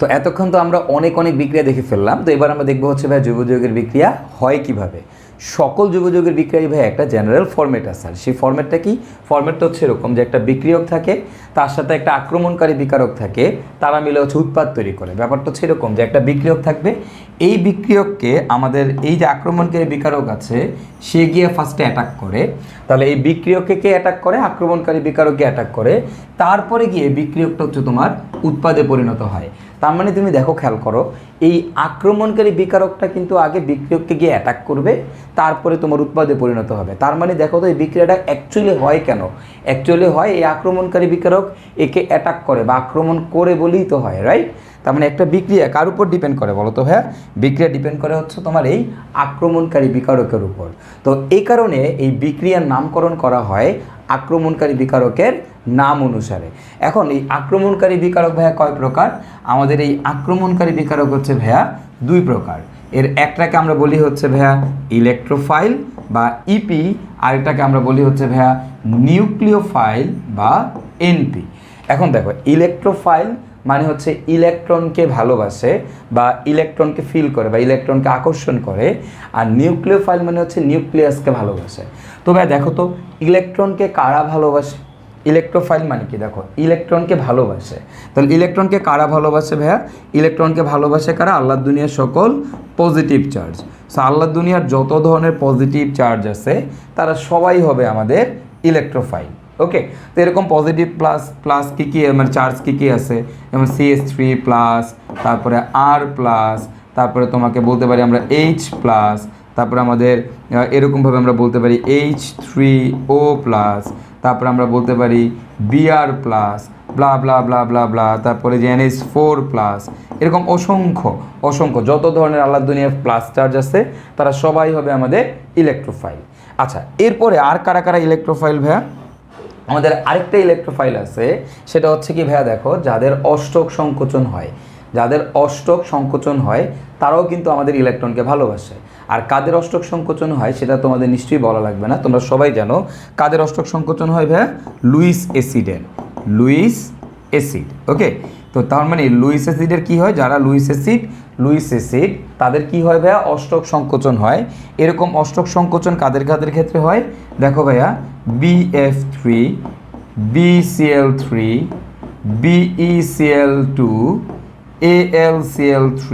তো এতক্ষণ তো আমরা অনেক অনেক বিক্রিয়া দেখে ফেললাম। তো এবার আমরা দেখবো হচ্ছে ভাই জৈব যৌগের বিক্রিয়া হয় কিভাবে। সকল জৈব যৌগের বিক্রিয়ায় ভাই একটা জেনারেল ফরম্যাট আছে, আর সেই ফরম্যাটটা কি? ফরম্যাটটা হচ্ছে এরকম যে একটা বিক্রিয়ক থাকে, তার সাথে একটা আক্রমণকারী বিকারক থাকে, তারা মিলে হচ্ছে উৎপাদ তৈরি করে। ব্যাপারটা হচ্ছে এরকম যে একটা বিক্রিয়ক থাকবে, এই বিক্রিয়ককে আমাদের এই যে আক্রমণকারী বিকারক আছে সে গিয়ে ফার্স্টে অ্যাটাক করে। তাহলে এই বিক্রিয়ককে কে অ্যাটাক করে? আক্রমণকারী বিকারককে অ্যাটাক করে, তারপরে গিয়ে বিক্রিয়কটা হচ্ছে তোমার উৎপাদে পরিণত হয়। তার মানে তুমি দেখো, খেয়াল করো, এই আক্রমণকারী বিকারকটা কিন্তু আগে বিক্রিয়ককে গিয়ে অ্যাটাক করবে, তারপরে তোমার উৎপাদে পরিণত হবে। তার মানে দেখো তো এই বিক্রিয়াটা অ্যাকচুয়ালি হয় কেন? অ্যাকচুয়ালি হয় এই আক্রমণকারী বিকারক একে অ্যাটাক করে বা আক্রমণ করে বলেই তো হয়, রাইট? তার মানে একটা বিক্রিয়া কার উপর ডিপেন্ড করে বলো তো ভাইয়া? বিক্রিয়া ডিপেন্ড করে হচ্ছে তোমার এই আক্রমণকারী বিকারকের উপর। তো এই কারণে এই বিক্রিয়ার নামকরণ করা হয় আক্রমণকারী বিকারকের নাম অনুসারে। এখন এই আক্রমণকারী বিকারক ভাইয়া কয় প্রকার? আমাদের এই আক্রমণকারী বিকারক হচ্ছে ভাইয়া দুই প্রকার। এর একটাকে আমরা বলি হচ্ছে ভাইয়া ইলেকট্রোফাইল বা ইপি, আরেকটাকে আমরা বলি হচ্ছে ভাইয়া নিউক্লিওফাইল বা এনপি। এখন দেখো, ইলেকট্রোফাইল মানে হচ্ছে ইলেকট্রনকে ভালোবাসে বা ইলেকট্রনকে ফিল করে বা ইলেকট্রনকে আকর্ষণ করে, আর নিউক্লিওফাইল মানে হচ্ছে নিউক্লিয়াসকে ভালোবাসে। তো ভাই দেখো তো, ইলেকট্রনকে কারা ভালোবাসে? ইলেকট্রোফাইল মানে কি? দেখো, ইলেকট্রনকে ভালোবাসে। তাহলে ইলেকট্রনকে কারা ভালোবাসে ভাইয়া? ইলেকট্রনকে ভালোবাসে কারা? আল্লাহর দুনিয়ার সকল পজিটিভ চার্জ। সো আল্লাহর দুনিয়ার যত ধরনের পজিটিভ চার্জ আছে তারা সবাই হবে আমাদের ইলেকট্রোফাইল। ওকে, তো এরকম পজিটিভ প্লাস প্লাস কী কী মানে চার্জ কী কী আছে, যেমন CH3 প্লাস, তারপরে R প্লাস, তারপরে তোমাকে বলতে পারি আমরা H প্লাস, তারপরে আমাদের এরকমভাবে আমরা বলতে পারি H3O প্লাস, তারপরে আমরা বলতে পারি Br প্লাস, ব্লা ব্লা ব্লা ব্লা ব্লা, তারপরে যে NH4 প্লাস, এরকম অসংখ্য অসংখ্য যত ধরনের আল্লাহর দুনিয়ার প্লাস চার্জ আছে তারা সবাই হবে আমাদের ইলেকট্রোফাইল। আচ্ছা, এরপরে আর কারা কারা ইলেকট্রোফাইল ভাইয়া? আমাদের আরেকটা ইলেকট্রোফাইল আছে, সেটা হচ্ছে কি ভাইয়া, দেখো, যাদের অষ্টক সংকোচন হয়, যাদের অষ্টক সংকোচন হয় তারাও কিন্তু আমাদের ইলেকট্রনকে ভালোবাসে। আর কাদের অষ্টক সংকোচন হয় সেটা তোমাদের নিশ্চয়ই বলা লাগবে না, তোমরা সবাই জানো কাদের অষ্টক সংকোচন হয় ভাইয়া? লুইস অ্যাসিডের, লুইস অ্যাসিড। ওকে, তো তার মানে লুইস অ্যাসিডের কি হয়? যারা লুইস অ্যাসিড তাদের কি হয় ভাইয়া? অষ্টক সংকোচন হয়। এরকম অষ্টক সংকোচন কাদের কাদের ক্ষেত্রে হয়? দেখো ভাইয়া, BF3, BCl3, BeCl2, AlCl3,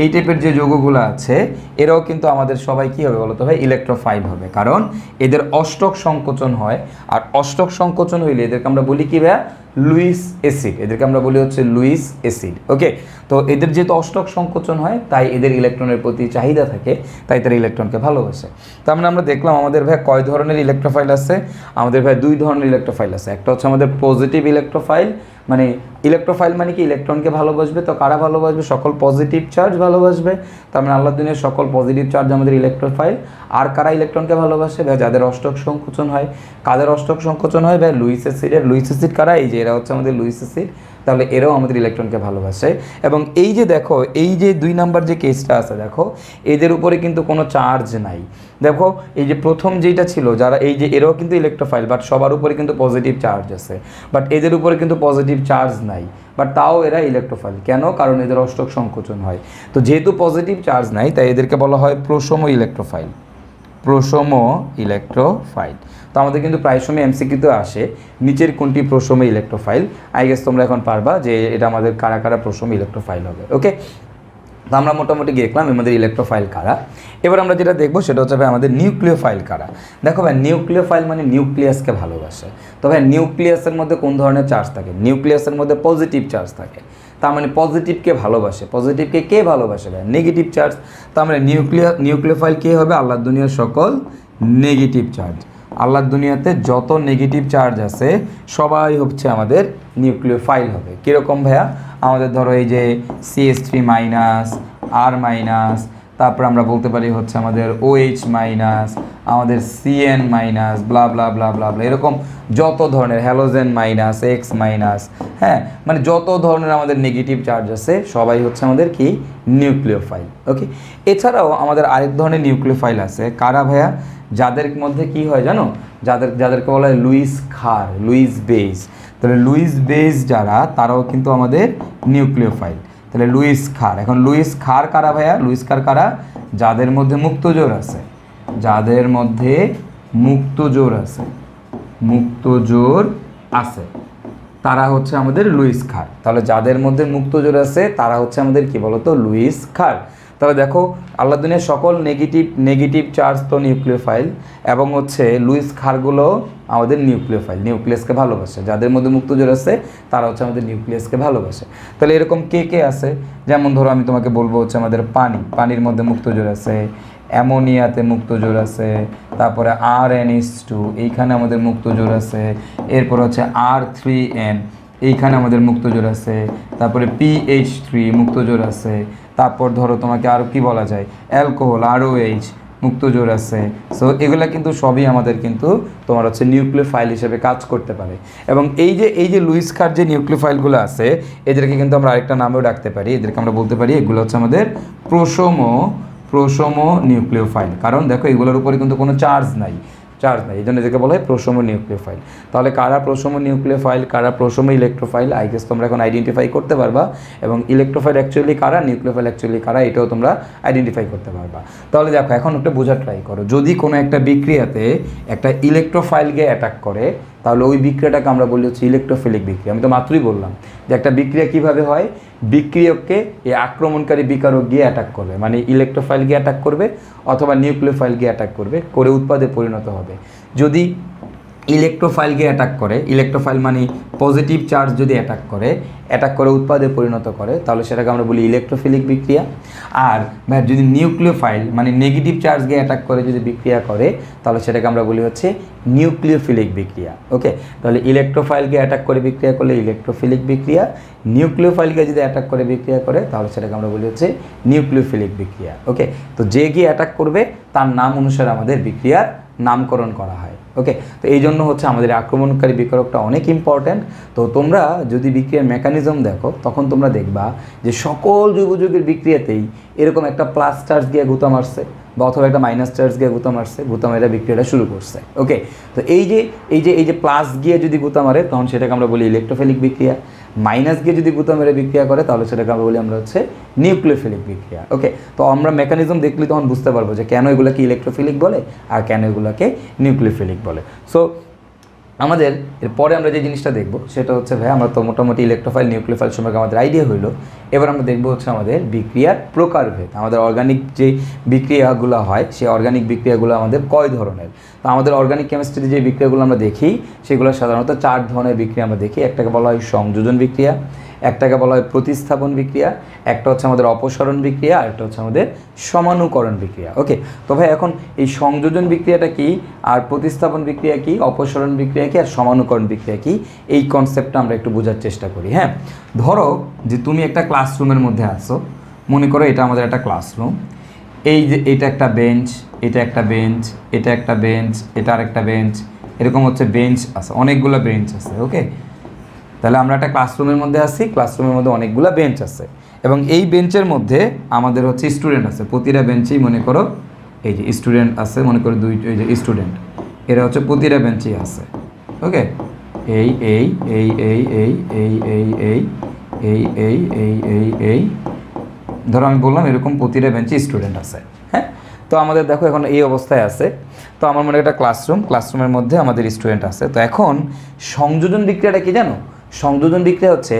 এই টাইপের যে যৌগগুলো আছে এরাও কিন্তু আমাদের সবাই কী হবে বলো তো ভাই? ইলেকট্রোফাইল হবে, কারণ এদের অষ্টক সংকোচন হয়। আর অষ্টক সংকোচন হইলে এদেরকে আমরা বলি কি ভাইয়া? Luis acid. এদেরকে আমরা বলি হচ্ছে লুইস অ্যাসিড। ওকে, তো এদের যেহেতু অষ্টক সংকোচন হয় তাই এদের ইলেকট্রনের প্রতি চাহিদা থাকে, তাই তারা ইলেকট্রনকে ভালোবাসে। তার মানে আমরা দেখলাম আমাদের ভাই কয় ধরনের ইলেকট্রোফাইল আছে? আমাদের ভাই দুই ধরনের ইলেকট্রোফাইল আছে। একটা হচ্ছে আমাদের পজিটিভ ইলেকট্রোফাইল, মানে ইলেকট্রোফাইল মানে কি? ইলেকট্রনকে ভালোবাসবে। তো কারা ভালোবাসবে? সকল পজিটিভ চার্জ ভালোবাসবে। তার মানে আল্লাহর দুনিয়ার সকল পজিটিভ চার্জ আমাদের ইলেকট্রোফাইল। আর কারা ইলেকট্রনকে ভালোবাসে ভাই? যাদের অষ্টক সংকোচন হয়। কাদের অষ্টক সংকোচন হয় ভাই? লুইস অ্যাসিডের। লুইস অ্যাসিড কারা? এই যে এরা হচ্ছে আমাদের লুইস অ্যাসিড। তাহলে এরাও আমাদের ইলেকট্রনকে ভালোবাসে। এবং এই যে দেখো, এই যে 2 নাম্বার যে কেসটা আছে, দেখো এদের উপরে কিন্তু কোনো চার্জ নাই। দেখো এই যে প্রথম যেটা ছিল, যারা এই যে এরাও কিন্তু ইলেকট্রোফাইল, বাট সবার উপরে কিন্তু পজিটিভ চার্জ আছে, বাট এদের উপরে কিন্তু পজিটিভ চার্জ নাই, বাট তাও এরা ইলেকট্রোফাইল। কেন? কারণ এদের অষ্টক সংকোচন হয়। তো যেহেতু পজিটিভ চার্জ নাই তাই এদেরকে বলা হয় প্রশম ইলেকট্রোফাইল, প্রশম ইলেকট্রোফাইল। তো আমাদের কিন্তু প্রায় সময় এমসিকিউতে আসে নিচের কোনটি প্রশম ইলেকট্রোফাইল। আই গেস তোমরা এখন পারবা যে এটা আমাদের কারা কারা প্রশম ইলেকট্রোফাইল হবে। ওকে, তো আমরা মোটামুটি দেখলাম আমাদের ইলেকট্রোফাইল কারা। এবার আমরা যেটা দেখবো সেটা হচ্ছে ভাই আমাদের নিউক্লিওফাইল কারা। দেখো ভাই, নিউক্লিওফাইল মানে নিউক্লিয়াসকে ভালোবাসে। তো ভাই নিউক্লিয়াসের মধ্যে কোন ধরনের চার্জ থাকে? নিউক্লিয়াসের মধ্যে পজিটিভ চার্জ থাকে। তার মানে পজিটিভকে ভালোবাসে। পজিটিভকে কে ভালোবাসে ভাই? Negative charge. তার মানে নিউক্লিওফাইল কে হবে? আল্লাহর দুনিয়ার সকল নেগেটিভ চার্জ। আল্লাহর দুনিয়াতে যত নেগেটিভ চার্জ আছে সবাই হচ্ছে আমাদের নিউক্লিওফাইল হবে। কীরকম ভাইয়া? আমাদের ধরো এই যে CH3 মাইনাস, R মাইনাস, তারপর আমরা বলতে পারি হচ্ছে আমাদের OH মাইনাস, আমাদের CN মাইনাস, ব্লা ব্লা ব্লা ব্লা ব্লা, এরকম যত ধরনের হ্যালোজেন মাইনাস, X মাইনাস, হ্যাঁ, মানে যত ধরনের আমাদের নেগেটিভ চার্জ আছে সবাই হচ্ছে আমাদের কি? নিউক্লিওফাইল। ওকে, এছাড়াও আমাদের আরেক ধরনের নিউক্লিওফাইল আছে। কারা ভাইয়া? যাদের মধ্যে কি হয় জানো? যাদেরকে বলা হয় লুইস ক্ষার, লুইস বেস। তাহলে লুইস বেস যারা, তারাও কিন্তু আমাদের নিউক্লিওফাইল। তাহলে লুইস ক্ষার। এখন লুইস ক্ষার কারা ভাইয়া? লুইস ক্ষার কারা? যাদের মধ্যে মুক্ত জোর আছে, যাদের মধ্যে মুক্ত জোর আছে, মুক্ত জোর আছে তারা হচ্ছে আমাদের লুইস ক্ষার। তাহলে যাদের মধ্যে মুক্ত জোর আছে তারা হচ্ছে আমাদের কি বলতো? লুইস ক্ষার। তাহলে দেখো আল্লাহ দুনিয়ার সকল নেগেটিভ চার্জ তো নিউক্লিওফাইল, এবং হচ্ছে লুইস ক্ষারগুলো আমাদের নিউক্লিওফাইল, নিউক্লিয়াসকে ভালোবাসে। যাদের মধ্যে মুক্ত জোর আছে তারা হচ্ছে আমাদের নিউক্লিয়াসকে ভালোবাসে। তাহলে এরকম কে কে আছে? যেমন ধরো আমি তোমাকে বলবো হচ্ছে আমাদের পানির মধ্যে মুক্ত জোর আছে, অ্যামোনিয়াতে মুক্ত জোর আছে, তারপরে RnH2 এইখানে আমাদের মুক্ত জোর আছে, এরপর হচ্ছে R3n এইখানে আমাদের মুক্ত জোর আছে, তারপরে PH3 মুক্ত জোর আছে, তারপর ধরো তোমাকে আরও কি বলা যায়, অ্যালকোহল ROH মুক্ত জোর আছে। সো এগুলা কিন্তু সবই আমাদের কিন্তু তোমার হচ্ছে নিউক্লিওফাইল হিসেবে কাজ করতে পারে। এবং এই যে লুইস ক্ষার যে নিউক্লিওফাইলগুলো আছে এদেরকে কিন্তু আমরা আরেকটা নামেও ডাকতে পারি, এদেরকে আমরা বলতে পারি এগুলো হচ্ছে আমাদের প্রোসোমো নিউক্লিওফাইল। কারণ দেখো এগুলোর উপরে কিন্তু কোনো চার্জ নাই, এই জন্য এদেরকে বলা হয় প্রোসোমো নিউক্লিওফাইল। তাহলে কারা প্রোসোমো নিউক্লিওফাইল, কারা প্রোসোমো ইলেকট্রোফাইল, আই গেস তোমরা এখন আইডেন্টিফাই করতে পারবা। এবং ইলেকট্রোফাইল অ্যাকচুয়ালি কারা, নিউক্লিওফাইল অ্যাকচুয়ালি কারা, এটাও তোমরা আইডেন্টিফাই করতে পারবা। তাহলে দেখো এখন একটা বোঝা ট্রাই করো, যদি কোনো একটা বিক্রিয়াতে একটা ইলেকট্রোফাইলকে অ্যাটাক করে তাহলে ওই বিক্রিয়াটাকে আমরা বলি হচ্ছে ইলেকট্রোফিলিক বিক্রিয়া। আমি তো মাত্রই বললাম যে একটা বিক্রিয়া কীভাবে হয়, বিক্রিয়ককে এই আক্রমণকারী বিকারক গিয়ে অ্যাটাক করবে, মানে ইলেকট্রোফাইল গিয়ে অ্যাটাক করবে অথবা নিউক্লিওফাইল গিয়ে অ্যাটাক করবে, করে উৎপাদে পরিণত হবে। যদি ইলেকট্রোফাইলকে অ্যাটাক করে, ইলেকট্রোফাইল মানে পজিটিভ চার্জ যদি অ্যাটাক করে উৎপাদে পরিণত করে তাহলে সেটাকে আমরা বলি ইলেকট্রোফিলিক বিক্রিয়া। আর যদি নিউক্লিওফাইল মানে নেগেটিভ চার্জকে অ্যাটাক করে যদি বিক্রিয়া করে তাহলে সেটাকে আমরা বলি হচ্ছে নিউক্লিওফিলিক বিক্রিয়া। ওকে, তাহলে ইলেকট্রোফাইলকে অ্যাটাক করে বিক্রিয়া করলে ইলেকট্রোফিলিক বিক্রিয়া, নিউক্লিওফাইলকে যদি অ্যাটাক করে বিক্রিয়া করে তাহলে সেটাকে আমরা বলি হচ্ছে নিউক্লিওফিলিক বিক্রিয়া। ওকে, তো যে গিয়ে অ্যাটাক করবে তার নাম অনুসারে আমাদের বিক্রিয়ার নামকরণ করা হয়। ওকে, তো এই জন্য হচ্ছে আমাদের আক্রমণকারী বিকারকটা অনেক ইম্পর্ট্যান্ট। তো তোমরা যদি বিক্রিয়ার মেকানিজম দেখো তখন তোমরা দেখবা যে সকল জৈব যৌগের বিক্রিয়াতেই এরকম একটা প্লাস চার্জ গিয়ে গুঁতা মারছে বা অথবা একটা মাইনাস চার্জ গিয়ে গুঁতা মারছে, গুঁতা মেরা বিক্রিয়াটা শুরু করছে। ওকে, তো এই যে প্লাস গিয়ে যদি গুঁতা মারে তখন সেটাকে আমরা বলি ইলেকট্রোফিলিক বিক্রিয়া, মাইনাস গিয়ে যদি গুঁতা মেরে বিক্রিয়া করে তাহলে সেটাকে আমরা বলি আমরা হচ্ছে নিউক্লিওফিলিক বিক্রিয়া। ওকে, তো আমরা মেকানিজম দেখলে তখন বুঝতে পারবো যে কেন এগুলোকে ইলেকট্রোফিলিক বলে আর কেন এগুলোকে নিউক্লিওফিলিক বলে। সো আমাদের এরপরে আমরা যে জিনিসটা দেখব সেটা হচ্ছে ভাই আমরা তো মোটামুটি ইলেকট্রোফাইল নিউক্লিওফাইল সম্পর্কে আমাদের আইডিয়া হইলো। এবার আমরা দেখব হচ্ছে আমাদের বিক্রিয়ার প্রকারভেদ। আমাদের অর্গানিক যে বিক্রিয়াগুলো হয় সেই অর্গানিক বিক্রিয়াগুলো আমাদের কয় ধরনের। তো আমাদের অর্গানিক কেমিস্ট্রিতে যে বিক্রিয়াগুলো আমরা দেখি সেগুলো সাধারণত 4 ধরনের বিক্রিয়া আমরা দেখি। একটাকে বলা হয় সংযোজন বিক্রিয়া, একটাকে বলা হয় প্রতিস্থাপন বিক্রিয়া, একটা হচ্ছে আমাদের অপসারণ বিক্রিয়া, আর একটা হচ্ছে আমাদের সমানুকরণ বিক্রিয়া। ওকে, তো ভাই এখন এই সংযোজন বিক্রিয়াটা কি, আর প্রতিস্থাপন বিক্রিয়া কি, অপসারণ বিক্রিয়া কি, আর সমানুকরণ বিক্রিয়া কি, এই কনসেপ্টটা আমরা একটু বোঝার চেষ্টা করি। হ্যাঁ, ধরো যে তুমি একটা ক্লাসরুমের মধ্যে আসো, মনে করো এটা আমাদের একটা ক্লাসরুম, এই যে এটা একটা বেঞ্চ, এটা একটা বেঞ্চ, এটা একটা বেঞ্চ, এটা আরেকটা বেঞ্চ, এরকম হচ্ছে বেঞ্চ আছে, অনেকগুলো বেঞ্চ আছে। ওকে, তাহলে আমরা একটা ক্লাসরুমের মধ্যে আছি, ক্লাসরুমের মধ্যে অনেকগুলো বেঞ্চ আছে এবং এই বেঞ্চের মধ্যে আমাদের হচ্ছে স্টুডেন্ট আছে। প্রতিটা বেঞ্চেই মনে করো এই যে স্টুডেন্ট আছে, মনে করো এই যে স্টুডেন্ট, এরা হচ্ছে প্রতিটা বেঞ্চেই আছে। ওকে, এই এই এই এই এই এই এই এই এই এই এই এই এই ধরো আমি বললাম এরকম প্রতিটা বেঞ্চে স্টুডেন্ট আছে। হ্যাঁ, তো আমাদের দেখো এখন এই অবস্থায় আছে। তো আমার মনে একটা ক্লাসরুমের মধ্যে আমাদের স্টুডেন্ট আছে। তো এখন সংযোজন বিক্রিয়াটা কি জানো? সংযোজন বিক্রিয়া হচ্ছে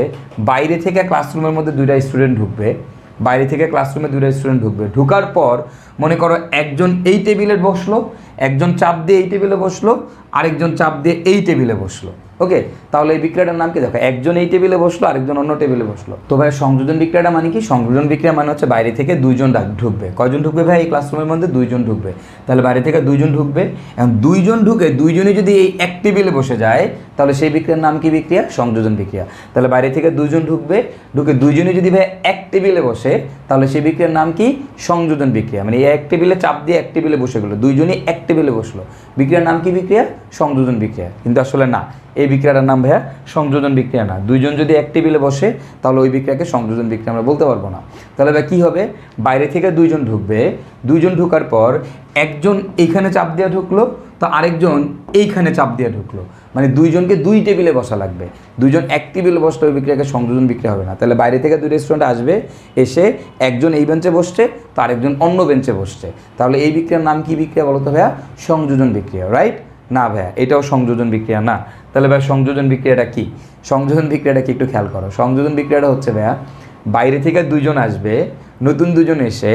বাইরে থেকে ক্লাসরুমের মধ্যে 2টা স্টুডেন্ট ঢুকবে, বাইরে থেকে ক্লাসরুমে 2টা স্টুডেন্ট ঢুকবে, ঢুকার পর মনে করো একজন এই টেবিলে বসলো, একজন চাপ দিয়ে এই টেবিলে বসলো, আরেকজন চাপ দিয়ে এই টেবিলে বসলো। ওকে, তাহলে এই বিক্রিয়াটার নাম কি? দেখো একজন এই টেবিলে বসলো, আরেকজন অন্য টেবিলে বসলো। তো ভাই সংযোজন বিক্রিয়াটা মানে কি? সংযোজন বিক্রিয়া মানে হচ্ছে বাইরে থেকে 2জন ঢুকবে। কয়জন ঢুকবে ভাই? এই ক্লাসরুমের মধ্যে 2জন ঢুকবে। তাহলে বাইরে থেকে 2জন ঢুকবে, এখন 2জন ঢুকে 2জনই যদি এই এক টেবিলে বসে যায় তাহলে সেই বিক্রিয়ার নাম কি? বিক্রিয়া সংযোজন বিক্রিয়া। তাহলে বাইরে থেকে 2জন ঢুকবে, ঢুকে 2জনই যদি ভাই এক টেবিলে বসে তাহলে সেই বিক্রিয়ার নাম কি? সংযোজন বিক্রিয়া। মানে এই এক টেবিলে চাপ দিয়ে এক টেবিলে বসে গেলো, 2জনই এক টেবিলে বসলো, বিক্রিয়ার নাম কি? বিক্রিয়া সংযোজন বিক্রিয়া। কিন্তু আসলে না, এই বিক্রিয়াটার নাম ভাইয়া সংযোজন বিক্রিয়া না। 2জন যদি এক টেবিলে বসে তাহলে ওই বিক্রিয়াকে সংযোজন বিক্রিয়া আমরা বলতে পারবো না। তাহলে ভাই কী হবে? বাইরে থেকে 2জন ঢুকবে, 2জন ঢুকার পর একজন এইখানে চাপ দিয়ে ঢুকলো, তো আরেকজন এইখানে চাপ দিয়ে ঢুকলো, মানে দুইজনকে দুই টেবিলে বসা লাগবে, দুইজন এক টেবিলে বসলে ওই বিক্রিয়াকে সংযোজন বিক্রিয়া হবে না। তাহলে বাইরে থেকে দুই রেস্টুরেন্ট আসবে, এসে একজন এই বেঞ্চে বসছে তো আরেকজন অন্য বেঞ্চে বসছে, তাহলে এই বিক্রিয়ার নাম কি বিক্রিয়া বলো তো ভাইয়া? সংযোজন বিক্রিয়া, রাইট? না ভাইয়া, এটাও সংযোজন বিক্রিয়া না। তাহলে ভাইয়া সংযোজন বিক্রিয়াটা কি? সংযোজন বিক্রিয়াটা কি একটু খেয়াল করো। সংযোজন বিক্রিয়াটা হচ্ছে ভাইয়া, বাইরে থেকে দুইজন আসবে, নতুন দুজন এসে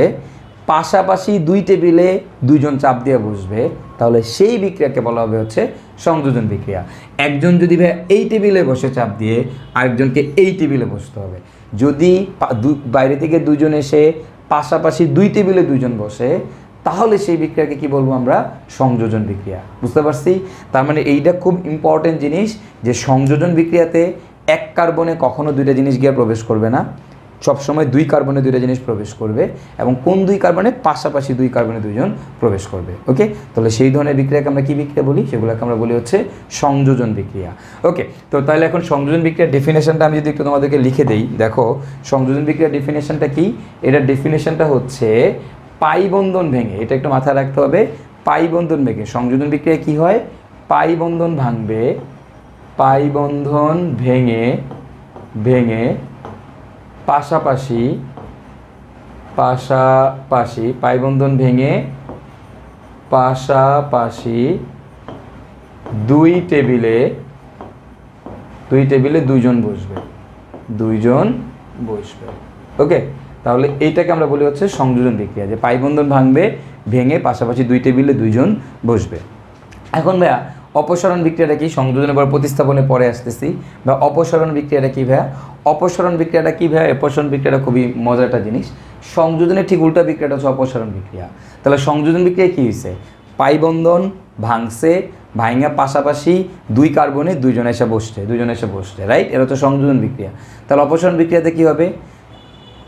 পাশাপাশি দুই টেবিলে দুইজন চাপ দিয়ে বসবে, তাহলে সেই বিক্রিয়াকে বলা হবে হচ্ছে সংযোজন বিক্রিয়া। একজন যদি ভাই এই টেবিলে বসে চাপ দিয়ে আরেকজনকে এই টেবিলে বসতে হবে, যদি বাইরে থেকে দুইজন এসে পাশাপাশি দুই টেবিলে দুইজন বসে, তাহলে সেই বিক্রিয়াকে কি বলবো আমরা? সংযোজন বিক্রিয়া। বুঝতে পারছি? তার মানে এইটা খুব ইম্পর্টেন্ট জিনিস যে সংযোজন বিক্রিয়াতে এক কার্বনে কখনো দুইটা জিনিস গিয়ে প্রবেশ করবে না, সবসময় দুই কার্বনে দুইটা জিনিস প্রবেশ করবে, এবং কোন দুই কার্বনে? পাশাপাশি দুই কার্বনে দুইজন প্রবেশ করবে। ওকে, তাহলে সেই ধরনের বিক্রিয়াকে আমরা কী বিক্রিয়া বলি? সেগুলোকে আমরা বলি হচ্ছে সংযোজন বিক্রিয়া। ওকে, তো তাহলে এখন সংযোজন বিক্রিয়ার ডেফিনেশনটা আমি যদি একটু তোমাদেরকে লিখে দেই, দেখো সংযোজন বিক্রিয়ার ডেফিনেশনটা কি? এটার ডেফিনেশনটা হচ্ছে পাই বন্ধন ভেঙে, এটা একটু মাথায় রাখতে হবে, পাই বন্ধন ভেঙে সংযোজন বিক্রিয়া কি হয়? পাই বন্ধন ভাঙবে, পাই বন্ধন ভেঙে ভেঙে পাশাপাশি পাশাপাশি পাই বন্ধন ভেঙে পাশাপাশি দুই টেবিলে দুইজন বসবে, ওকে। তাহলে এইটাকে আমরা বলি হচ্ছে সংযোজন বিক্রিয়া, যে পাই বন্ধন ভাঙবে, ভেঙে পাশাপাশি দুই টেবিলে দুইজন বসবে। এখন ভাইয়া অপসারণ বিক্রিয়াটা কি? সংযোজনের পর প্রতিস্থাপনে পরে আসতেছি। বা অপসারণ বিক্রিয়াটা কি ভাইয়া? অপসারণ বিক্রিয়াটা কি ভাইয়া? অপসারণ বিক্রিয়াটা খুবই মজার একটা জিনিস। সংযোজনের ঠিক উল্টা বিক্রিয়াটা হচ্ছে অপসারণ বিক্রিয়া। তাহলে সংযোজন বিক্রিয়া কী হয়েছে? পাই বন্ধন ভাঙছে, ভাঙা পাশাপাশি দুই কার্বনে দুইজন এসে বসছে, রাইট? এটা হচ্ছে সংযোজন বিক্রিয়া। তাহলে অপসারণ বিক্রিয়াতে কী হবে?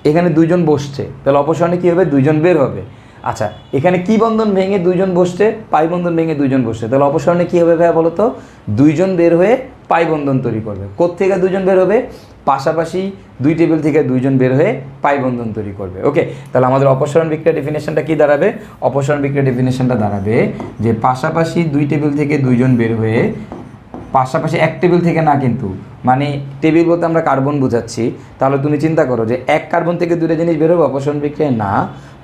এখানে দুইজন বসছে, তাহলে অপসারণে কী হবে? দুইজন বের হবে। আচ্ছা, এখানে কি বন্ধন ভেঙে দুইজন বসছে? পাই বন্ধন ভেঙে দুইজন বসছে, তাহলে অপসারণে কী হবে ভাইয়া বলো তো? দুইজন বের হয়ে পাই বন্ধন তৈরি করবে। কোত্থেকে দুইজন বের হবে? পাশাপাশি দুই টেবিল থেকে দুইজন বের হয়ে পাই বন্ধন তৈরি করবে। ওকে, তাহলে আমাদের অপসারণ বিক্রিয়া ডেফিনেশনটা কি দাঁড়াবে? অপসারণ বিক্রিয়া ডেফিনেশনটা দাঁড়াবে যে পাশাপাশি দুই টেবিল থেকে দুইজন বের হয়ে, পাশাপাশি এক টেবিল থেকে না, কিন্তু মানে টেবিল বলতে আমরা কার্বন বোঝাচ্ছি। তাহলে তুমি চিন্তা করো যে এক কার্বন থেকে দুইটা জিনিস বের হবে অপসারণ বিক্রিয়ায় না,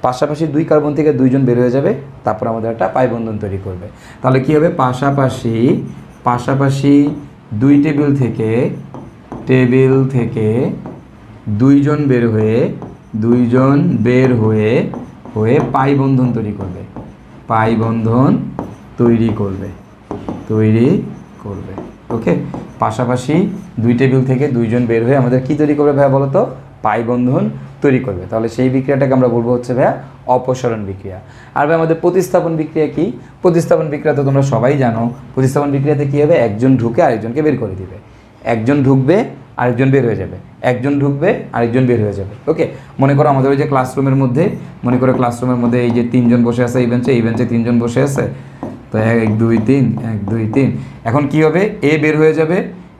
পাশাপাশি দুই কার্বন থেকে দুইজন বের হয়ে যাবে, তারপর আমাদের একটা পাই বন্ধন তৈরি করবে। তাহলে কী হবে? পাশাপাশি দুই টেবিল থেকে দুইজন বের হয়ে পাই বন্ধন তৈরি করবে। ওকে, পাশাপাশি দুই টেবিল থেকে দুইজন বের হয়ে আমাদের কি তৈরি করবে ভাইয়া বলো তো? পাই বন্ধন তৈরি করবে। তাহলে সেই বিক্রিয়াটাকে আমরা বলবো হচ্ছে ভাইয়া অপসারণ বিক্রিয়া। আর ভাই আমাদের প্রতিস্থাপন বিক্রিয়া কি? প্রতিস্থাপন বিক্রিয়া তো তোমরা সবাই জানো। প্রতিস্থাপন বিক্রিয়াতে কী হবে? একজন ঢুকে আরেকজনকে বের করে দিবে, একজন ঢুকবে আরেকজন বের হয়ে যাবে, একজন ঢুকবে আরেকজন বের হয়ে যাবে। ওকে, মনে করো আমাদের ওই যে ক্লাসরুমের মধ্যে এই যে তিনজন বসে আছে, এই বেঞ্চে তিনজন বসে আছে, তো 1 2 3 এখন কি হবে? এ বের হয়ে যাবে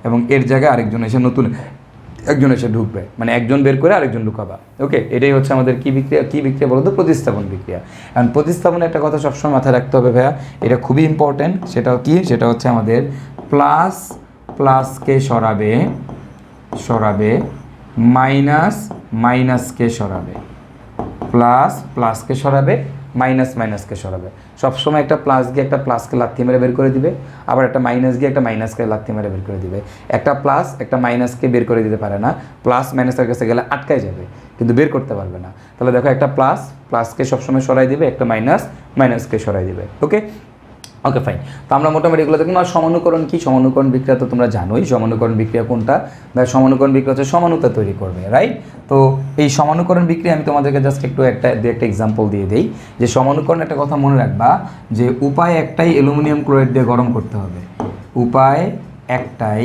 এবং এর জায়গায় আরেকজন এসে নতুন একজন এসে ঢুকবে, মানে একজন বের করে আরেকজন ঢুকাবা। ওকে, এটাই হচ্ছে আমাদের কি বিক্রিয়া বলো তো? প্রতিস্থাপন বিক্রিয়া। কারণ প্রতিস্থাপনে একটা কথা সবসময় মাথায় রাখতে হবে ভাইয়া, এটা খুবই ইম্পর্টেন্ট। সেটা হচ্ছে আমাদের প্লাসকে সরাবে, মাইনাসকে সরাবে, প্লাসকে সরাবে, মাইনাসকে সরাবে। সবসময় একটা প্লাস গিয়ে একটা প্লাসকে লাথি মেরে বের করে দিবে, আবার একটা মাইনাস গিয়ে একটা মাইনাসকে লাথি মেরে বের করে দিবে। একটা প্লাস একটা মাইনাসকে বের করে দিতে পারে না, প্লাস মাইনাসের কাছে গেলে আটকায় যাবে, কিন্তু বের করতে পারবে না। তাহলে দেখো, একটা প্লাসকে সবসময় সরাই দিবে, একটা মাইনাসকে সরাই দিবে। ওকে, ফাইন। তো আমরা মোটামুটি এগুলো দেখুন। আর সমানুকরণ কি? সমানুকরণ বিক্রিয়া তো তোমরা জানোই। সমানুকরণ বিক্রিয়া কোনটা? সমানুকরণ বিক্রিয়া হচ্ছে সমানুতা তৈরি করবে, রাইট? তো এই সমানুকরণ বিক্রিয়া আমি তোমাদেরকে জাস্ট একটু একটা এক্সাম্পল দিয়ে দেই। যে সমানুকরণ একটা কথা মনে রাখবা, যে উপায় একটাই, অ্যালুমিনিয়াম ক্লোরাইড দিয়ে গরম করতে হবে। উপায় একটাই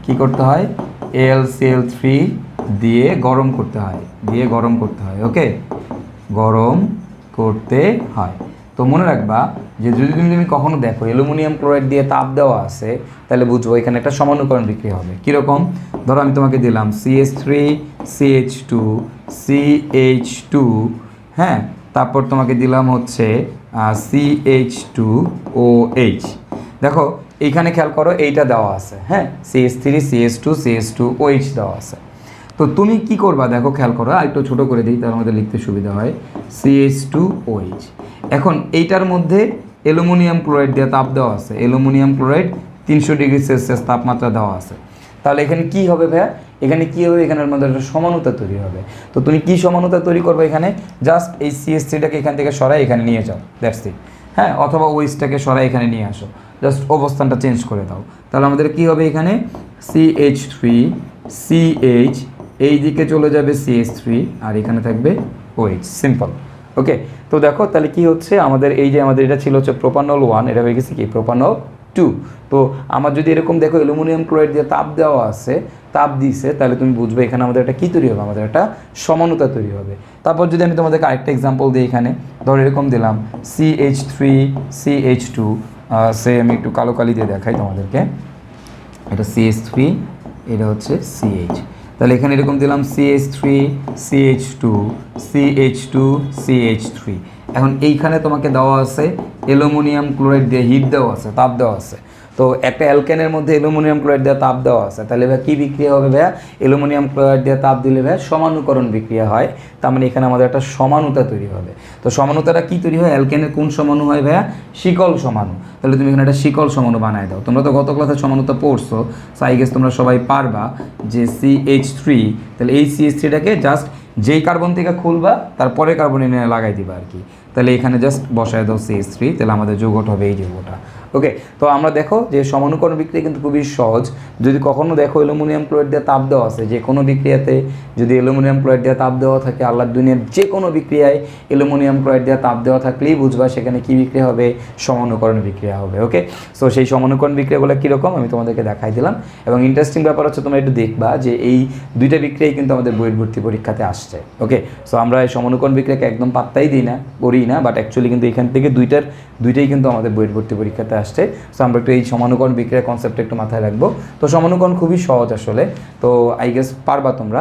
কি করতে হয়? AlCl3 দিয়ে গরম করতে হয়, ওকে, গরম করতে হয়। তো মনে রাখবা যে যদি তুমি কখনো দেখো অ্যালুমিনিয়াম ক্লোরাইড দিয়ে তাপ দেওয়া আছে, তাহলে বুঝবো এখানে একটা সমানুকরণ বিক্রিয়া হবে। কীরকম? ধরো আমি তোমাকে দিলাম CH3 CH2 CH2, হ্যাঁ, তারপর তোমাকে দিলাম হচ্ছে CH2OH। দেখো এইখানে খেয়াল করো এইটা দেওয়া আছে, হ্যাঁ, CH3 CH2 CH2OH দেওয়া আছে। তো তুমি কি করবা দেখো, খেয়াল করো, আর একটু ছোটো করে দিই তাহলে আমাদের লিখতে সুবিধা হয়। CH2OH। এখন এইটার মধ্যে অ্যালুমিনিয়াম ক্লোরাইড দিয়ে তাপ দেওয়া আছে, অ্যালুমিনিয়াম ক্লোরাইড 300 ডিগ্রি সেলসিয়াস তাপমাত্রা দেওয়া আছে। তাহলে এখানে কি হবে ভাইয়া, এখানে কি হবে, এখানের মধ্যে একটা সমানুতা তৈরি হবে। তো তুমি কি সমানুতা তৈরি করবে, এখানে জাস্ট এই CH3টাকে এখান থেকে সরাই এখানে নিয়ে যাও, দ্যাটস ইট, হ্যাঁ, অথবা ওইচটাকে সরাই এখানে নিয়ে আসো, জাস্ট অবস্থানটা চেঞ্জ করে দাও। তাহলে আমাদের কি হবে, এখানে CH3 CH, এই দিকে চলে যাবে CH3, আর এখানে থাকবে OH, সিম্পল। ওকে, তো দেখো তাহলে কি হচ্ছে আমাদের, এই যে আমাদের এটা ছিল হচ্ছে প্রোপানল 1, এটা হয়ে গেছে কি প্রোপানল 2। তো আমার যদি এরকম দেখো অ্যালুমিনিয়াম ক্লোরাইড দিয়ে তাপ দেওয়া আছে, তাপ দিছে, তাহলে তুমি বুঝবে এখানে আমাদের একটা কী তৈরি হবে, আমাদের একটা সমানুতা তৈরি হবে। তারপর যদি আমি তোমাদেরকে আরেকটা এক্সাম্পল দিই, এখানে ধরো এরকম দিলাম CH3 CH2, সে আমি একটু কালো কালি দিয়ে দেখাই তোমাদেরকে, এটা CH3, এটা হচ্ছে CH। তাহলে এখানে এরকম দিলাম CH3 CH2 CH2 CH3। এখন এইখানে তোমাকে দেওয়া আছে অ্যালুমিনিয়াম ক্লোরাইড দিয়ে হিট দেওয়া আছে, তাপ দেওয়া আছে। তো একটা অ্যালকেনের মধ্যে অ্যালুমিনিয়াম ক্লোরাইড দিয়ে তাপ দেওয়া আছে, তাহলে ভাইয়া কী বিক্রিয়া হবে ভাইয়া, অ্যালুমিনিয়াম ক্লোরাইড দিয়ে তাপ দিলে ভাইয়া সমানুকরণ বিক্রিয়া হয়। তার মানে এখানে আমাদের একটা সমানুতা তৈরি হবে। তো সমানুতাটা কী তৈরি হয়, অ্যালকেনের কোন সমাণু হয় ভাইয়া, শিকল সমাণু। তাহলে তুমি এখানে একটা শিকল সমাণু বানায় দাও। তোমরা তো গত ক্লাসে সমানুতা পড়ছো, সো আই গেস তোমরা সবাই পারবা যে CH3, তাহলে এই CH3টাকে জাস্ট যেই কার্বন থেকে খুলবা তারপরে কার্বন এনে লাগাই দিবা আর কি। তাহলে এখানে জাস্ট বসায় দাও CH3, তাহলে আমাদের যৌগটা হবে এই যৌগটা। ওকে, তো আমরা দেখো যে সমানুকরণ বিক্রিয়া কিন্তু খুবই সহজ। যদি কখনো দেখো অ্যালুমিনিয়াম ক্লোরাইড দিয়ে তাপ দেওয়া আছে, যে কোনো বিক্রিয়াতে যদি অ্যালুমিনিয়াম ক্লোরাইড দিয়ে তাপ দেওয়া থাকে, আল্লাহর দুনিয়ার যে কোনো বিক্রিয়ায় অ্যালুমিনিয়াম ক্লোরাইড দিয়ে তাপ দেওয়া থাকলেই বুঝবা সেখানে কী বিক্রিয়া হবে, সমানুকরণ বিক্রিয়া হবে। ওকে, সো সেই সমানুকরণ বিক্রিয়াগুলো কীরকম আমি তোমাদেরকে দেখাই দিলাম। এবং ইন্টারেস্টিং ব্যাপার হচ্ছে তোমরা একটু দেখবা যে এই দুইটা বিক্রিয়াই কিন্তু আমাদের বইয়ের ভর্তি পরীক্ষাতে আসছে। ওকে, সো আমরা এই সমানুকরণ বিক্রিয়াকে একদম পাত্তাই দিই না, করি না, বাট অ্যাকচুয়ালি কিন্তু এখান থেকে দুইটাই কিন্তু আমাদের বইয়ের ভর্তি পরীক্ষাতে আসছে। সো আমরা একটু এই সমানুকরণ বিক্রিয়ার কনসেপ্টটা একটু মাথায় রাখবো। তো সমানুকরণ খুবই সহজ আসলে, তো আই গেস পারবা তোমরা।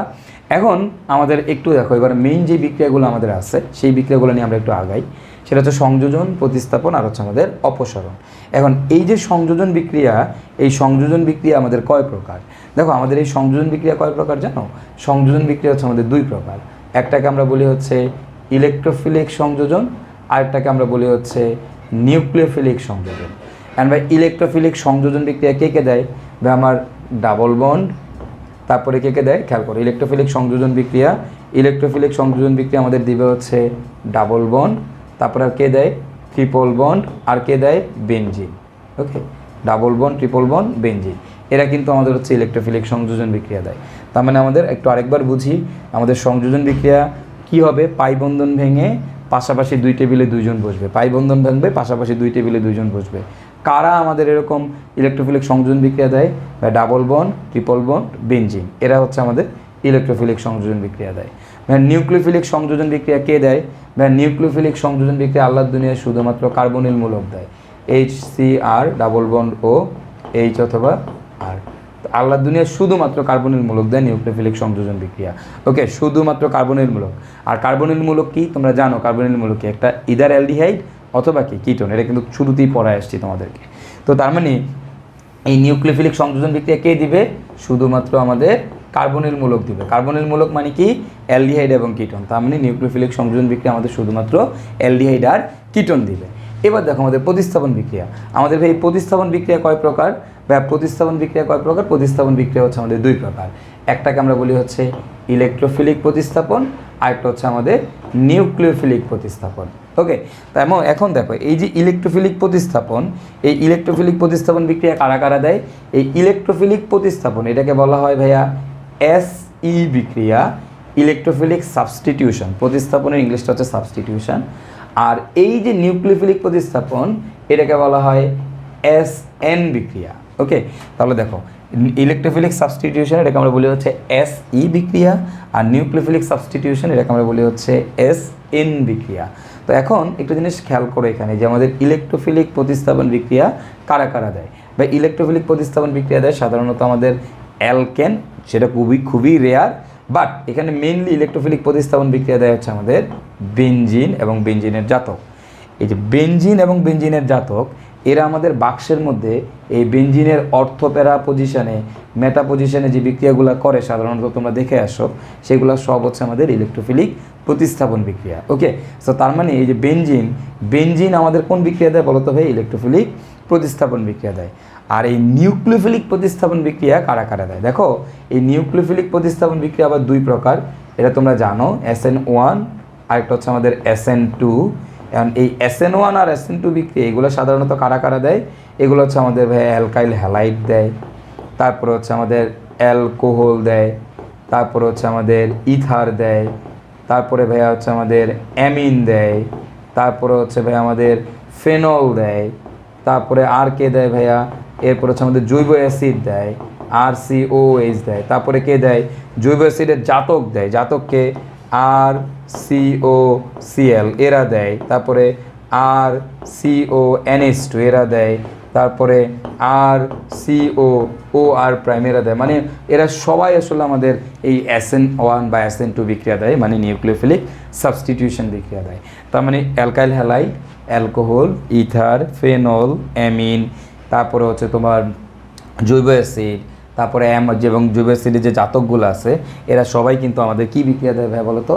এখন আমাদের একটু দেখো এবার মেইন যে বিক্রিয়াগুলো আমাদের আছে সেই বিক্রিয়াগুলো নিয়ে আমরা একটু আগাই। সেটা হচ্ছে সংযোজন, প্রতিস্থাপন, আর হচ্ছে আমাদের অপসারণ। এখন এই যে সংযোজন বিক্রিয়া, এই সংযোজন বিক্রিয়া আমাদের কয় প্রকার? দেখো আমাদের এই সংযোজন বিক্রিয়া কয় প্রকার জানো? সংযোজন বিক্রিয়া হচ্ছে আমাদের দুই প্রকার। একটাকে আমরা বলি হচ্ছে ইলেকট্রোফিলিক সংযোজন, আরেকটাকে আমরা বলি হচ্ছে নিউক্লিওফিলিক সংযোজন। অ্যান্ড বাই ইলেকট্রোফিলিক সংযোজন বিক্রিয়া কে কে দেয়? বা আমার ডাবল বন্ড, তারপরে কে কে দেয় খেয়াল করো। ইলেকট্রোফিলিক সংযোজন বিক্রিয়া আমাদের দিবে হচ্ছে ডাবল বন্ড, তারপরে আর কে দেয় ট্রিপল বন্ড, আর কে দেয় benzene. Okay, double bond, triple bond, benzene, এরা কিন্তু আমাদের হচ্ছে ইলেকট্রোফিলিক সংযোজন বিক্রিয়া দেয়। তার মানে আমাদের একটু আরেকবার বুঝি, আমাদের সংযোজন বিক্রিয়া কি হবে? পাই বন্ধন ভেঙে পাশাপাশি দুই টেবিলে দুইজন বসবে, পাই বন্ধন ভাঙবে পাশাপাশি দুই টেবিলে দুইজন বসবে। কারা আমাদের এরকম ইলেকট্রোফিলিক সংযোজন বিক্রিয়া দেয়? বা double bond, triple bond, benzene, এরা হচ্ছে আমাদের ইলেকট্রোফিলিক সংযোজন বিক্রিয়া দেয়। নিউক্লিওফিলিক সংযোজন বিক্রিয়া কে দেয়? নিউক্লিওফিলিক সংযোজন বিক্রিয়া আল্লাহর দুনিয়ায় শুধুমাত্র কার্বনিল মূলক দেয়, HCr, ডাবল বন্ড ও H অথবা আর। আল্লাহর দুনিয়ায় শুধুমাত্র কার্বনিল মূলক দেয় নিউক্লিওফিলিক সংযোজন বিক্রিয়া। ওকে, শুধুমাত্র কার্বনিল মূলক। আর কার্বনিল মূলক কি তোমরা জানো? কার্বনিল মূলক কি? একটা ইদার অ্যালডিহাইড অথবা কি কিটোন, এটা কিন্তু শুরুতেই পড়ায় আসছি তোমাদেরকে। তো তার মানে এই নিউক্লিওফিলিক সংযোজন বিক্রিয়া কে দিবে? শুধুমাত্র আমাদের কার্বনিল মূলক দিবে। কার্বনিল মূলক মানে কি? অ্যালডিহাইড এবং কিটোন। তার মানে নিউক্লিওফিলিক সংযোজন বিক্রিয়া আমাদের শুধুমাত্র অ্যালডিহাইড আর কিটোন দিবে। এবার দেখো আমাদের প্রতিস্থাপন বিক্রিয়া। আমাদের এই প্রতিস্থাপন বিক্রিয়া কয় প্রকার? প্রতিস্থাপন বিক্রিয়া কয় প্রকার? প্রতিস্থাপন বিক্রিয়া হচ্ছে আমাদের দুই প্রকার। একটাকে আমরা বলি হচ্ছে ইলেকট্রোফিলিক প্রতিস্থাপন, আরেকটা হচ্ছে আমাদের নিউক্লিওফিলিক প্রতিস্থাপন। ওকে, তা এখন দেখো এই যে ইলেকট্রোফিলিক প্রতিস্থাপন, এই ইলেকট্রোফিলিক প্রতিস্থাপন বিক্রিয়া কারা কারা দেয়? এই ইলেকট্রোফিলিক প্রতিস্থাপন এটাকে বলা হয় ভাইয়া SE বিক্রিয়া, ইলেকট্রোফিলিক সাবস্টিটিউশন। প্রতিস্থাপনের ইংলিশটা হচ্ছে সাবস্টিটিউশন। আর এই যে নিউক্লিওফিলিক প্রতিস্থাপন এটাকে বলা হয় SN বিক্রিয়া। ওকে, তাহলে দেখো ইলেকট্রোফিলিক সাবস্টিটিউশন এটাকে আমরা বলি হচ্ছে SE বিক্রিয়া, আর নিউক্লিওফিলিক সাবস্টিটিউশন এটাকে আমরা বলি হচ্ছে SN বিক্রিয়া। তো এখন একটা জিনিস খেয়াল করো এখানে যে আমাদের ইলেকট্রোফিলিক প্রতিস্থাপন বিক্রিয়া কারা কারা দেয়? বা ইলেকট্রোফিলিক প্রতিস্থাপন বিক্রিয়া দেয় সাধারণত আমাদের অ্যালকেন, সেটা খুবই রেয়ার, বাট এখানে মেইনলি ইলেকট্রোফিলিক প্রতিস্থাপন বিক্রিয়া দেয় হচ্ছে আমাদের বেনজিন এবং বেনজিনের জাতক। এই যে বেনজিন এবং বেনজিনের জাতক এরা আমাদের বাক্সের মধ্যে এই বেনজিনের অর্থোপ্যারা পজিশনে মেটা পজিশনে যে বিক্রিয়াগুলো করে সাধারণত তোমরা দেখে আসো, সেগুলো সব হচ্ছে আমাদের ইলেকট্রোফিলিক প্রতিস্থাপন বিক্রিয়া। ওকে, সো তার মানে এই যে বেনজিন আমাদের কোন বিক্রিয়া দেয় বলতো ভাই? ইলেকট্রোফিলিক প্রতিস্থাপন বিক্রিয়া দেয়। আর এই নিউক্লিওফিলিক প্রতিস্থাপন বিক্রিয়া কারা কারা দেয়? দেখো, এই নিউক্লিওফিলিক প্রতিস্থাপন বিক্রিয়া আবার দুই প্রকার, এটা তোমরা জানো, SN1 আর একটা হচ্ছে আমাদের SN2। এখন এই SN1 আর SN2 বিক্রিয়া এগুলো সাধারণত কারা কারা দেয়? এগুলো হচ্ছে আমাদের ভাই অ্যালকাইল হ্যালাইড দেয়, তারপরে হচ্ছে আমাদের অ্যালকোহল দেয়, তারপরে হচ্ছে আমাদের ইথার দেয়, তারপরে ভাইয়া হচ্ছে আমাদের অ্যামিন দেয়, তারপরে হচ্ছে ভাই আমাদের ফেনল দেয়, তারপরে আর কে দেয় ভাইয়া? এরপর হচ্ছে আমাদের জৈব অ্যাসিড দেয়, RCOH দেয়, তারপরে কে দেয়? জৈব অ্যাসিডের জাতক দেয়, জাতককে RCOCl এরা দেয়, তারপরে RCONH2 এরা দেয়, তারপরে RCOOR প্রাইম এরা দেয়। মানে এরা সবাই আসলে আমাদের এই SN1 বা SN2 বিক্রিয়া দেয়, মানে নিউক্লিওফিলিক সাবস্টিটিউশন বিক্রিয়া দেয়। তার মানে alkyl halide, alcohol, ether, phenol, amine, তারপরে হচ্ছে তোমার জৈব অ্যাসিড, তারপরে এবং জৈব অ্যাসিডের যে জাতকগুলো আছে এরা সবাই কিন্তু আমাদের কি বিক্রিয়া দেয় ভাই বলো তো?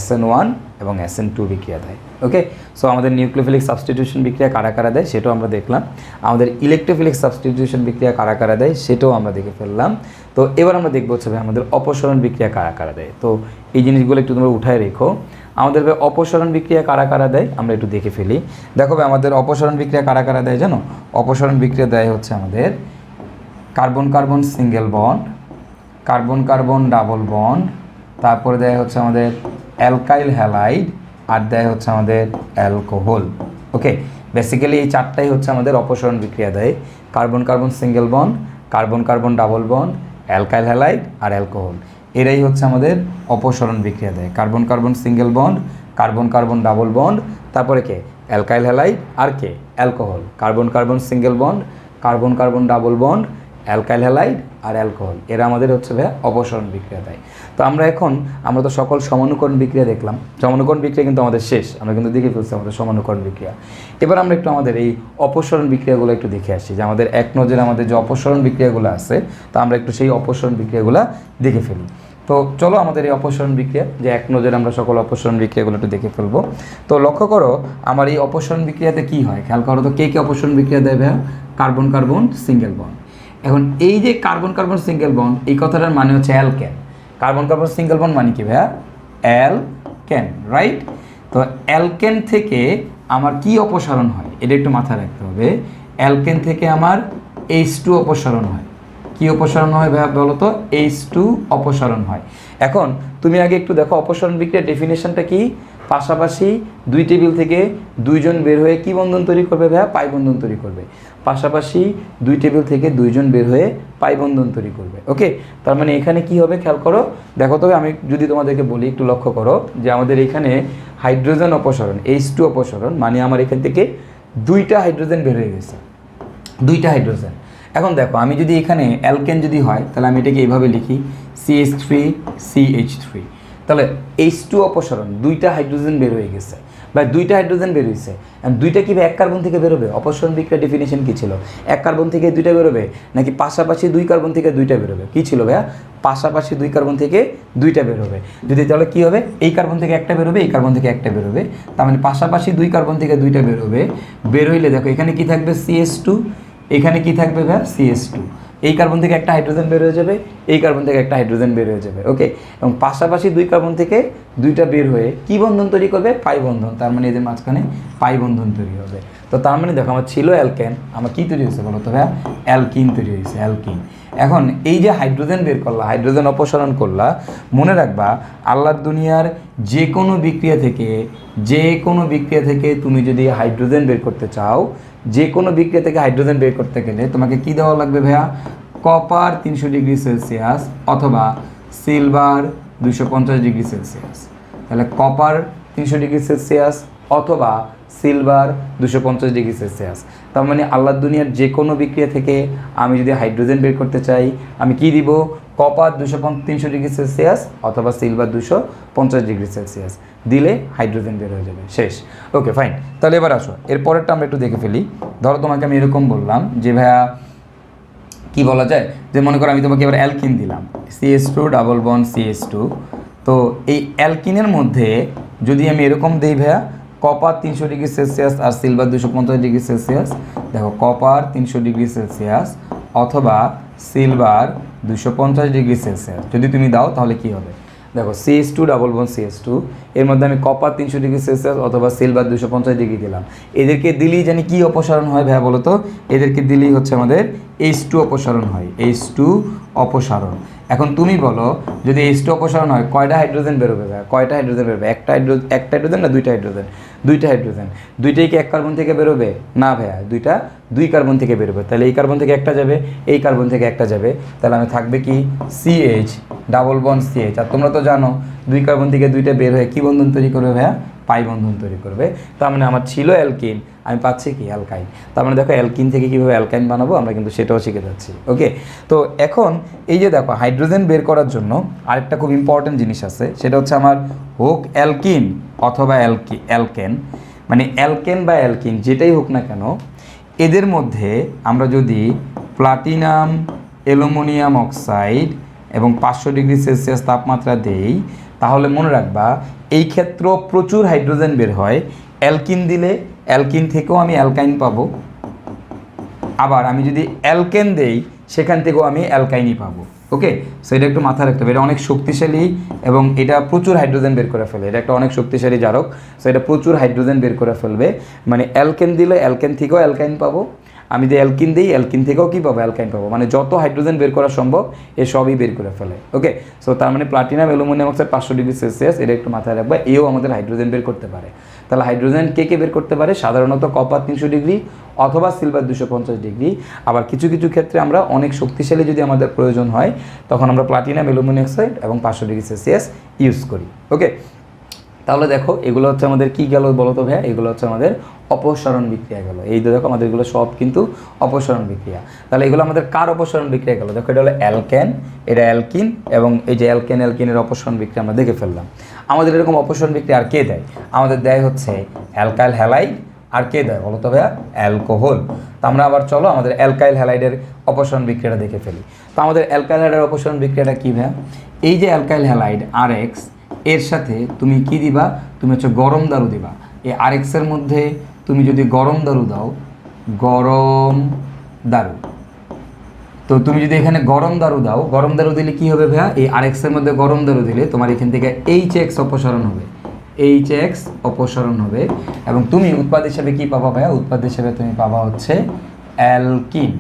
SN1 এবং SN2 বিক্রিয়া দেয়। ওকে, সো আমাদের নিউক্লিওফিলিক সাবস্টিটিউশন বিক্রিয়া কারা কারা দেয় সেটাও আমরা দেখলাম। আমাদের ইলেকট্রোফিলিক সাবস্টিটিউশন বিক্রিয়া কারা কারা দেয় সেটাও আমরা দেখে ফেললাম। তো এবার আমরা দেখবো হচ্ছে ভাই আমাদের অপসরণ বিক্রিয়া কারা কারা দেয়। তো এই জিনিসগুলো একটু তোমরা উঠায় রেখো। আমাদের ভাই অপসরণ বিক্রিয়া কারা কারা দেয় আমরা একটু দেখে ফেলি। দেখো ভাই আমাদের অপসরণ বিক্রিয়া কারা কারা দেয় জানো? অপসরণ বিক্রিয়া দেয় হচ্ছে আমাদের carbon carbon single bond, carbon carbon double bond, তারপরে দেয় হচ্ছে আমাদের অ্যালকাইল হ্যালাইড, আর দেয় হচ্ছে আমাদের অ্যালকোহল। ওকে, বেসিক্যালি এই চারটাই হচ্ছে আমাদের অপসরণ বিক্রিয়া দেয়। Carbon carbon single bond, carbon carbon double bond, alkyl halide আর অ্যালকোহল, এরাই হচ্ছে আমাদের অপসরণ বিক্রিয়া দেয়। Carbon carbon single bond, carbon carbon double bond, তারপরে কে? অ্যালকাইল হ্যালাইড আর কে? Alcohol. Carbon carbon single bond, carbon carbon double bond, alkyl halide আর অ্যালকোহল, এরা আমাদের হচ্ছে ভাইয়া অপসরণ বিক্রিয়া দেয়। তো আমরা তো সকল সমানুকরণ বিক্রিয়া দেখলাম। সমানুকরণ বিক্রিয়া কিন্তু আমাদের শেষ, আমরা কিন্তু দেখে ফেলছি আমাদের সমানুকরণ বিক্রিয়া। এবার আমরা একটু আমাদের এই অপসরণ বিক্রিয়াগুলো একটু দেখে আসি, যে আমাদের এক নজরে আমাদের যে অপসরণ বিক্রিয়াগুলো আছে, তো আমরা একটু সেই অপসরণ বিক্রিয়াগুলো দেখে ফেলি। তো চলো আমাদের এই অপসরণ বিক্রিয়া, যে এক নজরে আমরা সকল অপসরণ বিক্রিয়াগুলো একটু দেখে ফেলবো। তো লক্ষ্য করো আমার এই অপসরণ বিক্রিয়াতে কি হয়, খেয়াল করো তো কে কে অপসরণ বিক্রিয়া দেয় ভাইয়া? Carbon carbon single bond. এখন এই যে কার্বন কার্বন সিঙ্গেল বন্ড, এই কথাটার মানে হচ্ছে alkane. Carbon carbon single bond মানে কি ভাইয়া? Alkane, right? তো অ্যালকেন থেকে আমার কি অপসারণ হয় এটা একটু মাথায় রাখতে হবে। অ্যালকেন থেকে আমার H2 অপসারণ হয়। কি অপসারণ হয় ভাইয়া বলো তো? H2 অপসারণ হয়। এখন তুমি আগে একটু দেখো অপসারণ বিক্রিয়ার ডেফিনেশনটা কি। পাশাপাশি দুই টেবিল থেকে দুইজন বের হয়ে কি বন্ধন তৈরি করবে ভাইয়া? পাই বন্ধন তৈরি করবে। পাশাপাশি দুই টেবিল থেকে দুইজন বের হয়ে পাই বন্ধন তৈরি করবে। ওকে, তার মানে এখানে কি হবে খেয়াল করো, দেখো তবে আমি যদি তোমাদেরকে বলি একটু লক্ষ্য করো, যে আমাদের এখানে হাইড্রোজেন অপসারণ, H2 অপসারণ, মানে আমার এখান থেকে দুইটা হাইড্রোজেন বের হয়ে গেছে, দুইটা হাইড্রোজেন। এখন দেখো আমি যদি এখানে অ্যালকেন যদি হয় তাহলে আমি এটাকে এইভাবে লিখি CH3CH3, তাহলে H2 অপসারণ, দুইটা হাইড্রোজেন বের হয়ে গেছে বা দুইটা হাইড্রোজেন বের হয়েছে। দুইটা কি এক কার্বন থেকে বেরোবে? অপসারণ বিক্রিয়ার ডেফিনেশন কী ছিল? এক কার্বন থেকে দুইটা বেরোবে নাকি পাশাপাশি দুই কার্বন থেকে দুইটা বেরোবে? কী ছিল ভাইয়া? পাশাপাশি দুই কার্বন থেকে দুইটা বেরোবে। যদি তাহলে কী হবে? এই কার্বন থেকে একটা বেরোবে, এই কার্বন থেকে একটা বেরোবে, তার মানে পাশাপাশি দুই কার্বন থেকে দুইটা বেরোবে। বের হইলে দেখো এখানে কি থাকবে? CH2, এখানে কি থাকবে ভাইয়া? CH2। এই কার্বন থেকে একটা হাইড্রোজেন বের হয়ে যাবে, এই কার্বন থেকে একটা হাইড্রোজেন বের হয়ে যাবে। ওকে, এবং পাশাপাশি দুই কার্বন থেকে দুইটা বের হয়ে কি বন্ধন তৈরি করবে? পাই বন্ধন। তার মানে এদের মাঝখানে পাই বন্ধন তৈরি হবে। তো তার মানে দেখো আমার ছিল অ্যালকেন, আমার কি তৈরি হয়েছে বলো তো ভাইয়া? অ্যালকিন তৈরি হয়েছে, অ্যালকিন। এখন এই যে হাইড্রোজেন বের করলা, হাইড্রোজেন অপসারণ করলা, মনে রাখবা আল্লাহর দুনিয়ার যে কোনো বিক্রিয়া থেকে তুমি যদি হাইড্রোজেন বের করতে চাও, যে কোনো বিক্রিয়া থেকে হাইড্রোজেন বের করতে গেলে তোমাকে কি দেওয়া লাগবে ভাইয়া? কপার 300 ডিগ্রি সেলসিয়াস অথবা সিলভার 250 ডিগ্রি সেলসিয়াস। তাহলে কপার 300 ডিগ্রি সেলসিয়াস অথবা সিলভার 250 ডিগ্রি সেলসিয়াস। তার মানে আল্লাহর দুনিয়ার যে কোনো বিক্রিয়া থেকে আমি যদি হাইড্রোজেন বের করতে চাই, আমি কি দিব? কপার 300 ডিগ্রি সেলসিয়াস অথবা সিলভার 250 ডিগ্রি সেলসিয়াস দিলে হাইড্রোজেন বের হয়ে যাবে, শেষ। ওকে ফাইন, তাহলে এবার আসো এর পরেরটা আমরা একটু দেখে ফেলি। ধরো তোমাকে আমি এরকম বললাম যে ভাইয়া কি বলা যায়, যে মনে করো আমি তোমাকে এবার অ্যালকিন দিলাম, CH2 ডাবল বন্ড CH2। তো এই অ্যালকিনের মধ্যে যদি আমি এরকম দিই ভাইয়া কপার 300 ডিগ্রি সেলসিয়াস আর সিলভার 250 ডিগ্রি সেলসিয়াস, দেখো কপার 300 ডিগ্রি সেলসিয়াস অথবা সিলভার 250 ডিগ্রি সেলসিয়াস যদি তুমি দাও তাহলে কি হবে, দেখো CH2 ডাবল বন্ড CH2 এর মধ্যে আমি কপার 300 ডিগ্রি সেলসিয়াস অথবা সিলভার 250 ডিগ্রি দিলাম, এদেরকে দিলেই জানি কি অপসারণ হয় ভাইয়া বলো তো, এদেরকে দিলেই হচ্ছে আমাদের H2 অপসারণ হয়, H2 অপসারণ। এখন তুমি বলো যদি H2 অপসারণ হয় কয়টা হাইড্রোজেন বেরোবে ভাইয়া, কয়টা হাইড্রোজেন বেরোবে, একটা হাইড্রোজেন না দুইটা হাইড্রোজেন, দুইটা হাইড্রোজেন, দুইটাই কি এক কার্বন থেকে বেরোবে, না ভাইয়া দুইটা দুই কার্বন থেকে বেরোবে, তাহলে এই কার্বন থেকে একটা যাবে, এই কার্বন থেকে একটা যাবে, তাহলে আমি থাকবে কি CH ডাবল বন্ড CH। আর তোমরা তো জানো দুই কার্বন থেকে দুইটা বের হয়ে কি বন্ধন তৈরি করবে ভাইয়া, পাই বন্ধন তৈরি করবে। তার মানে আমার ছিল অ্যালকিন, আমি পাচ্ছি কি অ্যালকাইন। তার মানে দেখো অ্যালকিন থেকে কীভাবে অ্যালকাইন বানাবো আমরা কিন্তু সেটাও শিখে যাচ্ছি। ওকে, তো এখন এই যে দেখো হাইড্রোজেন বের করার জন্য আরেকটা খুব ইম্পর্টেন্ট জিনিস আছে, সেটা হচ্ছে আমার হোক অ্যালকিন অথবা অ্যালকেন, মানে অ্যালকেন বা অ্যালকিন যেটাই হোক না কেন, এদের মধ্যে আমরা যদি প্লাটিনাম অ্যালুমিনিয়াম অক্সাইড এবং 500 ডিগ্রি সেলসিয়াস তাপমাত্রা দেই তাহলে মনে রাখবা এই ক্ষেত্রেও প্রচুর হাইড্রোজেন বের হয়। অ্যালকিন দিলে অ্যালকিন থেকেও আমি অ্যালকাইন পাবো, আবার আমি যদি অ্যালকেন দেই সেখান থেকেও আমি অ্যালকাইনই পাবো। ওকে, সো এটা একটু মাথায় রাখতে হবে, এটা অনেক শক্তিশালী এবং এটা প্রচুর হাইড্রোজেন বের করে ফেলে, এটা একটা অনেক শক্তিশালী জারক। সো এটা প্রচুর হাইড্রোজেন বের করে ফেলবে, মানে অ্যালকেন দিলে অ্যালকেন থেকেও অ্যালকাইন পাবো, আমি যে অ্যালকিন দিই অ্যালকিন থেকেও কী পাবো, অ্যালকাইন পাবো, মানে যত হাইড্রোজেন বের করা সম্ভব এ সবই বের করে ফেলে। ওকে, সো তার মানে platinum aluminium oxide 500 degree Celsius এটা একটু মাথায় রাখবা, এও আমাদের হাইড্রোজেন বের করতে পারে। তাহলে হাইড্রোজেন কে বের করতে পারে, সাধারণত কপার 300 ডিগ্রি অথবা সিলভার 250 ডিগ্রি, আবার কিছু কিছু ক্ষেত্রে আমরা অনেক শক্তিশালী যদি আমাদের প্রয়োজন হয় তখন আমরা প্লাটিনাম অ্যালুমিনিয়াম অক্সাইড এবং 500 ডিগ্রি সেলসিয়াস ইউজ করি। ওকে, তাহলে দেখো এগুলো হচ্ছে আমাদের কী গেল বলো তো ভাইয়া, এগুলো হচ্ছে আমাদের অপসারণ বিক্রিয়া গেল। এই তো দেখো আমাদের এগুলো সব কিন্তু অপসারণ বিক্রিয়া। তাহলে এগুলো আমাদের কার অপসারণ বিক্রিয়া গেল, দেখো এটা হলো অ্যালকেন, এটা অ্যালকিন, এবং এই যে অ্যালকেনের অপসারণ বিক্রিয়া আমরা দেখে ফেললাম। আমাদের এরকম অপসারণ বিক্রিয়া আর কে দেয়, আমাদের দেয় হচ্ছে অ্যালকাইল হ্যালাইড, আর কে দেয় বলো তো ভাইয়া, অ্যালকোহল। তো আমরা আবার চলো আমাদের অ্যালকাইল হ্যালাইডের অপসারণ বিক্রিয়াটা দেখে ফেলি। তো আমাদের অ্যালকাইল হ্যালাইডের অপসারণ বিক্রিয়াটা কী ভাইয়া, এই যে অ্যালকাইল হ্যালাইড RX এর সাথে তুমি কি দিবা, তুমি হচ্ছে গরম দারু দিবা। এই RX এর মধ্যে তুমি যদি গরম দারু দাও, গরম দারু, তো তুমি যদি এখানে গরম দারু দাও, গরম দারু দিলে কি হবে ভাইয়া, এই RX এর মধ্যে গরম দারু দিলে তোমার এখান থেকে HX অপসারণ হবে, HX অপসারণ হবে, এবং তুমি উৎপাদ হিসাবে কি পাবা ভাইয়া, উৎপাদ হিসাবে তুমি পাবা হচ্ছে অ্যালকিন,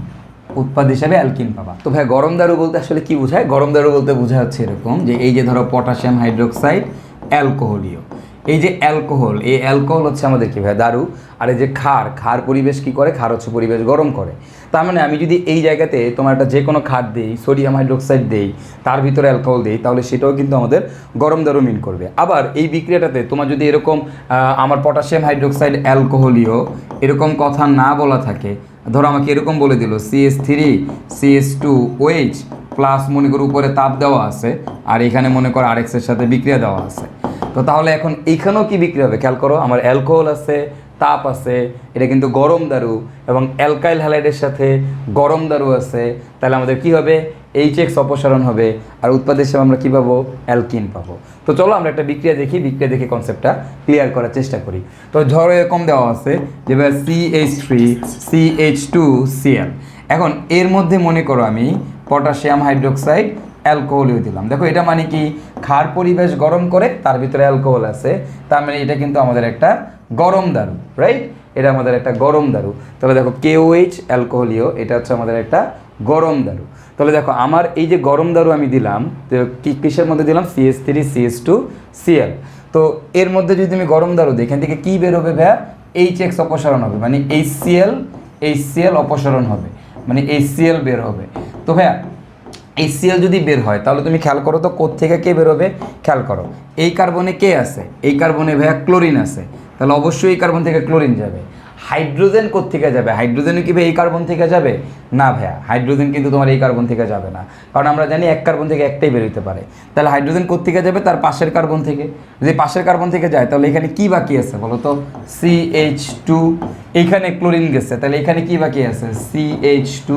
উৎপাদ হিসাবে অ্যালকিন পাবা। তো ভাই গরম দারু বলতে আসলে কি বোঝায়, গরম দারু বলতে বোঝা হচ্ছে এরকম যে এই যে ধরো পটাশিয়াম হাইড্রোক্সাইড অ্যালকোহলীয়, এই যে অ্যালকোহল, এই অ্যালকোহল হচ্ছে আমাদের কি ভাই দারু, আর এই যে ক্ষার পরিবেশ কি করে, ক্ষার হচ্ছে পরিবেশ গরম করে। তার মানে আমি যদি এই জায়গাতে তোমার একটা যে কোনো ক্ষার দিই, সোডিয়াম হাইড্রোক্সাইড দেই, তার ভিতরে অ্যালকোহল দিই, তাহলে সেটাও কিন্তু আমাদের গরম দারু মিন করবে। আবার এই বিক্রিয়াটাতে তোমার যদি এরকম আমার পটাশিয়াম হাইড্রোক্সাইড অ্যালকোহলীয় এরকম কথা না বলা থাকে, ধরো আমাকে এরকম বলে দিল CH3 CH2OH প্লাস মনে করো উপরে তাপ দেওয়া আছে আর এখানে মনে করো RX এর সাথে বিক্রিয়া দেওয়া আছে, তো তাহলে এখন এইখানেও কি বিক্রিয়া হবে খেয়াল করো, আমার অ্যালকোহল আছে, তাপ আছে, এটা কিন্তু গরম দারু, এবং অ্যালকাইল হ্যালাইডের সাথে গরম দারু আছে, তাহলে আমাদের কি হবে, HX অপসারণ হবে, আর উৎপাদ হিসেবে আমরা কী পাবো, অ্যালকিন পাবো। তো চলো আমরা একটা বিক্রিয়া দেখি, বিক্রিয়া দেখে কনসেপ্টটা ক্লিয়ার করার চেষ্টা করি। তো ধরো এরকম দেওয়া আছে যে CH3 CH2Cl, এখন এর মধ্যে মনে করো আমি পটাশিয়াম হাইড্রোক্সাইড অ্যালকোহলও দিলাম। দেখো এটা মানে কি, ক্ষার পরিবেশ গরম করে তার ভিতরে অ্যালকোহল আছে, তার মানে এটা কিন্তু আমাদের একটা গরম দারু, রাইট, এটা আমাদের একটা গরম দারু। তাহলে দেখো KOH অ্যালকোহলীয়, এটা হচ্ছে আমাদের একটা গরম দারু। তাহলে দেখো আমার এই যে গরম দারু আমি দিলাম, তো কিসের মধ্যে দিলাম, CH3 CH2Cl। তো এর মধ্যে যদি আমি গরম দারু দিই, এখান থেকে কী বেরোবে ভাইয়া, HX অপসারণ হবে, মানে HCl অপসারণ হবে, মানে HCl বের হবে। তো ভাইয়া HCl যদি বের হয় তাহলে তুমি খেয়াল করো তো কোত্থেকে কে বেরোবে, খেয়াল করো এই কার্বনে কে আছে, এই কার্বনে ভাইয়া ক্লোরিন আছে, তাহলে অবশ্যই এই কার্বন থেকে ক্লোরিন যাবে। হাইড্রোজেন কোত্থেকে যাবে? হাইড্রোজেন কি ভাই এই কার্বন থেকে যাবে? না ভাইয়া, হাইড্রোজেন কিন্তু তোমার এই কার্বন থেকে যাবে না, কারণ আমরা জানি এক কার্বন থেকে একটাই বেরোতে পারে। তাহলে হাইড্রোজেন কোত্থেকে যাবে? তার পাশের কার্বন থেকে। যদি পাশের কার্বন থেকে যায় তাহলে এখানে কি বাকি আছে বলো তো? CH2। এইখানে ক্লোরিন গেছে, তাহলে এখানে কি বাকি আছে? CH2।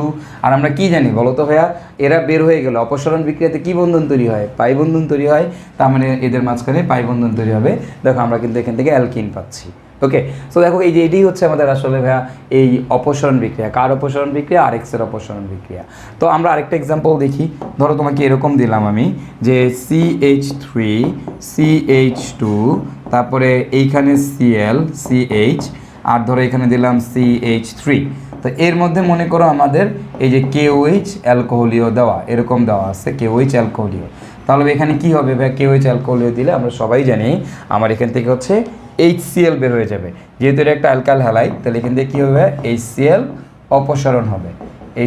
আর আমরা কি জানি বলো তো ভাইয়া? এরা বের হয়ে গেলে অপসারণ বিক্রিয়াতে কি বন্ধন তৈরি হয়? পাই বন্ধন তৈরি হয়। তার মানে এদের মাঝখানে পাই বন্ধন তৈরি হবে। দেখো আমরা কিন্তু এখান থেকে অ্যালকিন পাচ্ছি। ওকে, সো দেখো এই যে এটাই হচ্ছে আমাদের আসলে ভাইয়া এই অপসারণ বিক্রিয়া। কার অপসারণ বিক্রিয়া? আরএক্সের অপসারণ বিক্রিয়া। তো আমরা আরেকটা এক্সাম্পল দেখি। ধরো তোমাকে এরকম দিলাম আমি যে CH3 CH2, তারপরে এইখানে Cl CH, আর ধরো এখানে দিলাম CH3। তো এর মধ্যে মনে করো আমাদের এই যে KOH অ্যালকোহলীয় দেওয়া, এরকম দেওয়া আছে KOH অ্যালকোহলীয়। তাহলে এখানে কি হবে ভাই? KOH অ্যালকোহলীয় দিলে আমরা সবাই জানি আমার এখান থেকে হচ্ছে HCl বের হয়ে যাবে, যেহেতু এটা একটা অ্যালকাইল হ্যালাইড। তাহলে এখান থেকে কী হবে? HCl অপসারণ হবে,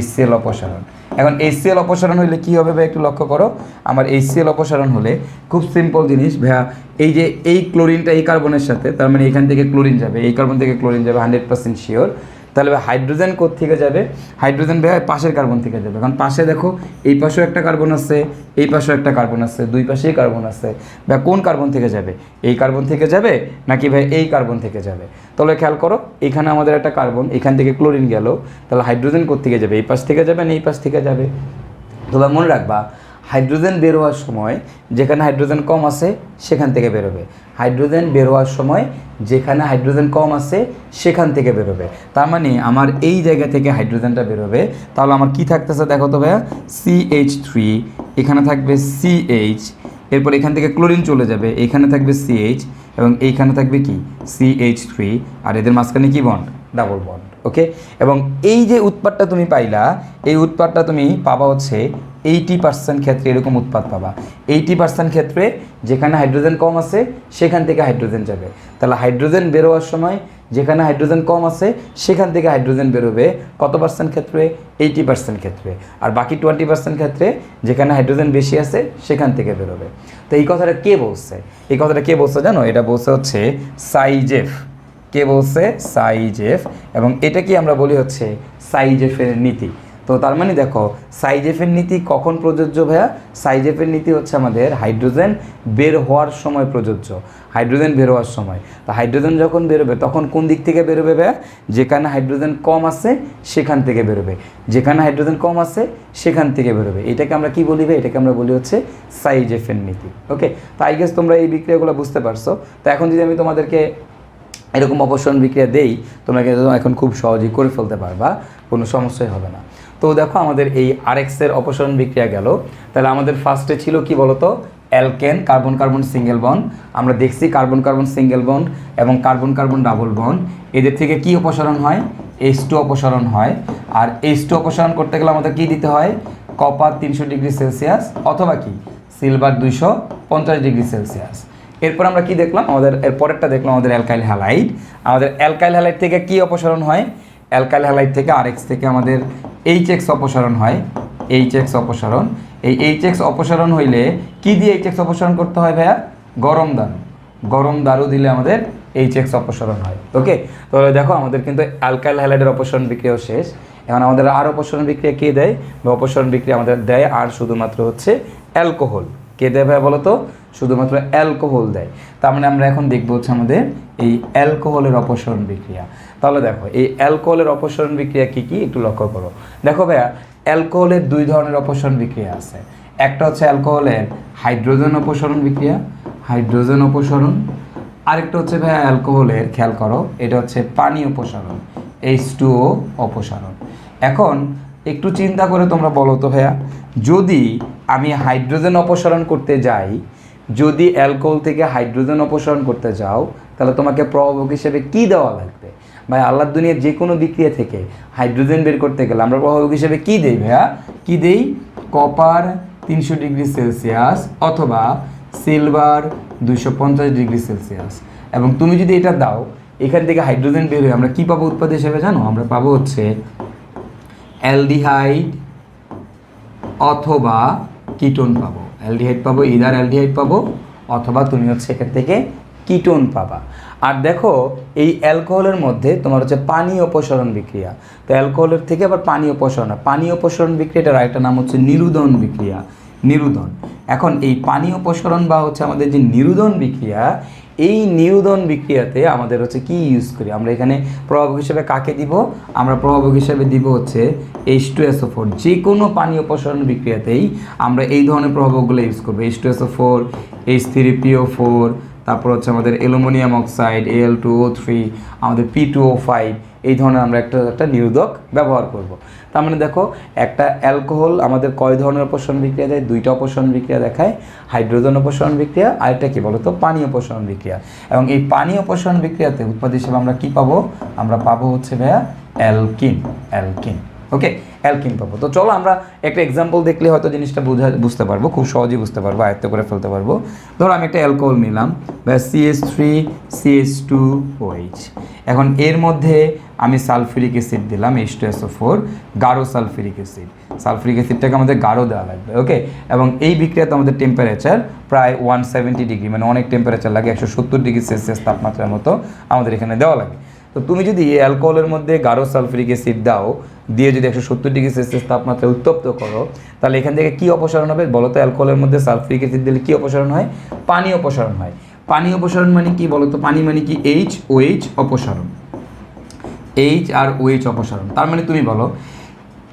HCl অপসারণ। এখন HCl অপসারণ হলে কী হবে ভাই? একটু লক্ষ্য করো, আমার HCl অপসারণ হলে খুব সিম্পল জিনিস ভাইয়া, এই যে এই ক্লোরিনটা এই কার্বনের সাথে, তার মানে এখান থেকে ক্লোরিন যাবে, এই কার্বন থেকে ক্লোরিন যাবে 100% শিওর। তাহলে হাইড্রোজেন কোত্থেকে যাবে? হাইড্রোজেন ভাই পাশের কার্বন থেকে যাবে, কারণ পাশে দেখো এই পাশেও একটা কার্বন আছে, এই পাশেও একটা কার্বন আছে, দুই পাশেই কার্বন আছে। ভাই কোন কার্বন থেকে যাবে? এই কার্বন থেকে যাবে নাকি ভাই এই কার্বন থেকে যাবে? তাহলে খেয়াল করো, এখানে আমাদের একটা কার্বন, এখান থেকে ক্লোরিন গেল, তাহলে হাইড্রোজেন কোত্থেকে যাবে? এই পাশ থেকে যাবে না এই পাশ থেকে যাবে? তোমরা মনে রাখবা, হাইড্রোজেন বের হওয়ার সময় যেখানে হাইড্রোজেন কম আছে সেখান থেকে বেরোবে। হাইড্রোজেন বের হওয়ার সময় যেখানে হাইড্রোজেন কম আছে সেখান থেকে বেরোবে। তার মানে আমার এই জায়গা থেকে হাইড্রোজেনটা বেরোবে। তাহলে আমার কি থাকতেছে দেখো তো ভাইয়া? CH3, এখানে থাকবে CH, এরপর এখান থেকে ক্লোরিন চলে যাবে, এখানে থাকবে CH, এবং এইখানে থাকবে কি? CH3, আর এদের মাঝখানে কি বন্ড? Double bond. ওকে, এবং এই যে উৎপাদটা তুমি পাইলা, এই উৎপাদটা তুমি পাবা হচ্ছে 80% ক্ষেত্রে এরকম উৎপাদ পাবা। 80% ক্ষেত্রে যেখানে হাইড্রোজেন কম আছে সেখান থেকে হাইড্রোজেন যাবে। তাহলে হাইড্রোজেন বেরোয়ার সময় যেখানে হাইড্রোজেন কম আছে সেখান থেকে হাইড্রোজেন বেরোবে কত পার্সেন্ট ক্ষেত্রে? 80% ক্ষেত্রে। আর বাকি 20% ক্ষেত্রে যেখানে হাইড্রোজেন বেশি আছে সেখান থেকে বেরোবে। তো এই কথাটা কে বলছে? এই কথাটা কে বলছে জানো? এটা বলছে হচ্ছে সাইজেফ। কে বলছে? সাইজেফ। এবং এটা কি আমরা বলি হচ্ছে সাইজেফের নীতি। তো তার মানে দেখো, সাইজেফের নীতি কখন প্রযোজ্য ভাইয়া? সাইজেফের নীতি হচ্ছে আমাদের হাইড্রোজেন বের হওয়ার সময় প্রযোজ্য। হাইড্রোজেন বের হওয়ার সময়। তো হাইড্রোজেন যখন বেরোবে তখন কোন দিক থেকে বেরোবে ভাইয়া? যেখানে হাইড্রোজেন কম আছে সেখান থেকে বেরোবে। যেখানে হাইড্রোজেন কম আছে সেখান থেকে বেরোবে। এটাকে আমরা কি বলি ভাই? এটাকে আমরা বলি হচ্ছে সাইজেফের নীতি। ওকে, তো আই গেস তোমরা এই বিক্রিয়াগুলো বুঝতে পারছো। তো এখন যদি আমি তোমাদেরকে এরকম অপসারণ বিক্রিয়া দেই, তোমরা কিন্তু এখন খুব সহজেই করে ফেলতে পারবা, কোনো সমস্যাই হবে না। তো দেখো আমাদের এই আরএক্সের অপসারণ বিক্রিয়া গেল। তাহলে আমাদের ফার্স্টে ছিল কি বলতো? Alkane, carbon carbon single bond. আমরা দেখছি কার্বন কার্বন সিঙ্গেল বন্ড এবং কার্বন কার্বন ডাবল বন্ড, এদের থেকে কি অপসারণ হয়? H2 অপসারণ হয়। আর H2 অপসারণ করতে গেলে আমাদের কি দিতে হয়? কপার 300 ডিগ্রি সেলসিয়াস অথবা কি সিলভার 250 ডিগ্রি সেলসিয়াস। এরপর আমরা কি দেখলাম? আমাদের এর পরেরটা দেখলাম আমাদের অ্যালকাইল হ্যালাইড। আমাদের অ্যালকাইল হ্যালাইড থেকে কি অপসারণ হয়? অ্যালকাইল হ্যালাইড থেকে আরএক্স থেকে আমাদের HX অপসারণ হয়। HX অপসারণ। এই HX অপসারণ হইলে কি দিয়ে HX অপসারণ করতে হয় ভাইয়া? গরম দারু। গরম দারু দিলে আমাদের HX অপসারণ হয়। ওকে, তাহলে দেখো আমাদের কিন্তু অ্যালকাইল হ্যালাইডের অপসারণ বিক্রিয়াও শেষ। এখন আমাদের আর অপসারণ বিক্রিয়া কে দেয়? বা অপসারণ বিক্রিয়া আমাদের দেয় আর শুধুমাত্র হচ্ছে অ্যালকোহল। কে দেয় ভাই বলো তো? শুধুমাত্র অ্যালকোহল দেয়। তার মানে আমরা এখন দেখবো হচ্ছে আমাদের এই অ্যালকোহলের অপসারণ বিক্রিয়া। তাহলে দেখো এই অ্যালকোহলের অপসারণ বিক্রিয়া কী কী একটু লক্ষ্য করো। দেখো ভাইয়া, অ্যালকোহলের দুই ধরনের অপসারণ বিক্রিয়া আছে। একটা হচ্ছে অ্যালকোহলের হাইড্রোজেন অপসারণ বিক্রিয়া, হাইড্রোজেন অপসারণ। আরেকটা হচ্ছে ভাইয়া অ্যালকোহলের, খেয়াল করো, এটা হচ্ছে পানি অপসারণ, H2O অপসারণ। এখন একটু চিন্তা করে তোমরা বলো তো ভাইয়া, যদি আমি হাইড্রোজেন অপসারণ করতে যাই, যদি অ্যালকোহল থেকে হাইড্রোজেন অপসারণ করতে যাও, তাহলে তোমাকে প্রভাবক হিসেবে কি দেওয়া লাগবে? ভাই আল্লাহর দুনিয়ার যে কোনো বিক্রিয়া থেকে হাইড্রোজেন বের করতে গেলে আমরা প্রভাবক হিসেবে কি দেই ভাইয়া? কি দেই? কপার 300 ডিগ্রি সেলসিয়াস অথবা সিলভার 250 ডিগ্রি সেলসিয়াস। এবং তুমি যদি এটা দাও, এখান থেকে হাইড্রোজেন বের হয়ে আমরা কী পাবো উৎপাদ হিসেবে জানো? আমরা পাবো হচ্ছে অ্যালডিহাইড অথবা কিটোন পাবো। অ্যালডিহাইড পাবো, ইদার অ্যালডিহাইড পাবো, অথবা তুমি হচ্ছে এখান থেকে কিটোন পাবা। আর দেখো এই অ্যালকোহলের মধ্যে তোমার হচ্ছে পানি অপসারণ বিক্রিয়া। তো অ্যালকোহলের থেকে আবার পানি অপসারণ, পানি অপসারণ বিক্রিয়াটার আরেকটা নাম হচ্ছে নিরুদন বিক্রিয়া, নিরুদন। এখন এই পানি অপসারণ বা হচ্ছে আমাদের যে নিরুদন বিক্রিয়া, এই নিরুদন বিক্রিয়াতে আমাদের হচ্ছে কি ইউজ করি আমরা এখানে প্রভাবক হিসেবে কাকে দিব? আমরা প্রভাবক হিসেবে দিব হচ্ছে H2SO4। যে কোনো পানি অপসারণ বিক্রিয়াতেই আমরা এই ধরনের প্রভাবকগুলো ইউজ করবো, H2SO4, H3PO4, তারপর হচ্ছে আমাদের অ্যালুমিনিয়াম অক্সাইড Al2O3, আমাদের P2O5, এই ধরনের আমরা একটা নিরোধক ব্যবহার করব। তার মানে দেখো একটা অ্যালকোহল আমাদের কয় ধরনের অপসারণ বিক্রিয়া দেয়? দুইটা অপসারণ বিক্রিয়া দেখায়, হাইড্রোজেন অপসারণ বিক্রিয়া, আরেকটা কি বলতো পানি অপসারণ বিক্রিয়া। এবং এই পানি অপসারণ বিক্রিয়াতে উৎপাদ হিসেবে আমরা কি পাবো? আমরা পাবো হচ্ছে ভাইয়া অ্যালকিন, অ্যালকিন। ওকে, অ্যালকিন পাবো। তো চলো আমরা একটা এক্সাম্পল দেখলে হয়তো জিনিসটা বুঝতে পারবো, খুব সহজেই বুঝতে পারবো, আয়ত্ত করে ফেলতে পারবো। ধরো আমি একটা অ্যালকোহল নিলাম, CH3CH2OH। এখন এর মধ্যে আমি সালফিউরিক অ্যাসিড দিলাম, H2SO4, গাঢ় সালফিউরিক অ্যাসিড। সালফিউরিক অ্যাসিডটাকে আমাদের গাঢ় দেওয়া লাগবে। ওকে, এবং এই বিক্রিয়াতে আমাদের টেম্পারেচার প্রায় 170 ডিগ্রি, মানে অনেক টেম্পারেচার লাগে, 170 ডিগ্রি সেলসিয়াস তাপমাত্রার মতো আমাদের এখানে দেওয়া লাগে। তো তুমি যদি এই অ্যালকোহলের মধ্যে গাঢ় সালফিউরিক অ্যাসিড দাও, দিয়ে যদি 170 ডিগ্রি সেলসিয়াস তাপমাত্রায় উত্তপ্ত করো, তাহলে এখান থেকে কী অপসারণ হবে বলো তো? অ্যালকোহলের মধ্যে সালফিউরিক অ্যাসিড দিলে কী অপসারণ হয়? পানি অপসারণ হয়। পানি অপসারণ মানে কি বলো তো? পানি মানে কি? HOH অপসারণ, H আর OH অপসারণ। তার মানে তুমি বলো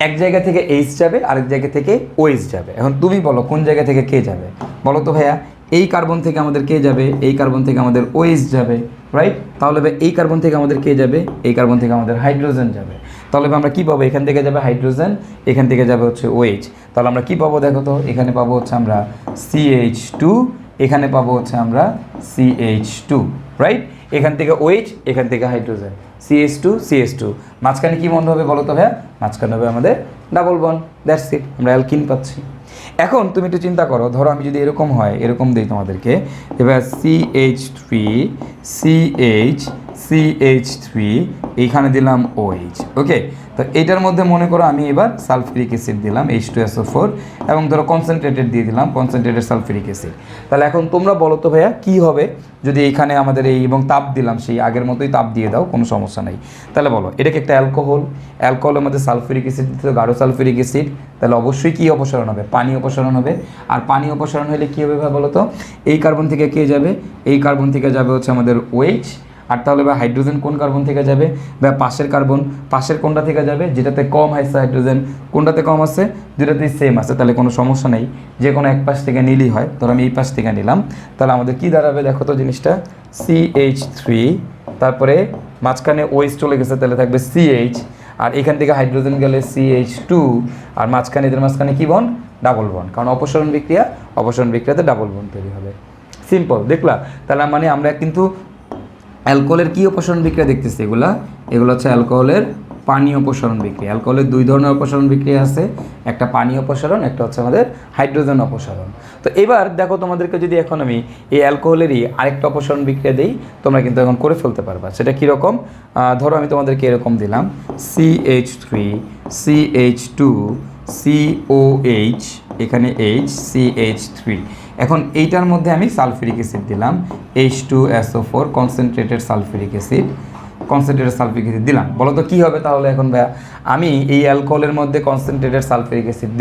এক জায়গা থেকে H যাবে, আরেক জায়গা থেকে OH যাবে। এখন তুমি বলো কোন জায়গা থেকে কে যাবে বলো তো ভাইয়া? এই কার্বন থেকে আমাদের কে যাবে? এই কার্বন থেকে আমাদের OH যাবে, রাইট? তাহলে এই কার্বন থেকে আমাদের কে যাবে? এই কার্বন থেকে আমাদের হাইড্রোজেন যাবে। তাহলে আমরা কি পাবো? এখান থেকে যাবে হাইড্রোজেন, এখান থেকে যাবে হচ্ছে OH। তাহলে আমরা কি পাবো দেখো তো? এখানে পাবো হচ্ছে আমরা CH2, এখানে পাবো হচ্ছে আমরা CH2, রাইট? এখান থেকে OH, এখান থেকে হাইড্রোজেন, CH2 মাঝখানে কি বন্ধ হবে বলো তো ভাইয়া? মাঝখানে হবে আমাদের ডাবল বন্ড, দ্যাটস ইট, আমরা অ্যালকিন পাচ্ছি। এখন তুমি একটু চিন্তা করো, ধরো আমি যদি এরকম হয়, এরকম দিই তোমাদেরকে, এবার CH3 এইখানে দিলাম OH। ওকে, তো এইটার মধ্যে মনে করো আমি এবার সালফিউরিক অ্যাসিড দিলাম H2SO4, এবং ধরো কনসেন্ট্রেটেড দিয়ে দিলাম, কনসেন্ট্রেটেড সালফিউরিক অ্যাসিড। তাহলে এখন তোমরা বলো তো ভাইয়া কী হবে যদি এইখানে আমাদের এই, এবং তাপ দিলাম সেই আগের মতোই তাপ দিয়ে দাও, কোনো সমস্যা নেই। তাহলে বলো এটা কি একটা অ্যালকোহল? অ্যালকোহলের মধ্যে সালফিউরিক অ্যাসিড দিতে, গাঢ় সালফিউরিক অ্যাসিড, তাহলে অবশ্যই কী অপসারণ হবে? পানি অপসারণ হবে। আর পানি অপসারণ হলে কী হবে ভাই বলো তো? এই কার্বন থেকে কে যাবে? এই কার্বন থেকে যাবে হচ্ছে আমাদের OH। আর তাহলে বা হাইড্রোজেন কোন কার্বন থেকে যাবে? বা পাশের কার্বন, পাশের কোনটা থেকে যাবে? যেটাতে কম আছে হাইড্রোজেন, কোনটাতে কম আছে? দুটাতেই সেম আছে, তাহলে কোনো সমস্যা নেই, যে কোনো এক পাশ থেকে নিলেই হয়। ধরো আমি এই পাশ থেকে নিলাম, তাহলে আমাদের কী দাঁড়াবে দেখো তো জিনিসটা? CH3, তারপরে মাঝখানে OH চলে গেছে, তাহলে থাকবে CH, আর এখান থেকে হাইড্রোজেন গেলে CH2, আর মাঝখানে এদের মাঝখানে কী বন্ড? ডাবল বন্ড, কারণ অপসারণ বিক্রিয়াতে ডাবল বন্ড তৈরি হবে। সিম্পল, দেখলা? তাহলে মানে আমরা কিন্তু অ্যালকোহলের কী অপসারণ বিক্রিয়া দেখতেছি? এগুলো হচ্ছে অ্যালকোহলের পানি অপসারণ বিক্রিয়া। অ্যালকোহলের দুই ধরনের অপসারণ বিক্রিয়া আছে, একটা পানি অপসারণ, একটা হচ্ছে আমাদের হাইড্রোজেন অপসারণ। তো এবার দেখো তোমাদেরকে যদি এখন আমি এই অ্যালকোহলেরই আরেকটা অপসারণ বিক্রিয়া দিই, তোমরা কিন্তু এখন করে ফেলতে পারবা। সেটা কীরকম? ধরো আমি তোমাদেরকে এরকম দিলাম CH3CH2COH, এখানে H, CH3। এখন এইটার মধ্যে আমি সালফিউরিক অ্যাসিড দিলাম H2SO4, কনসেন্ট্রেটেড সালফিউরিক অ্যাসিড দিলাম। বলো তো কী হবে তাহলে? এখন ভাইয়া আমি এই অ্যালকোহলের মধ্যে কনসেন্ট্রেটেড সালফিউরিক অ্যাসিড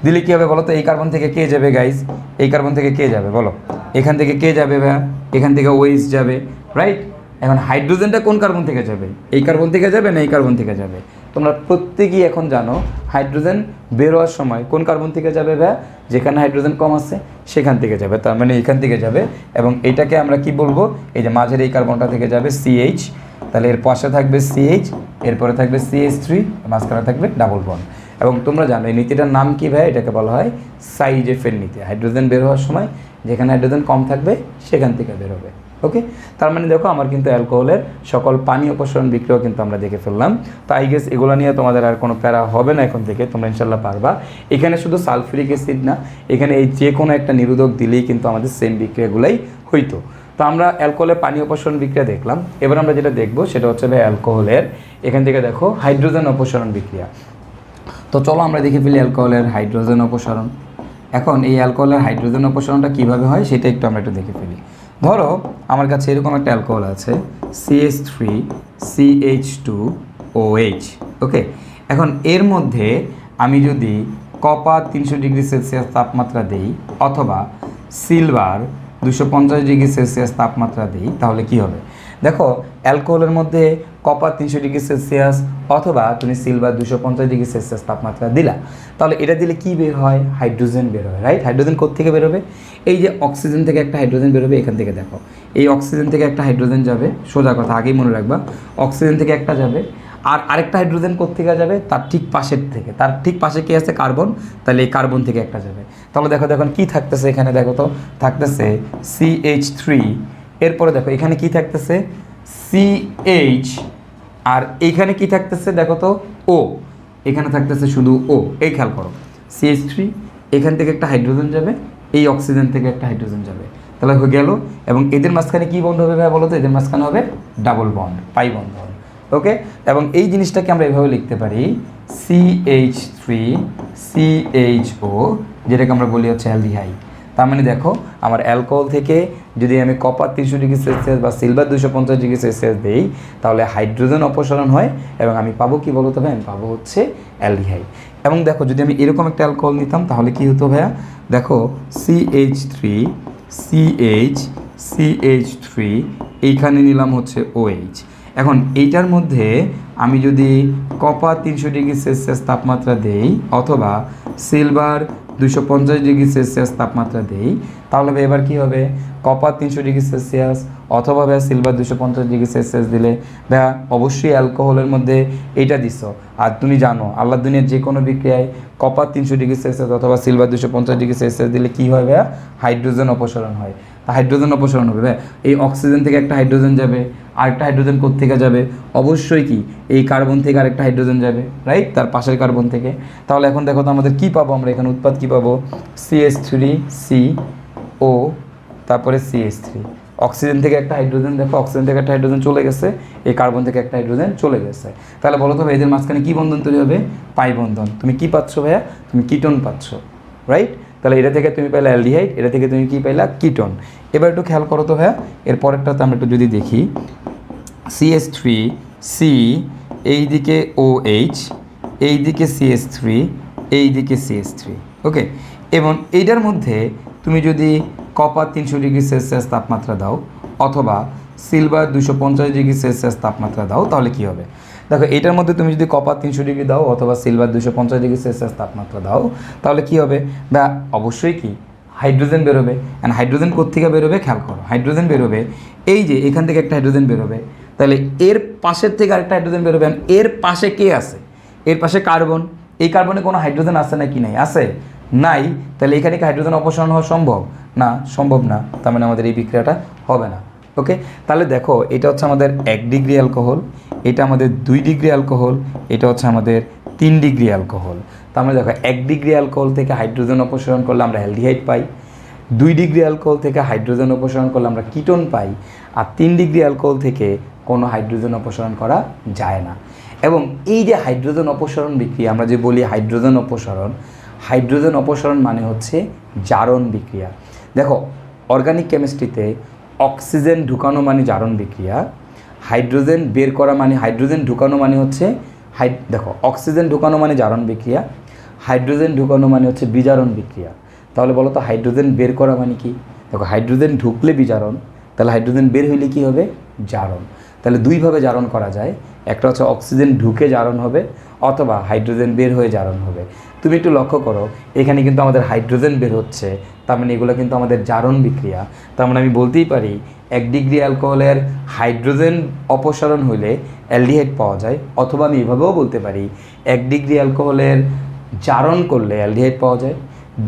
দিলে কী হবে বলো তো? এই কার্বন থেকে কে যাবে গাইজ? এই কার্বন থেকে কে যাবে বলো? এখান থেকে কে যাবে ভাইয়া? এখান থেকে OH যাবে, রাইট? এখন হাইড্রোজেনটা কোন কার্বন থেকে যাবে? এই কার্বন থেকে যাবে না এই কার্বন থেকে যাবে? তোমরা প্রত্যেকেই এখন জানো হাইড্রোজেন বের হওয়ার সময় কোন কার্বন থেকে যাবে ভাইয়া? যেখানে হাইড্রোজেন কম আছে সেখান থেকে যাবে, তার মানে এখান থেকে যাবে। এবং এটাকে আমরা কি বলবো? এই যে মাঝের এই কার্বনটা থেকে যাবে CH, তাহলে এর পাশে থাকবে CH, এরপরে থাকবে CH3, মাঝখানে থাকবে ডাবল বন্ড। এবং তোমরা জানো এই নীতিটার নাম কি ভাই? এটাকে বলা হয় সাইজেফের নীতি। হাইড্রোজেন বের হওয়ার সময় যেখানে হাইড্রোজেন কম থাকবে সেখান থেকে বের হবে। ওকে, তার মানে দেখো আমার কিন্তু অ্যালকোহলের সকল পানি অপসারণ বিক্রিয়াও কিন্তু আমরা দেখে ফেললাম। তো আই গেস এগুলো নিয়ে তোমাদের আর কোনো প্যারা হবে না এখন থেকে, তোমরা ইনশাল্লাহ পারবা। এখানে শুধু সালফিউরিক অ্যাসিড না, এখানে এই যে কোনো একটা নিরোধক দিলেই কিন্তু আমাদের সেম বিক্রিয়াগুলোই হইতো। তো আমরা অ্যালকোহলের পানি অপসারণ বিক্রিয়া দেখলাম। এবার আমরা যেটা দেখবো সেটা হচ্ছে অ্যালকোহলের এখান থেকে দেখো হাইড্রোজেন অপসারণ বিক্রিয়া। তো চলো আমরা দেখে ফেলি অ্যালকোহলের হাইড্রোজেন অপসারণ। এখন এই অ্যালকোহলের হাইড্রোজেন অপসারণটা কীভাবে হয় সেটা একটু আমরা একটু দেখে ফেলি। ধরো আমার কাছে এরকম একটা অ্যালকোহল আছে CH3CH2OH, ওকে। এখন এর মধ্যে আমি যদি কপার 300 ডিগ্রি সেলসিয়াস তাপমাত্রা দিই অথবা সিলভার 250 ডিগ্রি সেলসিয়াস তাপমাত্রা দিই, তাহলে কি হবে? দেখো অ্যালকোহলের মধ্যে কপার 300 ডিগ্রি সেলসিয়াস অথবা তুমি সিলভার 250 ডিগ্রি সেলসিয়াস তাপমাত্রা দিলা, তাহলে এটা দিলে কি বের হয়? হাইড্রোজেন বের হয়, রাইট? হাইড্রোজেন কোত্থেকে বেরোবে? এই যে অক্সিজেন থেকে একটা হাইড্রোজেন বেরোবে, এখান থেকে দেখো এই অক্সিজেন থেকে একটা হাইড্রোজেন যাবে, সোজা কথা আগেই মনে রাখবা, অক্সিজেন থেকে একটা যাবে, আর আরেকটা হাইড্রোজেন কোত্থেকে যাবে? তার ঠিক পাশের থেকে, তার ঠিক পাশে কি আছে? কার্বন, তাহলে এই কার্বন থেকে একটা যাবে। তাহলে দেখো দেখুন কী থাকতেছে এখানে, দেখো তো থাকতেছে CH3, এরপরে দেখো এখানে কি থাকতেছে CH, আর এইখানে কি থাকতেছে দেখো তো O, এখানে থাকতেছে শুধু O। এই খেয়াল করো CH3, এখান থেকে একটা হাইড্রোজেন যাবে, এই অক্সিজেন থেকে একটা হাইড্রোজেন যাবে, তাহলে হয়ে গেল। এবং এদের মাঝখানে কি বন্ড হবে ভাই বলো তো? এদের মাঝখানে হবে ডাবল বন্ড, পাই বন্ধন, ওকে। এবং এই জিনিসটাকে আমরা এভাবে লিখতে পারি CH3CHO, যেটাকে আমরা বলি হচ্ছে অ্যালডিহাইড। তার মানে দেখো আমার অ্যালকোহল থেকে যদি আমি কপার 300 ডিগ্রি সেলসিয়াস বা সিলভার 250 ডিগ্রি সেলসিয়াস দিই, তাহলে হাইড্রোজেন অপসারণ হয় এবং আমি পাবো কি বলো তো ভাই? আমি পাবো হচ্ছে অ্যালডিহাইড। এবং দেখো যদি আমি এরকম একটা অ্যালকোহল নিতাম তাহলে কি হতো ভাইয়া? দেখো CH3CH3, এইখানে নিলাম হচ্ছে OH। এখন এইটার মধ্যে আমি যদি কপার 300 ডিগ্রি সেলসিয়াস তাপমাত্রা দেই অথবা সিলভার 250 ডিগ্রি সেলসিয়াস তাপমাত্রা দেই, তাহলে এবার কি হবে? কপার 300 ডিগ্রি সেলসিয়াস অথবা ভাইয়া সিলভার 250 ডিগ্রি সেলসিয়াস দিলে ভাইয়া অবশ্যই অ্যালকোহলের মধ্যে এইটা দিছ। আর তুমি জানো আল্লাহ দুনিয়ার যে কোনো বিক্রিয়ায় কপার 300 ডিগ্রি সেলসিয়াস অথবা সিলভার 250 ডিগ্রি সেলসিয়াস দিলে কী হয় ভাইয়া? হাইড্রোজেন অপসারণ হয়। তা হাইড্রোজেন অপসারণ হবে ভাই, এই অক্সিজেন থেকে একটা হাইড্রোজেন যাবে, আরেকটা হাইড্রোজেন কোত্থেকে যাবে? অবশ্যই কি এই কার্বন থেকে আরেকটা হাইড্রোজেন যাবে, রাইট? তার পাশের কার্বন থেকে। তাহলে এখন দেখো তো আমাদের কী পাবো? আমরা এখানে উৎপাদ কী পাবো? CH3CO, তারপরে CH3, অক্সিজেন থেকে একটা হাইড্রোজেন, দেখো অক্সিজেন থেকে একটা হাইড্রোজেন চলে গেছে, এই কার্বন থেকে একটা হাইড্রোজেন চলে গেছে। তাহলে বলো তো এদের মাঝখানে কী বন্ধন তৈরি হবে? পাই বন্ধন। তুমি কি পাচ্ছ ভাইয়া? তুমি কিটোন পাচ্ছ, রাইট? তাহলে এটা থেকে তুমি পাইলা অ্যালডিহাইড, এটা থেকে তুমি কি পাইলা? কিটোন। এবার একটু খেয়াল করো তো ভাইয়া, এর পরেরটাতে আমরা একটু যদি দেখি CH3C, এইদিকে OH, এইদিকে CH3, এইদিকে CH3, ওকে। এবং এইটার মধ্যে তুমি যদি কপার 300 ডিগ্রি সেলসিয়াস তাপমাত্রা দাও অথবা সিলভার 250 ডিগ্রি সেলসিয়াস তাপমাত্রা দাও, তাহলে কি হবে? দেখো এটার মধ্যে তুমি যদি কপার 300 ডিগ্রি দাও অথবা সিলভার 250 ডিগ্রি সেলসিয়াস তাপমাত্রা দাও, তাহলে কি হবে? বা অবশ্যই কি হাইড্রোজেন বেরোবে। অ্যান্ড হাইড্রোজেন কোত্থেকে বেরোবে? খেয়াল করো, হাইড্রোজেন বেরোবে এই যে এখান থেকে একটা হাইড্রোজেন বেরোবে, তাহলে এর পাশের থেকে আরেকটা হাইড্রোজেন বেরোবে। এর পাশে কে আছে? এর পাশে কার্বন। এই কার্বনে কোনো হাইড্রোজেন আছে নাকি? নাই, আছে নাই। তাহলে এখানে কি হাইড্রোজেন অপসারণ হওয়া সম্ভব? না, সম্ভব না। তার মানে আমাদের এই বিক্রিয়াটা হবে না, ওকে। তাহলে দেখো এটা হচ্ছে আমাদের 1 ডিগ্রি অ্যালকোহল, এটা আমাদের 2 ডিগ্রি অ্যালকোহল, এটা হচ্ছে আমাদের 3 ডিগ্রি অ্যালকোহল। তার মানে দেখো 1 ডিগ্রি অ্যালকোহল থেকে হাইড্রোজেন অপসারণ করলে আমরা অ্যালডিহাইড পাই, 2 ডিগ্রি অ্যালকোহল থেকে হাইড্রোজেন অপসারণ করলে আমরা কিটোন পাই, আর 3 ডিগ্রি অ্যালকোহল থেকে কোনো হাইড্রোজেন অপসারণ করা যায় না। এবং এই যে হাইড্রোজেন অপসারণ বিক্রিয়া, আমরা যে বলি হাইড্রোজেন অপসারণ মানে হচ্ছে জারণ বিক্রিয়া। দেখো অর্গানিক কেমিস্ট্রিতে অক্সিজেন ঢুকানো মানে জারণ বিক্রিয়া, হাইড্রোজেন বের করা মানে, হাইড্রোজেন ঢুকানো মানে হচ্ছে দেখো অক্সিজেন ঢুকানো মানে জারণ বিক্রিয়া, হাইড্রোজেন ঢুকানো মানে হচ্ছে বিজারণ বিক্রিয়া। তাহলে বলো তো হাইড্রোজেন বের করা মানে কি? দেখো হাইড্রোজেন ঢুকলে বিজারণ, তাহলে হাইড্রোজেন বের হইলে কি হবে? জারণ। তাহলে দুইভাবে জারণ করা যায়, একটা হচ্ছে অক্সিজেন ঢুকে জারণ হবে অথবা হাইড্রোজেন বের হয়ে জারণ হবে। তুমি একটু লক্ষ্য করো এখানে কিন্তু আমাদের হাইড্রোজেন বের হচ্ছে, তার মানে এগুলো কিন্তু আমাদের জারণ বিক্রিয়া। তার মানে আমি বলতেই পারি 1 ডিগ্রি অ্যালকোহলের হাইড্রোজেন অপসারণ হইলে অ্যালডিহাইড পাওয়া যায়, অথবা আমি এভাবেও বলতে পারি 1 ডিগ্রি অ্যালকোহলের জারণ করলে অ্যালডিহাইড পাওয়া যায়,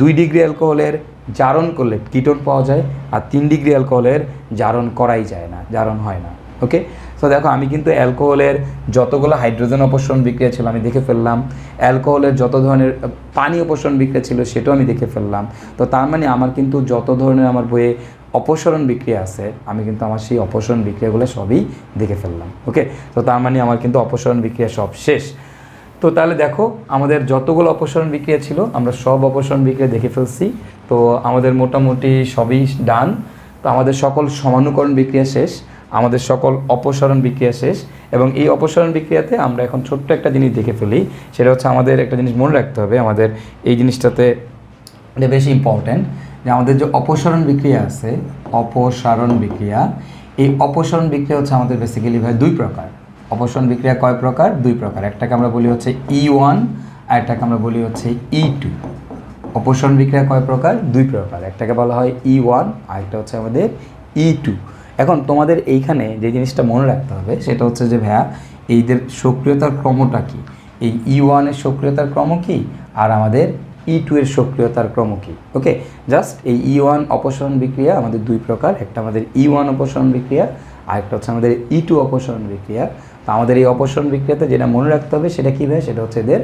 2 ডিগ্রি অ্যালকোহলের জারণ করলে কিটোন পাওয়া যায়, আর 3 ডিগ্রি অ্যালকোহলের জারণ করাই যায় না, জারণ হয় না, ওকে। সো দেখো আমি কিন্তু অ্যালকোহলের যতগুলো হাইড্রোজেন অপসারণ বিক্রিয়া ছিল আমি দেখে ফেললাম, অ্যালকোহলের যত ধরনের পানি অপসারণ বিক্রিয়া ছিল সেটাও আমি দেখে ফেললাম। তো তার মানে আমার কিন্তু যত ধরনের আমার বইয়ে অপসারণ বিক্রিয়া আছে আমি কিন্তু আমার সেই অপসারণ বিক্রিয়াগুলো সবই দেখে ফেললাম, ওকে। তো তার মানে আমার কিন্তু অপসারণ বিক্রিয়া সব শেষ। তো তাহলে দেখো আমাদের যতগুলো অপসারণ বিক্রিয়া ছিল আমরা সব অপসারণ বিক্রিয়া দেখে ফেলছি। তো আমাদের মোটামুটি সবই ডান। তো আমাদের সকল সমানুকরণ বিক্রিয়া শেষ, আমাদের সকল অপসারণ বিক্রিয়া শেষ, এবং এই অপসারণ বিক্রিয়াতে আমরা এখন ছোট্ট একটা জিনিস দেখে ফেলি। সেটা হচ্ছে আমাদের একটা জিনিস মনে রাখতে হবে, আমাদের এই জিনিসটাতে এটা বেশি ইম্পর্ট্যান্ট, যে আমাদের যে অপসারণ বিক্রিয়া আছে, অপসারণ বিক্রিয়া, এই অপসারণ বিক্রিয়া হচ্ছে আমাদের বেসিক্যালি ভাই দুই প্রকার। অপসারণ বিক্রিয়া কয় প্রকার? দুই প্রকার। একটাকে আমরা বলি হচ্ছে E1 আর একটাকে আমরা বলি হচ্ছে E2। অপসারণ বিক্রিয়া কয় প্রকার? দুই প্রকার। একটাকে বলা হয় E1 আর একটা হচ্ছে আমাদের E2। এখন তোমাদের এইখানে যে জিনিসটা মনে রাখতে হবে সেটা হচ্ছে যে ভাইয়া এইদের সক্রিয়তার ক্রমটা কি, এই E1 এর সক্রিয়তার ক্রম কি আর আমাদের E2 এর সক্রিয়তার ক্রম কি। ওকে, জাস্ট এই E1 অপসারণ বিক্রিয়া আমাদের দুই প্রকার, একটা আমাদের E1 অপসারণ বিক্রিয়া আর একটা হচ্ছে আমাদের E2 অপসারণ বিক্রিয়া। তো আমাদের এই অপসারণ বিক্রিয়াতে যেটা মনে রাখতে হবে সেটা কী ভাই? সেটা হচ্ছে এদের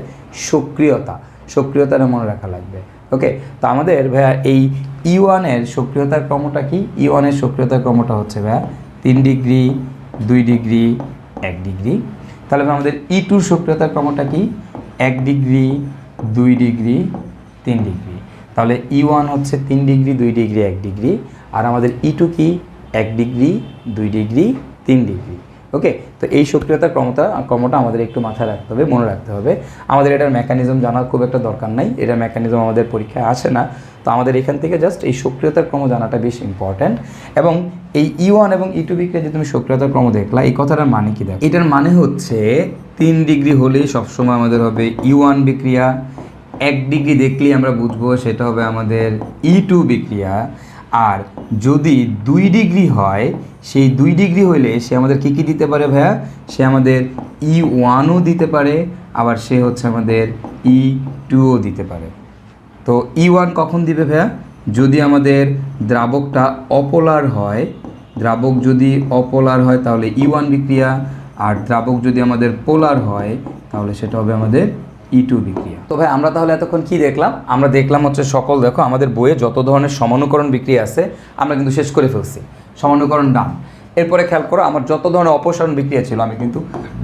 সক্রিয়তাটা মনে রাখা লাগবে। ওকে, তো আমাদের ভাইয়া এই E1 এর সক্রিয়তার ক্রমটা কি? E1 এর সক্রিয়তার ক্রমটা হচ্ছে ভাইয়া 3 ডিগ্রি, 2 ডিগ্রি, 1 ডিগ্রি। তাহলে আমাদের E2 সক্রিয়তার ক্রমটা কি? 1 ডিগ্রি, 2 ডিগ্রি, 3 ডিগ্রি। তাহলে E1 হচ্ছে 3 ডিগ্রি, 2 ডিগ্রি, 1 ডিগ্রি, আর আমাদের E2 কি? 1 ডিগ্রি, 2 ডিগ্রি, 3 ডিগ্রি। ওকে, তো এই সক্রিয়তার ক্রমটা আমাদের একটু মাথায় রাখতে হবে, মনে রাখতে হবে। আমাদের এটার মেকানিজম জানার খুব একটা দরকার নাই, এটার মেকানিজম আমাদের পরীক্ষায় আসে না। তো আমাদের এখান থেকে জাস্ট এই সক্রিয়তার ক্রম জানাটা বেশি ইম্পর্ট্যান্ট। এবং এই E1 এবং E2 বিক্রিয়া যে তুমি সক্রিয়তার ক্রম দেখলা, এই কথাটার মানে কি? দেখো, এটার মানে হচ্ছে 3 ডিগ্রি হলেই সবসময় আমাদের হবে E1 বিক্রিয়া, 1 ডিগ্রি দেখলেই আমরা বুঝবো সেটা হবে আমাদের E2 বিক্রিয়া, আর যদি 2 ডিগ্রি হয়, সেই 2 ডিগ্রি হইলে সে আমাদের কী কী দিতে পারে ভাইয়া? সে আমাদের E1ও দিতে পারে, আবার সে হচ্ছে আমাদের E2ও দিতে পারে। তো E1 কখন দিবে ভাইয়া? যদি আমাদের দ্রাবকটা অপোলার হয়, দ্রাবক যদি অপোলার হয় তাহলে E1 বিক্রিয়া, আর দ্রাবক যদি আমাদের পোলার হয় তাহলে সেটা হবে আমাদের E2 বিক্রিয়া। তো ভাই আমরা তাহলে এতক্ষণ কি দেখলাম? আমরা দেখলাম হচ্ছে সকল, দেখো আমাদের বইয়ে যত ধরনের সমানুকরণ বিক্রিয়া আছে আমরা কিন্তু শেষ করে ফেলছি, সমানুকরণ ডান। এরপরে খেয়াল করো আমার যত ধরনের অপসারণ বিক্রিয়া ছিল আমি কিন্তু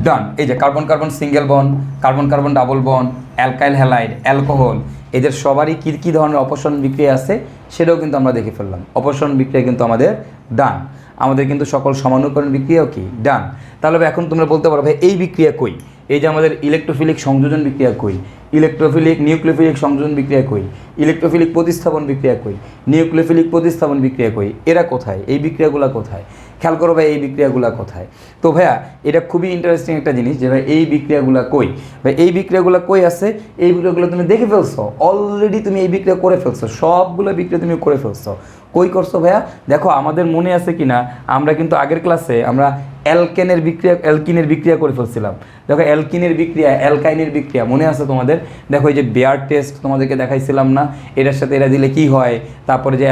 ডান। এই যে carbon carbon single bond, carbon carbon double bond, alkyl halide, alcohol, এদের সবারই কী কী ধরনের অপসারণ বিক্রিয়া আছে সেটাও কিন্তু আমরা দেখে ফেললাম। অপসারণ বিক্রিয়া কিন্তু আমাদের ডান। আমাদের কিন্তু সকল সমানুকরণ বিক্রিয়াও কি ডান। তাহলে এখন তোমরা বলতে পারো ভাই এই বিক্রিয়া কই? এই যে আমাদের ইলেকট্রোফিলিক সংযোজন বিক্রিয়া কই, ইলেকট্রোফিলিক নিউক্লিওফিলিক সংযোজন বিক্রিয়া কই, ইলেকট্রোফিলিক প্রতিস্থাপন বিক্রিয়া কই, নিউক্লিওফিলিক প্রতিস্থাপন বিক্রিয়া কই, এরা কোথায়? এই বিক্রিয়াগুলো কোথায়? খেয়াল করো ভাই এই বিক্রিয়াগুলো কোথায়? তো ভাইয়া এটা খুবই ইন্টারেস্টিং একটা জিনিস যে ভাই এই বিক্রিয়াগুলো কই? ভাই এই বিক্রিয়াগুলো কই আছে? এই বিক্রিয়াগুলো তুমি দেখে ফেলছো অলরেডি, তুমি এই বিক্রিয়া করে ফেলছো, সবগুলো বিক্রিয়া তুমি করে ফেলছো। কই করছো ভাইয়া? দেখো আমাদের মনে আছে কি না, আমরা কিন্তু আগের ক্লাসে আমরা অ্যালকিনের বিক্রিয়া করে ফেলছিলাম। দেখো অ্যালকিনের বিক্রিয়া, অ্যালকাইনের বিক্রিয়া মনে আছে তোমাদের? দেখো এই যে বেয়ার টেস্ট তোমাদেরকে দেখাইছিলাম না, এটার সাথে এটা দিলে কি হয়। তারপরে যে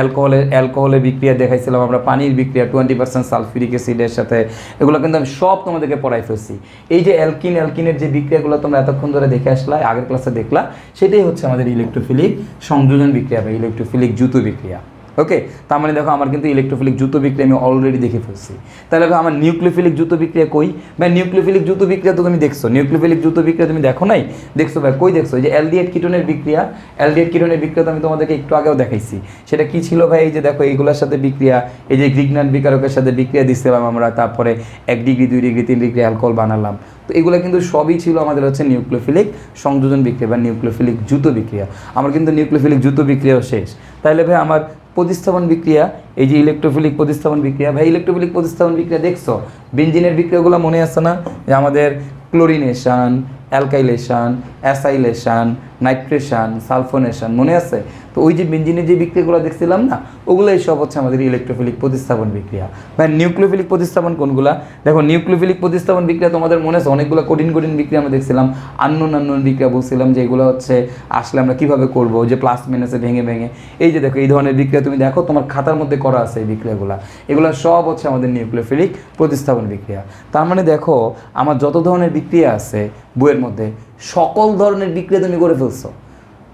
অ্যালকোহলের বিক্রিয়া দেখাইছিলাম আমরা, পানির বিক্রিয়া 20% সালফিউরিক অ্যাসিডের সাথে, এগুলো কিন্তু আমি সব তোমাদেরকে পড়াই ফেলছি। এই যে অ্যালকিনের যে বিক্রিয়াগুলো তোমরা এতক্ষণ ধরে দেখে আসলা, আগের ক্লাসে দেখলা, সেটাই হচ্ছে আমাদের ইলেকট্রোফিলিক সংযোজন বিক্রিয়া বা ইলেকট্রোফিলিক যুত বিক্রিয়া। ওকে, তার মানে দেখো আমার কিন্তু ইলেকট্রোফিলিক যুত বিক্রিয়া আমি অলরেডি দেখে ফেলছি। তাহলে ভাই আমার নিউক্লিওফিলিক যুত বিক্রিয়া কই? ভাই নিউক্লিওফিলিক যুত বিক্রিয়া তো তুমি দেখছো, নিউক্লিওফিলিক যুত বিক্রিয়া তুমি দেখো নাই? দেখছো ভাই, কই দেখছো? এই যে অ্যালডিহাইড কিটোনের বিক্রিয়া, অ্যালডিহাইড কিটোনের বিক্রিয়া তো আমি তোমাদেরকে একটু আগেও দেখাইছি। সেটা কি ছিল ভাই? এই যে দেখো এইগুলোর সাথে বিক্রিয়া, এই যে গ্রিগনান বিকারকের সাথে বিক্রিয়া দিচ্ছিলাম আমরা, তারপরে 1 ডিগ্রি, 2 ডিগ্রি, 3 ডিগ্রি অ্যালকোহল বানালাম। তো এগুলো কিন্তু সবই ছিল আমাদের হচ্ছে নিউক্লিওফিলিক সংযোজন বিক্রিয়া বা নিউক্লিওফিলিক যুত বিক্রিয়া। আমার কিন্তু নিউক্লিওফিলিক যুত বিক্রিয়াও শেষ। তাহলে ভাই আমার প্রতিস্থাপন বিক্রিয়া, এই যে ইলেকট্রোফিলিক প্রতিস্থাপন বিক্রিয়া, ভাই ইলেকট্রোফিলিক প্রতিস্থাপন বিক্রিয়া দেখছো? বেনজিনের বিক্রিয়াগুলো মনে আছে না? যে আমাদের chlorination, alkylation, acylation, nitration, sulphonation মনে আছে? তো ওই যে বেনজিনের যে বিক্রিয়াগুলো দেখছিলাম না, ওগুলোই সব হচ্ছে আমাদের ইলেকট্রোফিলিক প্রতিস্থাপন বিক্রিয়া। ভাই নিউক্লিওফিলিক প্রতিস্থাপন কোনগুলা? দেখো নিউক্লিওফিলিক প্রতিস্থাপন বিক্রিয়া তোমাদের মনে আছে অনেকগুলো কঠিন বিক্রিয়া আমরা দেখছিলাম, আননোন বিক্রিয়া বলছিলাম যে এগুলো হচ্ছে আসলে আমরা কীভাবে করবো, যে প্লাস মাইনাসে ভেঙে এই যে দেখো এই ধরনের বিক্রিয়া তুমি দেখো তোমার খাতার মধ্যে করা আছে এই বিক্রিয়াগুলো, এগুলো সব হচ্ছে আমাদের নিউক্লিওফিলিক প্রতিস্থাপন বিক্রিয়া। তার মানে দেখো আমার যত ধরনের বিক্রিয়া আছে বইয়ের মধ্যে সকল ধরনের বিক্রিয়া তুমি করে ফেলছো,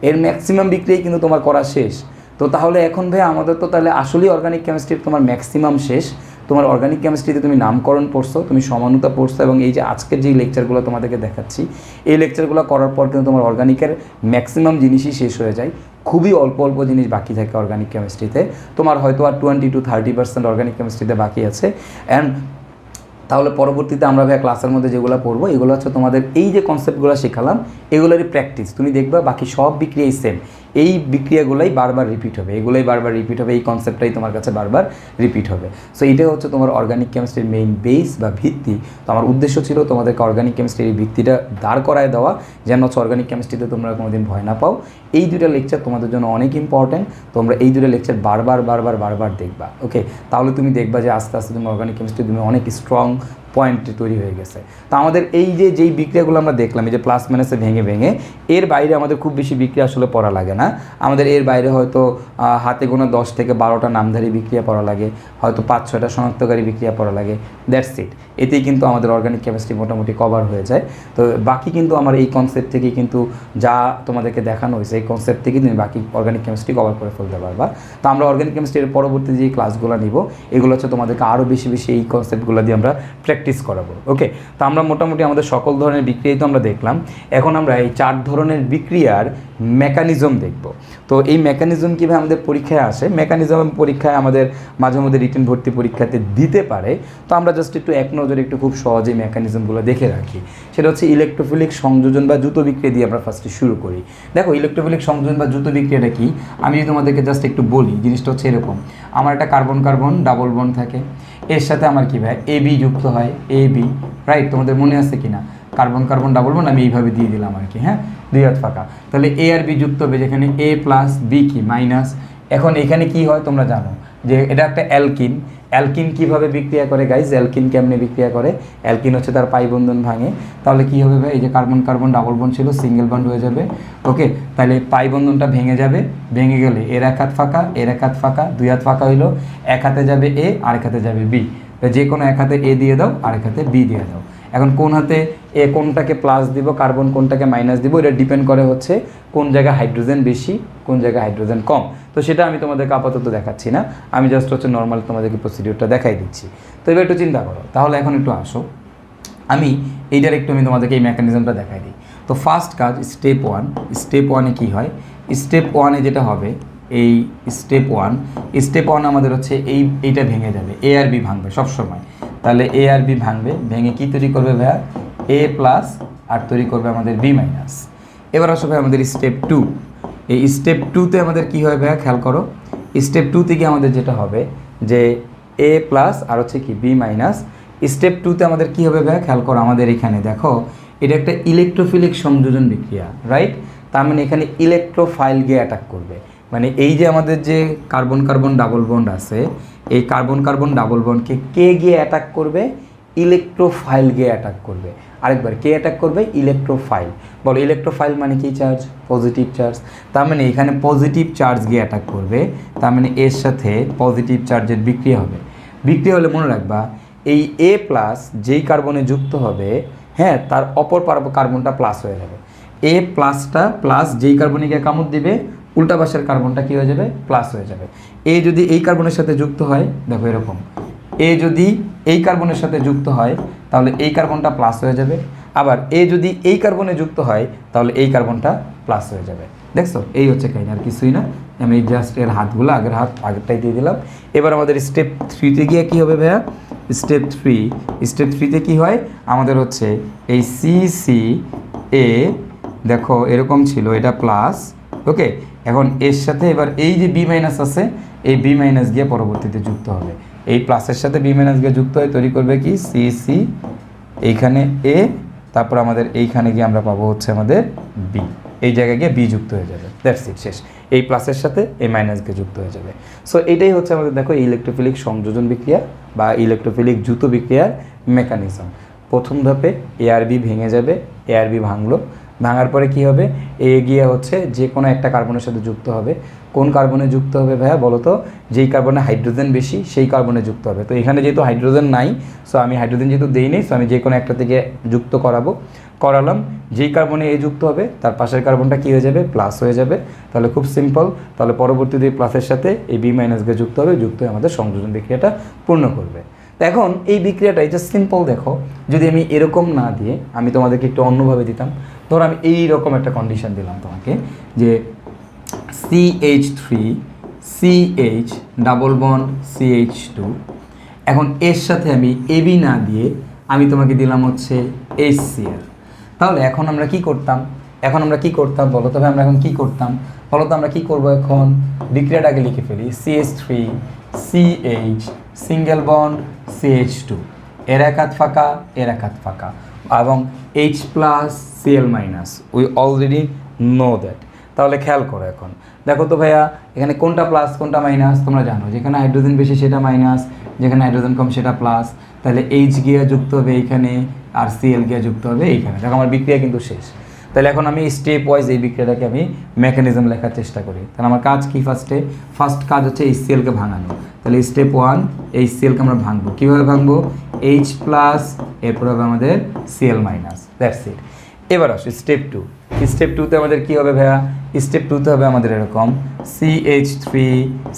এর ম্যাক্সিমাম বিক্রিয়াই কিন্তু তোমার করা শেষ। তো তাহলে এখন ভাই আমাদের তো তাহলে আসলেই অর্গানিক কেমিস্ট্রির তোমার ম্যাক্সিমাম শেষ। তোমার অর্গানিক কেমিস্ট্রিতে তুমি নামকরণ পড়ছো, তুমি সমানতা পড়ছো, এবং এই যে আজকের যেই লেকচারগুলো তোমাদেরকে দেখাচ্ছি এই লেকচারগুলো করার পর কিন্তু তোমার অর্গানিকের ম্যাক্সিমাম জিনিসই শেষ হয়ে যায়। খুবই অল্প অল্প জিনিস বাকি থাকে অর্গানিক কেমিস্ট্রিতে, তোমার হয়তো আর 20-30% অর্গানিক কেমিস্ট্রিতে বাকি আছে। অ্যান্ড তাহলে পরবর্তীতে আমরা ভাই ক্লাসের মধ্যে যেগুলো পড়বো এগুলো হচ্ছে তোমাদের এই যে কনসেপ্টগুলো শেখালাম এগুলোরই প্র্যাকটিস। তুমি দেখবা বাকি সব বিক্রিয়াই সেম, এই বিক্রিয়াগুলোই বারবার রিপিট হবে, এগুলোই বারবার রিপিট হবে, এই কনসেপ্টটাই তোমার কাছে বারবার রিপিট হবে। সো এটাই হচ্ছে তোমার অর্গানিক কেমিস্ট্রির মেইন বেস বা ভিত্তি। তো আমার উদ্দেশ্য ছিল তোমাদেরকে অর্গানিক কেমিস্ট্রির এই ভিত্তিটা দাঁড় করায় দেওয়া, যেন হচ্ছে অর্গানিক কেমিস্ট্রিতে তোমরা কোনোদিন ভয় না পাও। এই দুটো লেকচার তোমাদের জন্য অনেক ইম্পর্ট্যান্ট, তোমরা এই দুটো লেকচার বারবার দেখবা। ওকে, তাহলে তুমি দেখবা যে আস্তে আস্তে তুমি অর্গানিক কেমিস্ট্রি তুমি অনেক স্ট্রং পয়েন্ট তৈরি হয়ে গেছে। তো আমাদের এই যে যেই বিক্রিয়াগুলো আমরা দেখলাম, এই যে প্লাস মাইনাসে ভেঙে ভেঙে, এর বাইরে আমাদের খুব বেশি বিক্রিয়া আসলে পড়া লাগে না। আমাদের এর বাইরে হয়তো হাতে গোনা 10 থেকে 12টা নামধারী বিক্রিয়া পড়া লাগে, হয়তো 5-6টা শনাক্তকারী বিক্রিয়া পড়া লাগে, দ্যাটস ইট। এতেই কিন্তু আমাদের অর্গানিক কেমিস্ট্রি মোটামুটি কভার হয়ে যায়। তো বাকি কিন্তু আমার এই কনসেপ্ট থেকেই কিন্তু যা তোমাদেরকে দেখানো হয়েছে এই কনসেপ্ট থেকেই তুমি বাকি অর্গানিক কেমিস্ট্রি কভার করে ফেলতে পারবা। তো আমরা অর্গানিক কেমিস্ট্রির পরবর্তী যে ক্লাসগুলো নিব এগুলো হচ্ছে তোমাদেরকে আরও বেশি এই কনসেপ্টগুলো দিয়ে আমরা প্র্যাকটিস করাবো। ওকে, তো আমরা মোটামুটি আমাদের সকল ধরনের বিক্রিয়াই তো আমরা দেখলাম। এখন আমরা এই 4 ধরনের বিক্রিয়ার মেকানিজম দেখব। তো এই মেকানিজম কীভাবে আমাদের পরীক্ষায় আসে, মেকানিজম পরীক্ষায় আমাদের মাঝে মধ্যে রিটেন ভর্তি পরীক্ষাতে দিতে পারে। তো আমরা জাস্ট একটু এক নজরে একটু খুব সহজেই মেকানিজমগুলো দেখে রাখি। সেটা হচ্ছে ইলেকট্রোফিলিক সংযোজন বা দ্রুত বিক্রিয়া দিয়ে আমরা ফার্স্টে শুরু করি। দেখো ইলেকট্রোফিলিক সংযোজন বা দ্রুত বিক্রিয়াটা কি, আমি যদি তোমাদেরকে জাস্ট একটু বলি, জিনিসটা হচ্ছে এরকম। আমার একটা কার্বন কার্বন ডাবল বন্ড থাকে, এর সাথে আমার কী ভাই AB যুক্ত হয়, AB, রাইট? তোমাদের মনে আছে কি না? কার্বন কার্বন ডাবল বন্ড আমি এইভাবে দিয়ে দিলাম আর কি, হ্যাঁ, 2 হাত ফাঁকা। তাহলে A আর B যুক্ত হবে, যেখানে A প্লাস B কি মাইনাস। এখন এখানে কি হয় তোমরা জানো যে এটা একটা অ্যালকিন। অ্যালকিন কীভাবে বিক্রিয়া করে গাইজ, অ্যালকিন কেমনে বিক্রিয়া করে? অ্যালকিন হচ্ছে তার পাই বন্ধন ভাঙে। তাহলে কী হবে ভাই, এই যে কার্বন কার্বন ডাবল বন্ড ছিল সিঙ্গেল বন্ড হয়ে যাবে। ওকে, তাহলে পাই বন্ধনটা ভেঙে যাবে, ভেঙে গেলে এর এক হাত ফাঁকা, এর এক হাত ফাঁকা, 2 হাত ফাঁকা হইলো, এক হাতে যাবে A আরেক হাতে যাবে B। যে কোনো এক হাতে A দিয়ে দাও, আরেক হাতে B দিয়ে দাও। এখন কোন হাতে এ কোনটাকে প্লাস দিব, কার্বন কোনটাকে মাইনাস দিব, এটা ডিপেন্ড করে হচ্ছে কোন জায়গায় হাইড্রোজেন বেশি, কোন জায়গায় হাইড্রোজেন কম। তো সেটা আমি তোমাদেরকে আপাতত দেখাচ্ছি না, আমি জাস্ট হচ্ছে নর্মাল তোমাদেরকে প্রসিডিউরটা দেখাই দিচ্ছি। তো এবার একটু চিন্তা করো, তাহলে এখন একটু আসো আমি এইটার একটু আমি তোমাদেরকে এই মেকানিজমটা দেখাই দিই। তো ফার্স্ট কাজ স্টেপ 1। স্টেপ 1-এ কী হয়, স্টেপ 1-এ যেটা হবে, এই স্টেপ 1 আমাদের হচ্ছে এইটা ভেঙে যাবে, A আর B ভাঙবে সবসময়। তাহলে A আর B ভাঙবে, ভেঙে কী তৈরি করবে ভাইয়া, A প্লাস আর তৈরি করবে আমাদের B মাইনাস। এবার আসবে আমাদের স্টেপ 2। এই স্টেপ 2-তে আমাদের কী হয় ভাইয়া, খেয়াল করো। স্টেপ 2 থেকে আমাদের যেটা হবে যে A প্লাস আর হচ্ছে কি B মাইনাস। স্টেপ 2-তে আমাদের কী হবে ভাইয়া, খেয়াল করো, আমাদের এখানে দেখো এটা একটা ইলেকট্রোফিলিক সংযোজন বিক্রিয়া, রাইট? তার মানে এখানে ইলেকট্রোফাইল গিয়ে অ্যাটাক করবে। মানে এই যে আমাদের যে কার্বন কার্বন ডাবল বন্ড আছে, এই কার্বন কার্বন ডাবল বন্ডকে কে গিয়ে অ্যাটাক করবে, ইলেকট্রোফাইল গিয়ে অ্যাটাক করবে। আরেকবার কে অ্যাটাক করবে, ইলেকট্রোফাইল। বলো ইলেকট্রোফাইল মানে কি চার্জ, পজিটিভ চার্জ। তার মানে এখানে পজিটিভ চার্জ গিয়ে অ্যাটাক করবে, তার মানে এর সাথে পজিটিভ চার্জের বিক্রিয়া হবে। বিক্রিয়া হলে মনে রাখবা এই A প্লাস যেই কার্বনে যুক্ত হবে, হ্যাঁ, তার অপর কার্বনটা প্লাস হয়ে যাবে। A প্লাসটা প্লাস যেই কার্বনে গিয়ে কামড় দিবে, উল্টা পাশের কার্বনটা কী হয়ে যাবে, প্লাস হয়ে যাবে। A যদি এই কার্বনের সাথে যুক্ত হয়, দেখো এরকম, A যদি এই কার্বনের সাথে যুক্ত হয় তাহলে এই কার্বনটা প্লাস হয়ে যাবে। আবার A যদি এই কার্বনে যুক্ত হয় তাহলে এই কার্বনটা প্লাস হয়ে যাবে। দেখছো, এই হচ্ছে কাহিনী, আর কিছুই না। আমি জাস্ট এর হাতগুলো আগেরটাই দিয়ে দিলাম। এবার আমাদের স্টেপ 3-তে গিয়ে কী হবে ভাইয়া, স্টেপ 3-তে কী হয়, আমাদের হচ্ছে এই CCA, দেখো এরকম ছিল, এটা প্লাস। ওকে, এখন এর সাথে এবার এই যে B মাইনাস আছে, এই B মাইনাস গিয়ে পরবর্তীতে যুক্ত হবে। এই প্লাসের সাথে B মাইনাস গিয়ে যুক্ত হয়ে তৈরি করবে কি, CC, এইখানে A, তারপর আমাদের এইখানে গিয়ে আমরা পাবো হচ্ছে আমাদের B, এই জায়গায় গিয়ে B যুক্ত হয়ে যাবে, দ্যাটস ইট, শেষ। এই প্লাসের সাথে এই মাইনাস গিয়ে যুক্ত হয়ে যাবে। সো এটাই হচ্ছে আমাদের দেখো ইলেকট্রোফিলিক সংযোজন বিক্রিয়া বা ইলেকট্রোফিলিক দ্রুত বিক্রিয়ার মেকানিজম। প্রথম ধাপে A আর B ভেঙে যাবে, A আর B ভাঙলো, ভাঙার পরে কি হবে, এ গিয়ে হচ্ছে যে কোনো একটা কার্বনের সাথে যুক্ত হবে। কোন কার্বনে যুক্ত হবে ভাইয়া বলো তো, যেই কার্বনে হাইড্রোজেন বেশি সেই কার্বনে যুক্ত হবে। তো এখানে যেহেতু হাইড্রোজেন নাই, সো আমি হাইড্রোজেন যেহেতু দেই নেই, সো আমি যে কোনো একটা থেকে যুক্ত করালাম। যেই কার্বনে এ যুক্ত হবে তার পাশের কার্বনটা কী হয়ে যাবে, প্লাস হয়ে যাবে। তাহলে খুব সিম্পল, তাহলে পরবর্তীতে এই প্লাসের সাথে এই B মাইনাস গিয়ে যুক্ত হবে, যুক্ত হয়ে আমাদের সংযোজন বিক্রিয়াটা পূর্ণ করবে। তো এখন এই বিক্রিয়াটা এটা সিম্পল দেখো, যদি আমি এরকম না দিয়ে আমি তোমাদেরকে একটু অন্যভাবে দিতাম, ধরো আমি এইরকম একটা কন্ডিশন দিলাম তোমাকে যে CH3 CH double bond CH2, এখন এর সাথে আমি AB না দিয়ে আমি তোমাকে দিলাম হচ্ছে HCl। তাহলে এখন আমরা কি করতাম বলো, তবে আমরা এখন কি করতাম বলো তো, আমরা কি করব, এখন বিক্রিয়াটাকে লিখে ফেলি CH3 CH single bond CH2, এর এক হাত ফাঁকা এর এক হাত ফাঁকা, এবং H plus Cl minus, we already know that. তাহলে খেয়াল করো, এখন দেখো তো ভাইয়া এখানে কোনটা প্লাস কোনটা মাইনাস তোমরা জানো, যেখানে হাইড্রোজেন বেশি সেটা মাইনাস, যেখানে হাইড্রোজেন কম সেটা প্লাস। তাহলে H গিয়া যুক্ত হবে এইখানে আর Cl গিয়া যুক্ত হবে এইখানে। দেখো আমার বিক্রিয়া কিন্তু শেষ। তাহলে এখন আমি স্টেপ ওয়াইজ এই বিক্রিয়াটাকে আমি মেকানিজম লেখার চেষ্টা করি। তাহলে আমার কাজ কি, ফার্স্ট কাজ হচ্ছে HClকে ভাঙানো। তাহলে স্টেপ 1 HClকে আমরা ভাঙবো। কীভাবে ভাঙবো, H প্লাস এরপর হবে আমাদের Cl মাইনাস, দ্যাটস ইট। এবার আসো স্টেপ 2। স্টেপ 2তে আমাদের কী হবে ভাইয়া, স্টেপ 2তে হবে আমাদের এরকম CH3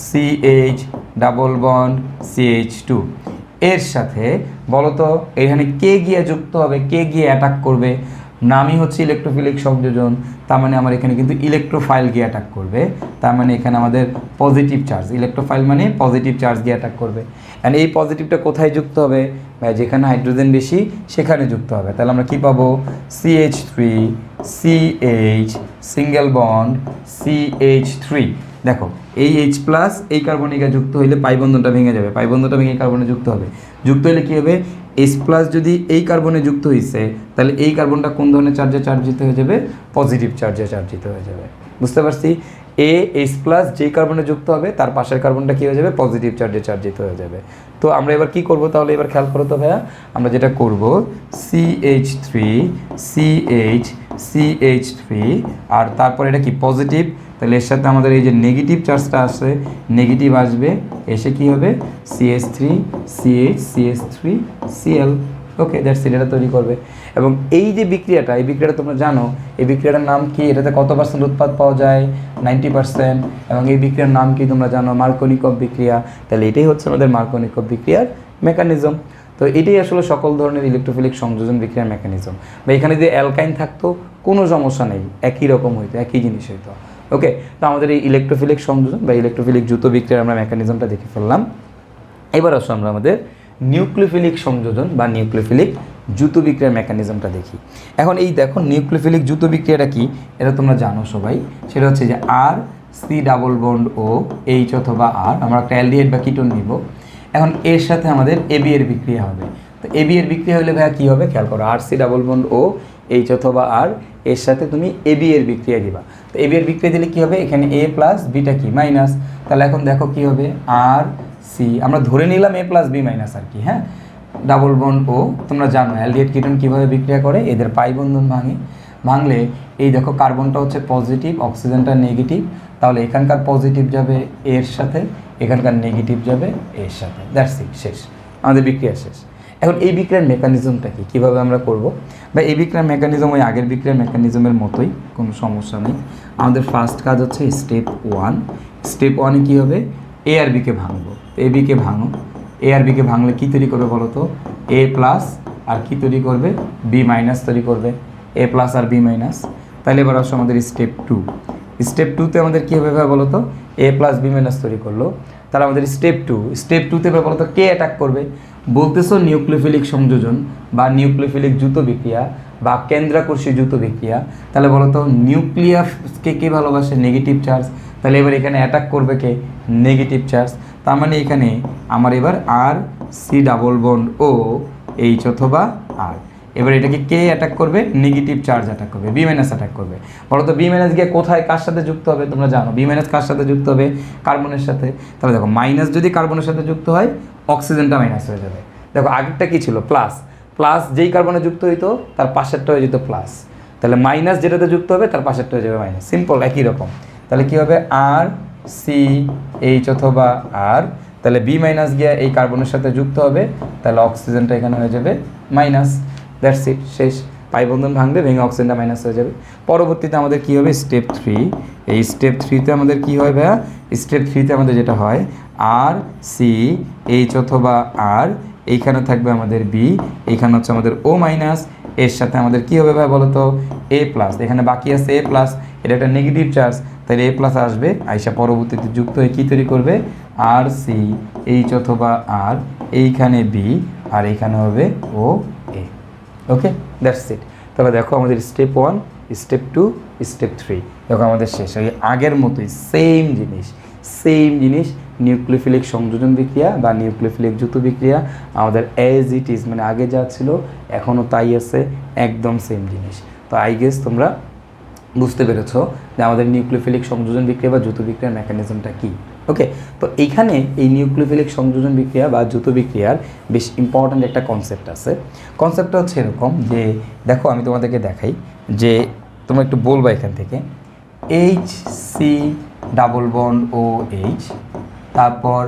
CH double bond CH2, এর সাথে বলো তো এখানে কে গিয়ে যুক্ত হবে, কে গিয়ে অ্যাটাক করবে, নামই হচ্ছে ইলেকট্রোফিলিক সংযোজন, তার মানে আমার এখানে কিন্তু ইলেকট্রোফাইল গিয়ে অ্যাটাক করবে, তার মানে এখানে আমাদের পজিটিভ চার্জ, ইলেকট্রোফাইল মানে পজিটিভ চার্জ গিয়ে অ্যাটাক করবে। অ্যান্ড এই পজিটিভটা কোথায় যুক্ত হবে, যেখানে হাইড্রোজেন বেশি সেখানে যুক্ত হবে। তাহলে আমরা কি পাবো, CH3 CH single bond CH3। দেখো এই H প্লাস এই কার্বনিকা যুক্ত হইলে পাই বন্ধনটা ভেঙে যাবে, পাই বন্ধনটা ভেঙে কার্বনে যুক্ত হবে, যুক্ত হলে কী হবে, H প্লাস যদি এই কার্বনে যুক্ত হয়েছে তাহলে এই কার্বনটা কোন ধরনের চার্জে চার্জিত হয়ে যাবে, পজিটিভ চার্জে চার্জিত হয়ে যাবে। বুঝতে পারছি, H প্লাস যেই কার্বনে যুক্ত হবে তার পাশের কার্বনটা কী হয়ে যাবে, পজিটিভ চার্জে চার্জিত হয়ে যাবে। তো আমরা এবার কি করব, তাহলে এবার খেয়াল করো তো ভাইয়া, আমরা যেটা করব CH3 CH CH3 আর তারপর এটা কি পজিটিভ, তাহলে এর সাথে আমাদের এই যে নেগেটিভ চার্জটা আসে নেগেটিভ আসবে, এসে কি হবে CH3 CH CH3 Cl। Okay, that's it, এটা তৈরি করবে। এবং এই যে বিক্রিয়াটা, এই বিক্রিয়াটা তোমরা জানো, এই বিক্রিয়াটার নাম কি, এটাতে কত পার্সেন্ট উৎপাদ পাওয়া যায়, 90%। এবং এই বিক্রিয়ার নাম কি তোমরা জানো, মার্কোনিকভ বিক্রিয়া। তাহলে এটাই হচ্ছে আমাদের মার্কোনিকভ বিক্রিয়ার মেকানিজম। তো এটাই আসলে সকল ধরনের ইলেকট্রোফিলিক সংযোজন বিক্রিয়ার মেকানিজম। বা এখানে যদি অ্যালকাইন থাকতো কোনো সমস্যা নেই, একই রকম হইতো, একই জিনিস হইতো। ওকে, তো আমাদের এই ইলেকট্রোফিলিক সংযোজন বা ইলেকট্রোফিলিক দ্রুত বিক্রিয়ার আমরা মেকানিজমটা দেখে ফেললাম। এবার আসো আমরা আমাদের নিউক্লিওফিলিক সংযোজন বা নিউক্লিওফিলিক দ্রুত বিক্রিয়ার মেকানিজমটা দেখি। এখন এই দেখো নিউক্লিওফিলিক দ্রুত বিক্রিয়াটা কি, এটা তোমরা জানো সবাই, সেটা হচ্ছে যে R C double bond O H অথবা আর, আমরা একটা অ্যালডিহাইড বা কিটোন নিব। এখন এর সাথে আমাদের এবি এর বিক্রিয়া হবে। তো এবি এর বিক্রিয়া হলে ভাইয়া কী হবে, খেয়াল করো, R C double bond O H অথবা আর, এর সাথে তুমি এবি এর বিক্রিয়া দিবা। তো এবি এর বিক্রিয়া দিলে কী হবে, এখানে এ প্লাস বিটা কি মাইনাস। তাহলে এখন দেখো কী হবে, আর সি আমরা ধরে নিলাম এ প্লাস বি মাইনাস আর কি, হ্যাঁ, ডাবল বন্ড ও, তোমরা জানো অ্যালডিহাইড কিটোন কীভাবে বিক্রিয়া করে, এদের পাই বন্ধন ভাঙলে এই দেখো কার্বনটা হচ্ছে পজিটিভ, অক্সিজেনটা নেগেটিভ, তাহলে এখানকার পজিটিভ যাবে এর সাথে, এখানকার নেগেটিভ যাবে এর সাথে, দ্যাটস ইট, শেষ, আমাদের বিক্রিয়া শেষ। এখন এই বিক্রিয়ার মেকানিজমটা কি, কীভাবে আমরা করব, বা এই বিক্রিয়ার মেকানিজম ওই আগের বিক্রিয়ার মেকানিজমের মতোই, কোনো সমস্যা নেই। আমাদের ফার্স্ট কাজ হচ্ছে স্টেপ 1। স্টেপ 1-এ কী হবে, এ আর বিকে ভাঙবো, এ বিকে ভাঙো, এ আর বিকে ভাঙলে কী তৈরি করবে বলো তো, এ প্লাস আর কি তৈরি করবে, বি মাইনাস তৈরি করবে, এ প্লাস আর বি মাইনাস। তাহলে এবার আসো আমাদের স্টেপ 2। স্টেপ 2-তে আমাদের কী হবে বলো তো, এ প্লাস বি মাইনাস তৈরি করলো। তাহলে আমাদের স্টেপ 2-তে এবার বলো তো কে অ্যাটাক করবে, বলতেছো নিউক্লিওফিলিক সংযোজন বা নিউক্লিওফিলিক দ্রুত বিক্রিয়া বা কেন্দ্রাকর্ষী দ্রুত বিক্রিয়া। তাহলে বলো তো নিউক্লিয়াসকে কে ভালোবাসে, নেগেটিভ চার্জ। তাহলে এবার এখানে অ্যাটাক করবে কে, নেগেটিভ চার্জ। তার মানে এখানে আমার এবার R C double bond O H অথবা আর, এবার এটাকে কে অ্যাটাক করবে, নেগেটিভ চার্জ অ্যাটাক করবে, বি মাইনাস অ্যাটাক করবে। বলো তো বি মাইনাস গিয়ে কোথায় কার সাথে যুক্ত হবে, তোমরা জানো বি মাইনাস কার সাথে যুক্ত হবে, কার্বনের সাথে। তাহলে দেখো মাইনাস যদি কার্বনের সাথে যুক্ত হয় অক্সিজেনটা মাইনাস হয়ে যাবে। দেখো আগেরটা কী ছিল, প্লাস, প্লাস যেই কার্বনে যুক্ত হইতো তার পাশেরটা হয়ে যেত প্লাস, তাহলে মাইনাস যেটাতে যুক্ত হবে তার পাশেরটা হয়ে যাবে মাইনাস, সিম্পল একই রকম। তাহলে কী হবে, আর সি এইচ অথবা আর, তাহলে বি মাইনাস গিয়ে এই কার্বনের সাথে যুক্ত হবে, তাহলে অক্সিজেনটা এখানে হয়ে যাবে মাইনাস, দ্যাটস ইট, শেষ। পাই বন্ধন ভাঙবে, ভেঙে অক্সিজেনটা মাইনাস হয়ে যাবে। পরবর্তীতে আমাদের কী হবে, স্টেপ 3। এই স্টেপ 3-তে আমাদের কী হয় ভাইয়া, স্টেপ 3-তে আমাদের যেটা হয়, আর সি এইচ অথবা আর, এইখানে থাকবে আমাদের বি, এইখানে হচ্ছে আমাদের ও মাইনাস, এর সাথে আমাদের কী হবে ভাই বলো তো এ প্লাস, এখানে বাকি আছে এ প্লাস, এটা একটা নেগেটিভ চার্জ, তাহলে এ প্লাস আসবে, আইসা পরবর্তীতে যুক্ত হয়ে কী তৈরি করবে আর সি এইচ অথবা আর, এইখানে বি আর এইখানে হবে ও এ। ওকে, দ্যাটস ইট। তাহলে দেখো আমাদের স্টেপ 1, স্টেপ 2, স্টেপ 3 দেখো আমাদের শেষ। ওই আগের মতোই সেম জিনিস নিউক্লিওফিলিক সংযোজন বিক্রিয়া বা নিউক্লিওফিলিক যৌথ বিক্রিয়া আমাদের অ্যাজ ইট ইজ, মানে আগে যা ছিল এখনও তাই আছে, একদম সেম জিনিস। তো আই গেস তোমরা বুঝতে পেরেছো যে আমাদের নিউক্লিওফিলিক সংযোজন বিক্রিয়া বা যৌথ বিক্রিয়ার মেকানিজমটা কী। ওকে, তো এইখানে এই নিউক্লিওফিলিক সংযোজন বিক্রিয়া বা যৌথ বিক্রিয়ার বেশ ইম্পর্ট্যান্ট একটা কনসেপ্ট আছে। কনসেপ্টটা হচ্ছে এরকম যে দেখো আমি তোমাদেরকে দেখাই যে তোমরা একটু বলবা এখান থেকে H C double bond O H, তারপর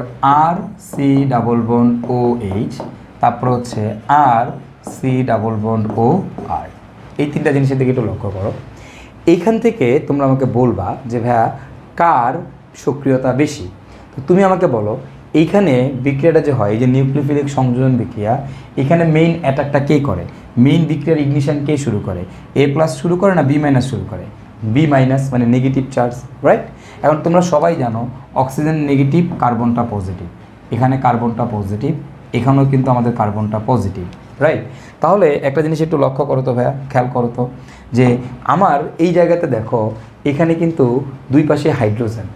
R C double bond O H, তারপর হচ্ছে R C double bond O R, এই তিনটা জিনিসের দিকে একটু লক্ষ্য করো। এইখান থেকে তোমরা আমাকে বলবা যে ভাইয়া কার সক্রিয়তা বেশি। তো তুমি আমাকে বলো এইখানে বিক্রিয়াটা যে হয়, এই যে নিউক্লিওফিলিক সংযোজন বিক্রিয়া, এখানে মেইন অ্যাটাকটা কে করে, মেইন বিক্রিয়ার ইগনিশন কে শুরু করে, এ প্লাস শুরু করে না বি মাইনাস শুরু করে, বি মাইনাস মানে নেগেটিভ চার্জ, রাইট। এখন তোমরা সবাই জানো অক্সিজেন নেগেটিভ, কার্বনটা পজিটিভ, এখানে কার্বনটা পজিটিভ, এখানেও কিন্তু আমাদের কার্বনটা পজিটিভ, রাইট। তাহলে একটা জিনিস একটু লক্ষ্য করো তো ভাইয়া, খেয়াল করো তো যে আমার এই জায়গাতে দেখো এখানে কিন্তু দুই পাশে হাইড্রোজেন,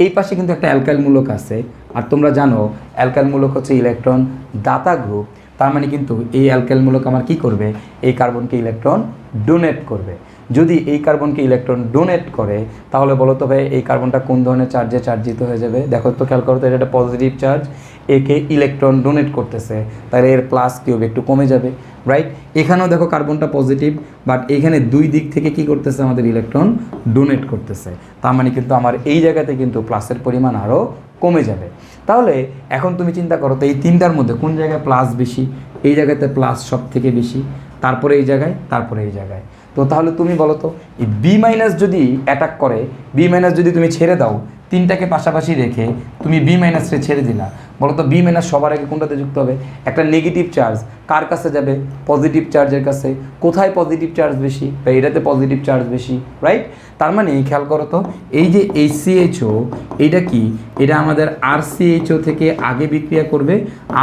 এই পাশে কিন্তু একটা অ্যালকাইল মূলক আছে, আর তোমরা জানো অ্যালকাইল মূলক হচ্ছে ইলেকট্রন দাতা গ্রুপ, তার মানে কিন্তু এই অ্যালকাইল মূলক আমার কি করবে, এই কার্বনকে ইলেকট্রন ডোনেট করবে। যদি এই কার্বনকে ইলেকট্রন ডোনেট করে তাহলে বলো তো ভাই এই কার্বনটা কোন ধরনের চার্জে চার্জিত হয়ে যাবে, দেখো তো খেয়াল করো তো, এটা একটা পজিটিভ চার্জ, একে ইলেকট্রন ডোনেট করতেছে, তাহলে এর প্লাস কি হবে, একটু কমে যাবে, রাইট। এখানেও দেখো কার্বনটা পজিটিভ, বাট এখানে দুই দিক থেকে কি করতেছে আমাদের ইলেকট্রন ডোনেট করতেছে, তার মানে কিন্তু আমার এই জায়গাতে কিন্তু প্লাসের পরিমাণ আরও কমে যাবে। তাহলে এখন তুমি চিন্তা করো তো এই তিনটার মধ্যে কোন জায়গায় প্লাস বেশি, এই জায়গাতে প্লাস সব থেকে বেশি, তারপরে এই জায়গায়, তারপরে এই জায়গায়। তো তাহলে তুমি বলো তো এই বি মাইনাস যদি অ্যাটাক করে, বি মাইনাস যদি তুমি ছেড়ে দাও, তিনটাকে পাশাপাশি রেখে তুমি বি মাইনাসে ছেড়ে দিলা, বলো তো বি মাইনাস সবার আগে কোনটাতে যুক্ত হবে, একটা নেগেটিভ চার্জ কার কাছে যাবে, পজিটিভ চার্জের কাছে। কোথায় পজিটিভ চার্জ বেশি, বা এটাতে পজিটিভ চার্জ বেশি, রাইট। তার মানে খেয়াল করো তো এই যে HCHO এইটা কি, এটা আমাদের RCHO থেকে আগে বিক্রিয়া করবে,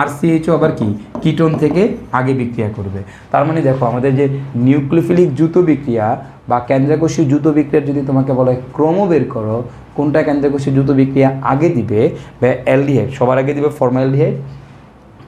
RCHO আবার কি কিটোন থেকে আগে বিক্রিয়া করবে। তার মানে দেখো আমাদের যে নিউক্লিওফিলিক যৌথ বিক্রিয়া বা কেন্দ্রকোষীয় যৌথ বিক্রিয়ার যদি তোমাকে বলা হয় ক্রম বের করো, কোনটা কেন্দ্রকোষীয় যৌথ বিক্রিয়া আগে দিবে, বা অ্যালডিহাইড সবার আগে দিবে ফর্মালডিহাইড,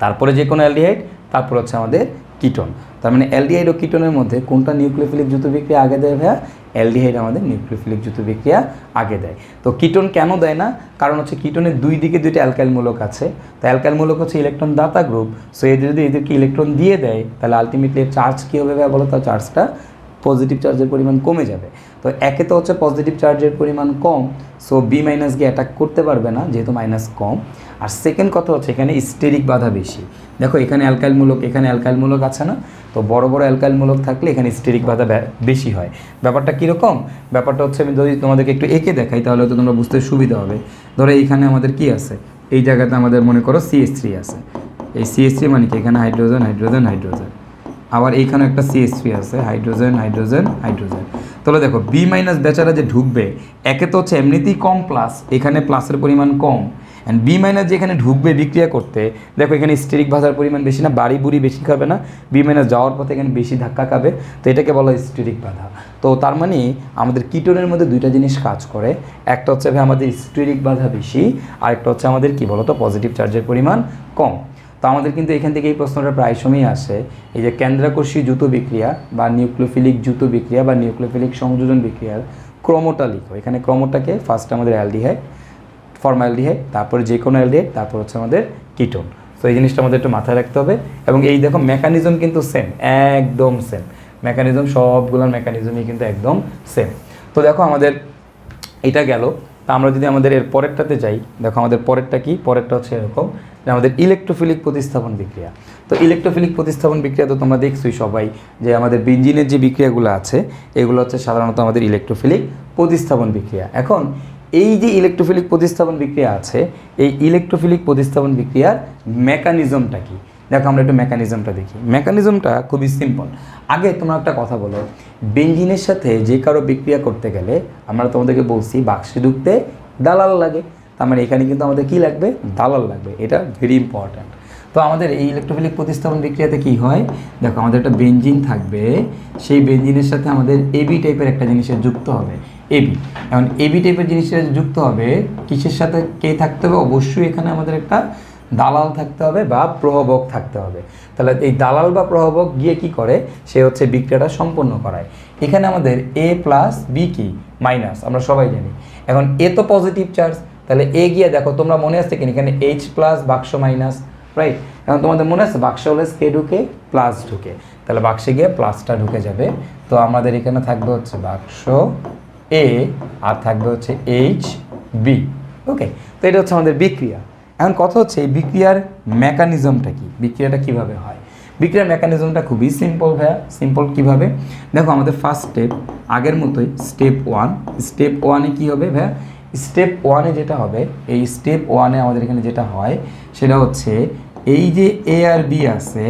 তারপরে যে কোনো অ্যালডিহাইড, তারপর হচ্ছে আমাদের কিটোন। তার মানে অ্যালডিহাইড ও কিটোনের মধ্যে কোনটা নিউক্লিওফিলিক যৌথ বিক্রিয়া আগে দেয় ভাইয়া, অ্যালডিহাইড আমাদের নিউক্লিওফিলিক যৌথ বিক্রিয়া আগে দেয়। তো কিটোন কেন দেয় না, কারণ হচ্ছে কিটোনের দুই দিকে দুইটা অ্যালকাইল মূলক আছে, তো অ্যালকাইল মূলক হচ্ছে ইলেকট্রন দাতা গ্রুপ, সো এদের যদি এদেরকে ইলেকট্রন দিয়ে দেয় তাহলে আলটিমেটলি চার্জ কী হবে ভাইয়া বলো তো, চার্জটা পজিটিভ চার্জের পরিমাণ কমে যাবে। তো একে তো হচ্ছে পজিটিভ চার্জের পরিমাণ কম, সো বি মাইনাস গিয়ে অ্যাটাক করতে পারবে না যেহেতু মাইনাস কম। আর সেকেন্ড কথা হচ্ছে এখানে স্টেরিক বাধা বেশি, দেখো এখানে অ্যালকাইল মূলক, এখানে অ্যালকাইল মূলক আছে না, তো বড় বড় অ্যালকাইল মূলক থাকলে এখানে স্টেরিক বাধা বেশি হয়। ব্যাপারটা কীরকম, ব্যাপারটা হচ্ছে আমি যদি তোমাদেরকে একটু এঁকে দেখাই তাহলে তো তোমরা বুঝতে সুবিধা হবে। ধরো এইখানে আমাদের কি আছে, এই জায়গাতে আমাদের মনে করো CH3 আছে, এই CH3 মানে কি এখানে হাইড্রোজেন হাইড্রোজেন হাইড্রোজেন, আবার এইখানে একটা CH3 আছে, হাইড্রোজেন হাইড্রোজেন হাইড্রোজেন। তাহলে দেখো বি মাইনাস বেচারা যে ঢুকবে, একে তো হচ্ছে এমনিতেই কম প্লাস, এখানে প্লাসের পরিমাণ কম, অ্যান্ড বি মাইনাস যে এখানে ঢুকবে বিক্রিয়া করতে, দেখো এখানে স্টেরিক বাধার পরিমাণ বেশি না, বাড়ি বুড়ি বেশি খাবে না, বি মাইনাস যাওয়ার পথে এখানে বেশি ধাক্কা খাবে, তো এটাকে বলা হয় স্টেরিক বাধা। তো তার মানে আমাদের কিটোনের মধ্যে দুইটা জিনিস কাজ করে, একটা হচ্ছে আমাদের স্টেরিক বাধা বেশি, আর একটা হচ্ছে আমাদের কি বলতো পজিটিভ চার্জের পরিমাণ কম। তো আমাদের কিন্তু এখান থেকে এই প্রশ্নটা প্রায় সময়ই আসে, এই যে কেন্দ্রাকর্ষী যৌথ বিক্রিয়া বা নিউক্লিওফিলিক যৌথ বিক্রিয়া বা নিউক্লিওফিলিক সংযোজন বিক্রিয়ার ক্রমটা লিখো। এখানে ক্রমটাকে ফার্স্ট আমাদের অ্যালডিহাইড, ফর্মালডিহাইড, তারপরে যে কোনো অ্যালডিহাইড, তারপর হচ্ছে আমাদের কিটোন। তো এই জিনিসটা আমাদের একটু মাথায় রাখতে হবে। এবং এই দেখো মেকানিজম কিন্তু সেম, একদম সেম মেকানিজম, সবগুলোর মেকানিজমই কিন্তু একদম সেম। তো দেখো আমাদের এটা গেল। তা আমরা যদি আমাদের এর পরেরটাতে যাই, দেখো আমাদের পরেরটা কি, পরেরটা হচ্ছে এরকম যে আমাদের ইলেকট্রোফিলিক প্রতিস্থাপন বিক্রিয়া। তো ইলেকট্রোফিলিক প্রতিস্থাপন বিক্রিয়া তো তোমরা দেখছোই সবাই, যে আমাদের বেঞ্জিনের যে বিক্রিয়াগুলো আছে এগুলো হচ্ছে সাধারণত আমাদের ইলেকট্রোফিলিক প্রতিস্থাপন বিক্রিয়া। এখন এই যে ইলেকট্রোফিলিক প্রতিস্থাপন বিক্রিয়া আছে, এই ইলেকট্রোফিলিক প্রতিস্থাপন বিক্রিয়ার মেকানিজমটা কি? দেখো আমরা একটু মেকানিজমটা দেখি। মেকানিজমটা খুবই সিম্পল। আগে তোমরা একটা কথা বলো, বেঞ্জিনের সাথে যে কারো বিক্রিয়া করতে গেলে আমরা তোমাদেরকে বলছি বাক্সে ঢুকতে দালাল লাগে। তার মানে এখানে কিন্তু আমাদের কি লাগবে? দালাল লাগবে। এটা ভেরি ইম্পর্ট্যান্ট। তো আমাদের এই ইলেকট্রোফিলিক প্রতিস্থাপন বিক্রিয়াতে কি হয়? দেখো আমাদের একটা বেঞ্জিন থাকবে, সেই বেঞ্জিনের সাথে আমাদের এবি টাইপের একটা জিনিসের যুক্ত হবে, এবি। এখন এবি টাইপের জিনিসের যুক্ত হবে কিসের সাথে? কে থাকতে হবে? অবশ্যই এখানে আমাদের একটা দালাল থাকতে হবে বা প্রভাবক থাকতে হবে। তাহলে এই দালাল বা প্রভাবক গিয়ে কি করে? সে হচ্ছে বিক্রিয়াটা সম্পন্ন করায়। এখানে আমাদের এ প্লাস বি কি? মাইনাস, আমরা সবাই জানি। এখন এ তো পজিটিভ চার্জ, তাহলে এ গিয়ে দেখো, তোমরা মনে আসছে কিনা এখানে এইচ প্লাস বাক্স মাইনাস, রাইট? এখন তোমাদের মনে আছে বাক্স হলে কে ঢুকে? প্লাস ঢুকে। তাহলে বাক্সে গিয়ে প্লাসটা ঢুকে যাবে। তো আমাদের এখানে থাকবে হচ্ছে বাক্স এ আর থাকবে হচ্ছে এইচ বি। ওকে, তো এটা হচ্ছে আমাদের বিক্রিয়া। এখন কথা হচ্ছে এই বিক্রিয়ার মেকানিজমটা কি? বিক্রিয়াটা কিভাবে হয়? বিক্রিয়ার মেকানিজমটা খুবই সিম্পল ভাইয়া। সিম্পল কিভাবে? দেখো আমাদের ফার্স্ট স্টেপ আগের মতোই, স্টেপ ওয়ান। স্টেপ ওয়ানে কী হবে ভাইয়া? স্টেপ ওয়ানে যেটা হবে, এই স্টেপ ওয়ানে আমাদের এখানে যেটা হয় সেটা হচ্ছে এই যে এ আর বি আছে,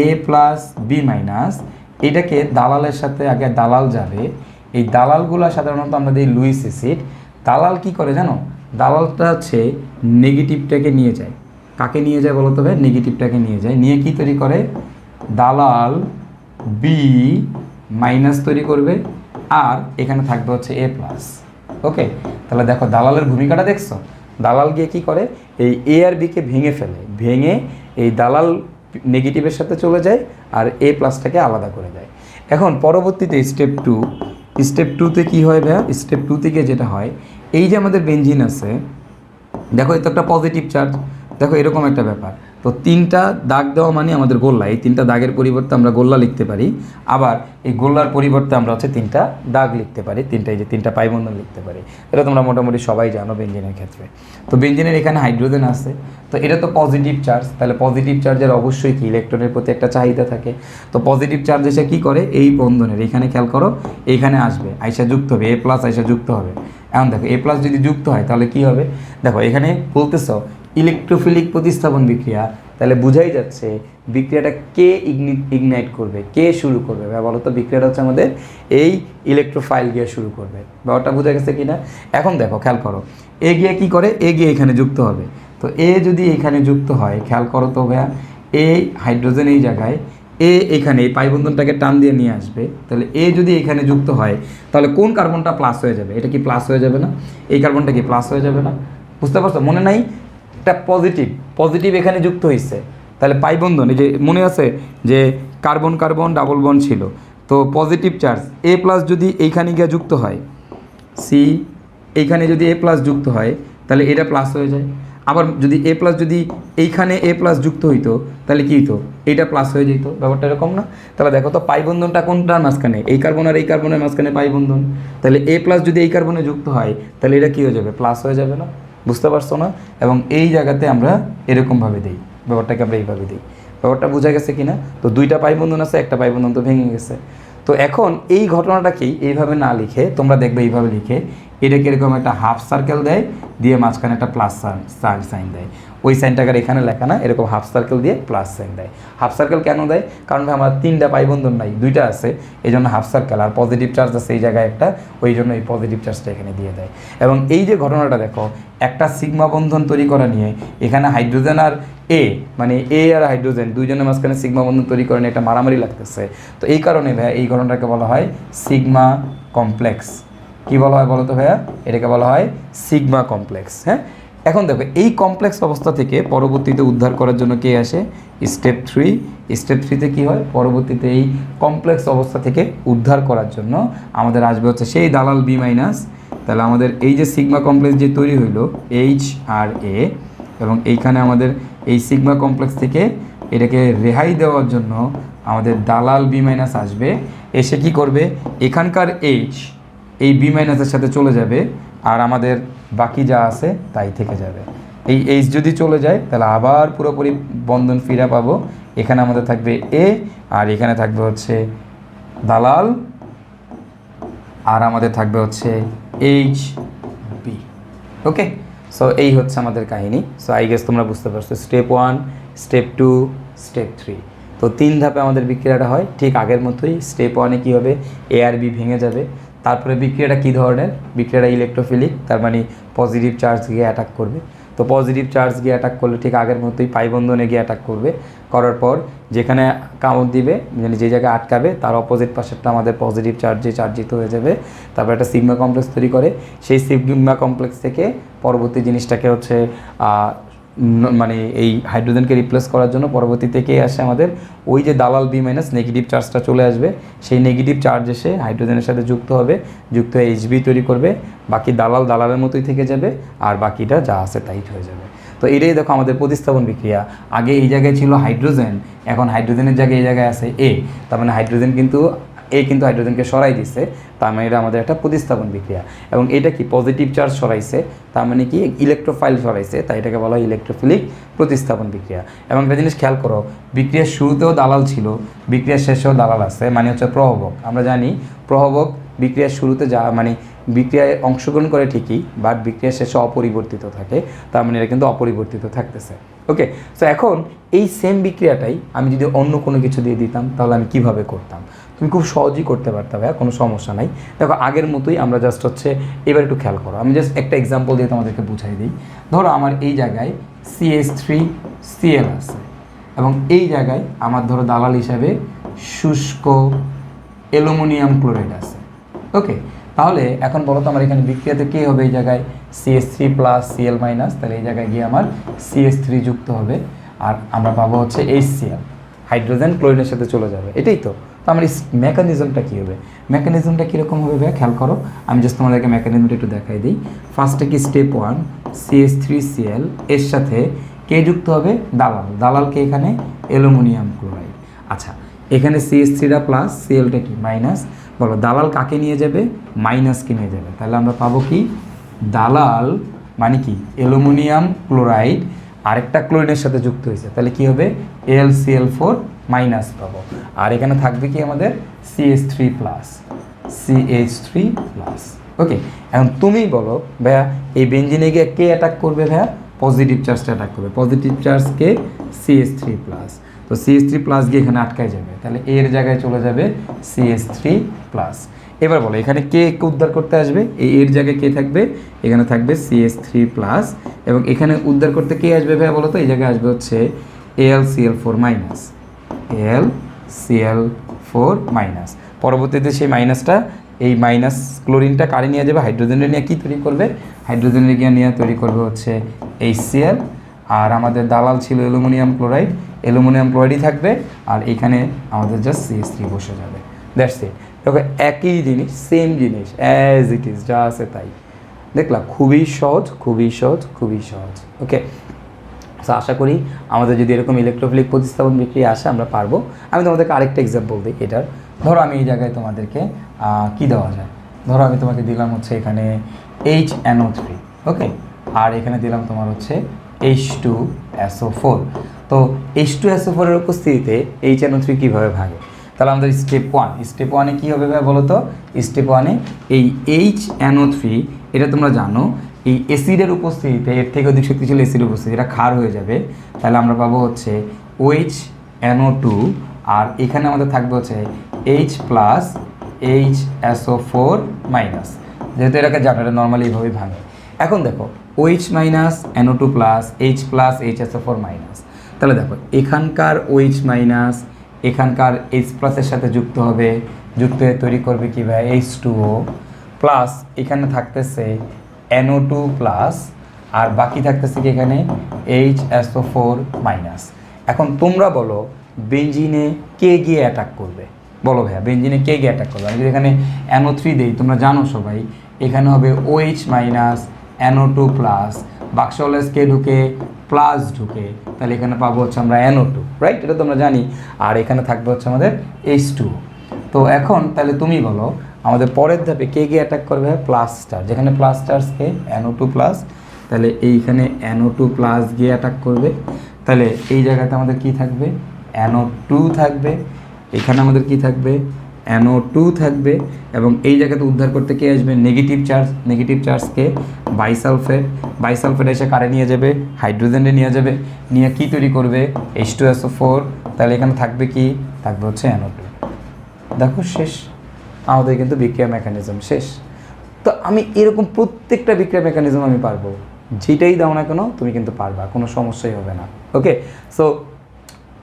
এ প্লাস বি মাইনাস, এটাকে দালালের সাথে আগে দালাল যাবে। এই দালালগুলো সাধারণত আমরা দিই লুইস অ্যাসিড। দালাল কি করে জানো? দালালটা হচ্ছে নেগেটিভটাকে নিয়ে যায়। কাকে নিয়ে যায় বলো তো ভাই? নেগেটিভটাকে নিয়ে যায়। নিয়ে কি তৈরি করে? দালাল বি মাইনাস তৈরি করবে, আর এখানে থাকবে হচ্ছে এ প্লাস। ওকে, তাহলে দেখো দালালের ভূমিকাটা দেখছো? দালাল গিয়ে কী করে? এই এ আর বিকে ভেঙে ফেলে, ভেঙে এই দালাল নেগেটিভের সাথে চলে যায় আর এ প্লাসটাকে আলাদা করে দেয়। এখন পরবর্তীতে স্টেপ টু, স্টেপ টুতে কী হয় ভাইয়া? স্টেপ টু থেকে যেটা হয়, এই যে আমাদের বেঞ্জিন আছে, দেখো এই তো একটা পজিটিভ চার্জ, দেখো এরকম একটা ব্যাপার। তো তিনটা দাগ দেওয়া মানে আমাদের গোল্লা, এই তিনটা দাগের পরিবর্তে আমরা গোল্লা লিখতে পারি। আবার এই গোল্লার পরিবর্তে আমরা হচ্ছে তিনটা দাগ লিখতে পারি, এই যে তিনটা পাইবন্ধন লিখতে পারি। এটা তোমরা মোটামুটি সবাই জানো বেঞ্জিনের ক্ষেত্রে। তো বেঞ্জিনের এখানে হাইড্রোজেন আছে, তো এটা তো পজিটিভ চার্জ, তাহলে পজিটিভ চার্জের অবশ্যই কি ইলেকট্রনের প্রতি একটা চাহিদা থাকে। তো পজিটিভ চার্জ এসে কী করে? এই বন্ধনের এখানে খেয়াল করো, এইখানে আসবে, আইসা যুক্ত হবে, এ প্লাস আইসা যুক্ত হবে। এখন দেখো এ প্লাস যদি যুক্ত হয় তাহলে কি হবে? দেখো এখানে বলতেছ ইলেকট্রোফিলিক প্রতিস্থাপন বিক্রিয়া, তাহলে বোঝাই যাচ্ছে বিক্রিয়াটা কে ইগনাইট করবে, কে শুরু করবে। বলো তো বিক্রিয়াটা হচ্ছে আমাদের এই ইলেকট্রোফাইল গিয়ে শুরু করবে। ব্যাপারটা বোঝা গেছে কি না? এখন দেখো খেয়াল করো, এ গিয়ে কী করে? এ গিয়ে এখানে যুক্ত হবে। তো এ যদি এখানে যুক্ত হয়, খেয়াল করো তো ভাইয়া, এ হাইড্রোজেন এই জায়গায়, এ এখানে এই পাইবন্ধনটাকে টান দিয়ে নিয়ে আসবে। তাহলে এ যদি এখানে যুক্ত হয় তাহলে কোন কার্বনটা প্লাস হয়ে যাবে? এটা কি প্লাস হয়ে যাবে না? এই কার্বনটা কি প্লাস হয়ে যাবে না? বুঝতে পারছো? মনে নাই একটা পজিটিভ, পজিটিভ এখানে যুক্ত হয়েছে, তাহলে পাইবন্ধন, এই যে মনে আছে যে কার্বন কার্বন ডাবল বন্ড ছিল, তো পজিটিভ চার্জ এ প্লাস যদি এইখানে গিয়ে যুক্ত হয়, সি এইখানে যদি এ প্লাস যুক্ত হয় তাহলে এটা প্লাস হয়ে যায়। আবার যদি এ প্লাস যদি এইখানে এ প্লাস যুক্ত হইতো তাহলে কী হইতো? এইটা প্লাস হয়ে যেত। ব্যাপারটা এরকম না? তাহলে দেখো তো পাইবন্ধনটা কোনটার মাঝখানে? এই কার্বন আর এই কার্বনের মাঝখানে পাইবন্ধন। তাহলে এ প্লাস যদি এই কার্বনে যুক্ত হয় তাহলে এটা কী হয়ে যাবে? প্লাস হয়ে যাবে না? বুঝতে পারছো না? এবং এই জায়গাতে আমরা এরকমভাবে দিই, ব্যাপারটাকে আমরা এইভাবে দিই। ব্যাপারটা বোঝা গেছে কি না? তো দুইটা পাইবন্ধন আছে, একটা পাইবন্ধন তো ভেঙে গেছে। তো এখন এই ঘটনাটাকেই এইভাবে না লিখে তোমরা দেখবে এইভাবে লিখে, এটাকে এরকম একটা হাফ সার্কেল দেয়, দিয়ে মাঝখানে একটা প্লাস সাইন দেয়। ওই সাইনটাকে এখানে লেখা না, এরকম হাফ সার্কেল দিয়ে প্লাস সাইন দেয়। হাফ সার্কেল কেন দেয়? কারণ আমার তিনটা পাইবন্ধন নাই, দুইটা আছে, এই জন্য হাফ সার্কেল। আর পজিটিভ চার্জ আছে এই জায়গায় একটা, ওই জন্য এই পজিটিভ চার্জটা এখানে দিয়ে দেয়। এবং এই যে ঘটনাটা দেখো, একটা সিগমা বন্ধন তৈরি করা নিয়ে এখানে হাইড্রোজেন আর এ, মানে এ আর হাইড্রোজেন দুইজনের মাঝখানে সিগমা বন্ধন তৈরি করে নিয়ে একটা মারামারি লাগতেছে। তো এই কারণে ভাইয়া এই ঘটনাটাকে বলা হয় সিগমা কমপ্লেক্স। কি বলা হয় বলো তো ভাইয়া? এটাকে বলা হয় সিগমা কমপ্লেক্স। হ্যাঁ, এখন দেখো এই কমপ্লেক্স অবস্থা থেকে পরবর্তীতে উদ্ধার করার জন্য কে আসে? Step three. স্টেপ থ্রিতে কী হয়? পরবর্তীতে এই কমপ্লেক্স অবস্থা থেকে উদ্ধার করার জন্য আমাদের আসবে হচ্ছে সেই দালাল বি মাইনাস। তাহলে আমাদের এই যে সিগমা কমপ্লেক্স যে তৈরি হইলো এইচ আর এ, এবং এইখানে আমাদের এই সিগমা কমপ্লেক্স থেকে এটাকে রেহাই দেওয়ার জন্য আমাদের দালাল বি মাইনাস আসবে। এসে কি করবে? এখানকার এইচ এই বি মাইনাসের সাথে চলে যাবে, আর আমাদের বাকি যা আছে তাই থেকে যাবে। এই এইচ যদি চলে যায় তাহলে আবার পুরোপুরি বন্ধন ফিরে পাবো। এখানে আমাদের থাকবে এ, আর এখানে থাকবে হচ্ছে দালাল, আর আমাদের থাকবে হচ্ছে এইচ বি। ওকে, সো এই হচ্ছে আমাদের কাহিনী। সো আই গেস তোমরা বুঝতে পারছো স্টেপ 1, স্টেপ 2, স্টেপ 3। তো 3 ধাপে আমাদের বিক্রিয়াটা হয় ঠিক আগের মতোই। স্টেপ 1-এ কী হবে, এ আর বি ভেঙে যাবে। তারপরে বিক্রিয়াটা কী ধরনের, বিক্রিয়াটা ইলেকট্রোফিলিক, তার মানে পজিটিভ চার্জ গিয়ে অ্যাটাক করবে। তো পজিটিভ চার্জ গিয়ে অ্যাটাক করলে ঠিক আগের মতোই পাই বন্ধনে গিয়ে অ্যাটাক করবে। করার পর যেখানে কামড় দিবে, মানে যে জায়গায় আটকাবে তার অপোজিট পাশেরটা আমাদের পজিটিভ চার্জে চার্জিত হয়ে যাবে। তারপর একটা সিগমা কমপ্লেক্স তৈরি করে, সেই সিগমা কমপ্লেক্স থেকে পরবর্তী জিনিসটাকে হচ্ছে মানে এই হাইড্রোজেনকে রিপ্লেস করার জন্য পরবর্তী থেকে আসে আমাদের ওই যে দালাল বি মাইনাস নেগেটিভ চার্জটা চলে আসবে। সেই নেগেটিভ চার্জ এসে হাইড্রোজেনের সাথে যুক্ত হবে, যুক্ত হয়ে এইচবি তৈরি করবে। বাকি দালাল দালালের মতোই থেকে যাবে, আর বাকিটা যা আছে তাই হয়ে যাবে। তো এটাই দেখো আমাদের প্রতিস্থাপন বিক্রিয়া। আগে এই জায়গায় ছিল হাইড্রোজেন, এখন হাইড্রোজেনের জায়গায় এই জায়গায় আছে এ, তার মানে হাইড্রোজেন কিন্তু কিন্তু হাইড্রোজেনকে সরাই দিচ্ছে, তার মানে এটা আমাদের একটা প্রতিস্থাপন বিক্রিয়া। এবং এটা কি পজিটিভ চার্জ সরাইছে, তার মানে কি ইলেকট্রোফাইল সরাইছে, তাই এটাকে বলা হয় ইলেকট্রোফিলিক প্রতিস্থাপন বিক্রিয়া। এবং একটা জিনিস খেয়াল করো, বিক্রিয়ার শুরুতেও দালাল ছিল, বিক্রিয়ার শেষেও দালাল আছে, মানে হচ্ছে প্রভাবক। আমরা জানি প্রভাবক বিক্রিয়ার শুরুতে মানে বিক্রিয়ায় অংশগ্রহণ করে ঠিকই, বাট বিক্রিয়ার শেষে অপরিবর্তিত থাকে, তার মানে এটা কিন্তু অপরিবর্তিত থাকতেছে। ওকে, সো এখন এই সেম বিক্রিয়াটাই আমি যদি অন্য কোনো কিছু দিয়ে দিতাম তাহলে আমি কিভাবে করতাম, তুমি খুব সহজেই করতে পারতে হবে, কোনো সমস্যা নাই। দেখো আগের মতোই আমরা জাস্ট হচ্ছে এবার একটু খেয়াল করো, আমি জাস্ট একটা এক্সাম্পল দিয়ে তোমাদেরকে বুঝাই দিই। ধরো আমার এই জায়গায় CH3Cl আছে, এবং এই জায়গায় আমার ধরো দালাল হিসাবে শুষ্ক অ্যালুমিনিয়াম ক্লোরাইড আছে। ওকে, তাহলে এখন বলো তো আমার এখানে বিক্রিয়াতে কী হবে, এই জায়গায় CH3+Cl-, তাহলে এই জায়গায় গিয়ে আমার CH3 যুক্ত হবে, আর আমরা পাবো হচ্ছে HCl, হাইড্রোজেন ক্লোরিনের সাথে চলে যাবে। এটাই তো আমার মেকানিজমটা কী হবে, মেকানিজমটা কীরকম হবে ভাই খেয়াল করো, আমি জাস্ট তোমাদেরকে মেকানিজমটা একটু দেখাই দিই। ফার্স্টে কি স্টেপ 1 CH3Cl এর সাথে কে যুক্ত হবে, দালাল, দালালকে এখানে অ্যালুমিনিয়াম ক্লোরাইড। আচ্ছা, এখানে CH3টা প্লাস, Clটা কি মাইনাস, বলো দালাল কাকে নিয়ে যাবে, মাইনাসকে নিয়ে যাবে। তাহলে আমরা পাবো কি, দালাল মানে কি অ্যালুমিনিয়াম ক্লোরাইড আরেকটা ক্লোরিনের সাথে যুক্ত হয়েছে, তাহলে কি হবে AlCl4- পাবো। আর এখানে থাকবে কি আমাদের CH3+। ওকে, এখন তুমি বলো ভাইয়া এই বেঞ্জিনে গিয়ে কে অ্যাটাক করবে, ভাইয়া পজিটিভ চার্জটা অ্যাটাক করবে, পজিটিভ চার্জকে CH3+। তো CH3+ গিয়ে এখানে আটকায় যাবে, তাহলে এর জায়গায় চলে যাবে CH3+। এবার বলো এখানে কে উদ্ধার করতে আসবে, এর জায়গায় কে থাকবে, এখানে থাকবে CH3+, এবং এখানে উদ্ধার করতে কে আসবে ভাইয়া বলো তো, এই জায়গায় আসবে হচ্ছে AlCl4-, পরবর্তীতে সেই মাইনাসটা, এই মাইনাস ক্লোরিনটা কারে নিয়ে যাবে, হাইড্রোজেনের নিয়ে কী তৈরি করবে, হাইড্রোজেনের গিয়ে নিয়ে তৈরি করবে হচ্ছে HCl। আর আমাদের দালাল ছিল অ্যালুমিনিয়াম ক্লোরাইড, অ্যালুমিনিয়াম ক্লোরাইডই থাকবে, আর এখানে আমাদের জাস্ট CH3 বসে যাবে। That's it. দেখো একই জিনিস, সেম জিনিস অ্যাজ ইট ইজ, যা আছে তাই। দেখলাম খুবই সহজ, খুবই সহজ, খুবই সহজ। ওকে, সো আশা করি আমাদের যদি এরকম ইলেকট্রোফিলিক প্রতিস্থাপন বিক্রিয়া আসে আমরা পারবো। আমি তোমাদেরকে আরেকটা এক্সাম্পল দিই এটার। ধরো আমি এই জায়গায় তোমাদেরকে কি দেওয়া যায়, ধরো আমি তোমাকে দিলাম হচ্ছে এখানে HNO3, ওকে, আর এখানে দিলাম তোমার হচ্ছে H2SO4। তো H2SO4 এর উপস্থিতিতে HNO3 কীভাবে ভাগে, তাহলে আমাদের স্টেপ 1-এ কী হবে ভাই বলো তো, স্টেপ 1-এ এই HNO3 এটা তোমরা জানো এই অ্যাসিডের উপস্থিতিতে, এর থেকে অধিক শক্তিশালী অ্যাসিডের উপস্থিতি, এটা ক্ষার হয়ে যাবে। তাহলে আমরা পাবো হচ্ছে OHNO2, আর এখানে আমাদের থাকবে হচ্ছে H+HSO4-, যেহেতু এটাকে জানো এটা নর্মালি এইভাবেই ভাঙে। এখন দেখো OH-NO2+, H+HSO4-, তাহলে দেখো এখানকার OH- এখানকার H+-এর সাথে যুক্ত হবে, যুক্ত হয়ে তৈরি করবে কি ভাই H2O প্লাস, এখানে থাকতেছে NO2+, আর বাকি থাকতেছে কি এখানে HSO4-। এখন তোমরা বলো বেঞ্জিনে কে গিয়ে অ্যাটাক করবে, বলো ভাইয়া বেঞ্জিনে কে গিয়ে অ্যাটাক করবে। আমি যদি এখানে NO3 দিই, তোমরা জানো সবাই এখানে হবে OH- NO2+, বাক্সওয়ালাস কে ঢুকে প্লাস ঢুকে, তাহলে এখানে পাবো হচ্ছে আমরা NO2, রাইট, এটা তোমরা জানি। আর এখানে থাকবে হচ্ছে আমাদের H2O। তো এখন তাহলে তুমি বলো আমাদের পরের ধাপে কে গিয়ে অ্যাটাক করবে, প্লাস চার্জ, যেখানে প্লাস চার্জকে NO2+, তাহলে এইখানে NO2+ গিয়ে অ্যাটাক করবে। তাহলে এই জায়গাতে আমাদের কি থাকবে, NO2 থাকবে, এখানে আমাদের কি থাকবে NO2 থাকবে এবং এই জায়গাতে উদ্ধার করতে কে আসবে, নেগেটিভ চার্জকে বাইসালফেট এসে কারে নিয়ে যাবে, হাইড্রোজেনে নিয়ে যাবে, নিয়ে কি তৈরি করবে, H2SO4, তাহলে এখানে থাকবে কি, থাকবে হচ্ছে NO2। দেখো শেষ, আমাদের কিন্তু বিক্রিয়া মেকানিজম শেষ। তো আমি এরকম প্রত্যেকটা বিক্রিয়া মেকানিজম আমি পারবো, যেটাই দাও না কেন তুমি কিন্তু পারবা, কোনো সমস্যাই হবে না। ওকে, সো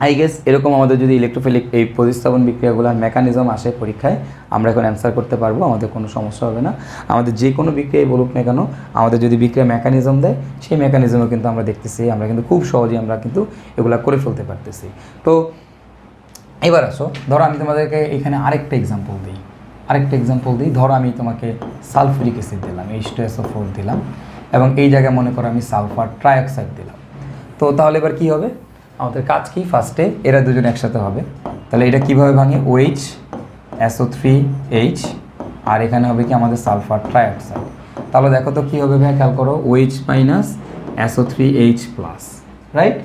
আই গেস এরকম আমাদের যদি ইলেকট্রোফিলিক এই প্রতিস্থাপন বিক্রিয়াগুলোর মেকানিজম আসে পরীক্ষায়, আমরা এখন অ্যান্সার করতে পারবো, আমাদের কোনো সমস্যা হবে না। আমাদের যে কোনো বিক্রিয়াই বলুক না কেন, আমাদের যদি বিক্রিয়া মেকানিজম দেয়, সেই মেকানিজমও কিন্তু আমরা দেখতেছি, আমরা কিন্তু খুব সহজেই আমরা কিন্তু এগুলা করে ফেলতে পারতেছি। তো এবার আসো, ধরো আমি তোমাদেরকে এখানে আরেকটা এক্সাম্পল দিই। ধরো আমি তোমাকে সালফুরিক অ্যাসিড দিলাম, H2SO4 দিলাম, এবং এই জায়গায় মনে করো আমি সালফার ট্রাইঅক্সাইড দিলাম। তো তাহলে এবার কী হবে, আমাদের কাজ কি, ফার্স্টে এরা দুজন একসাথে হবে, তাহলে এটা কীভাবে ভাঙে, OH SO3H, আর এখানে হবে কি আমাদের সালফার ট্রাইঅক্সাইড। তাহলে দেখো তো কী হবে ভাই, খেয়াল করো, OH minus SO3H plus, right.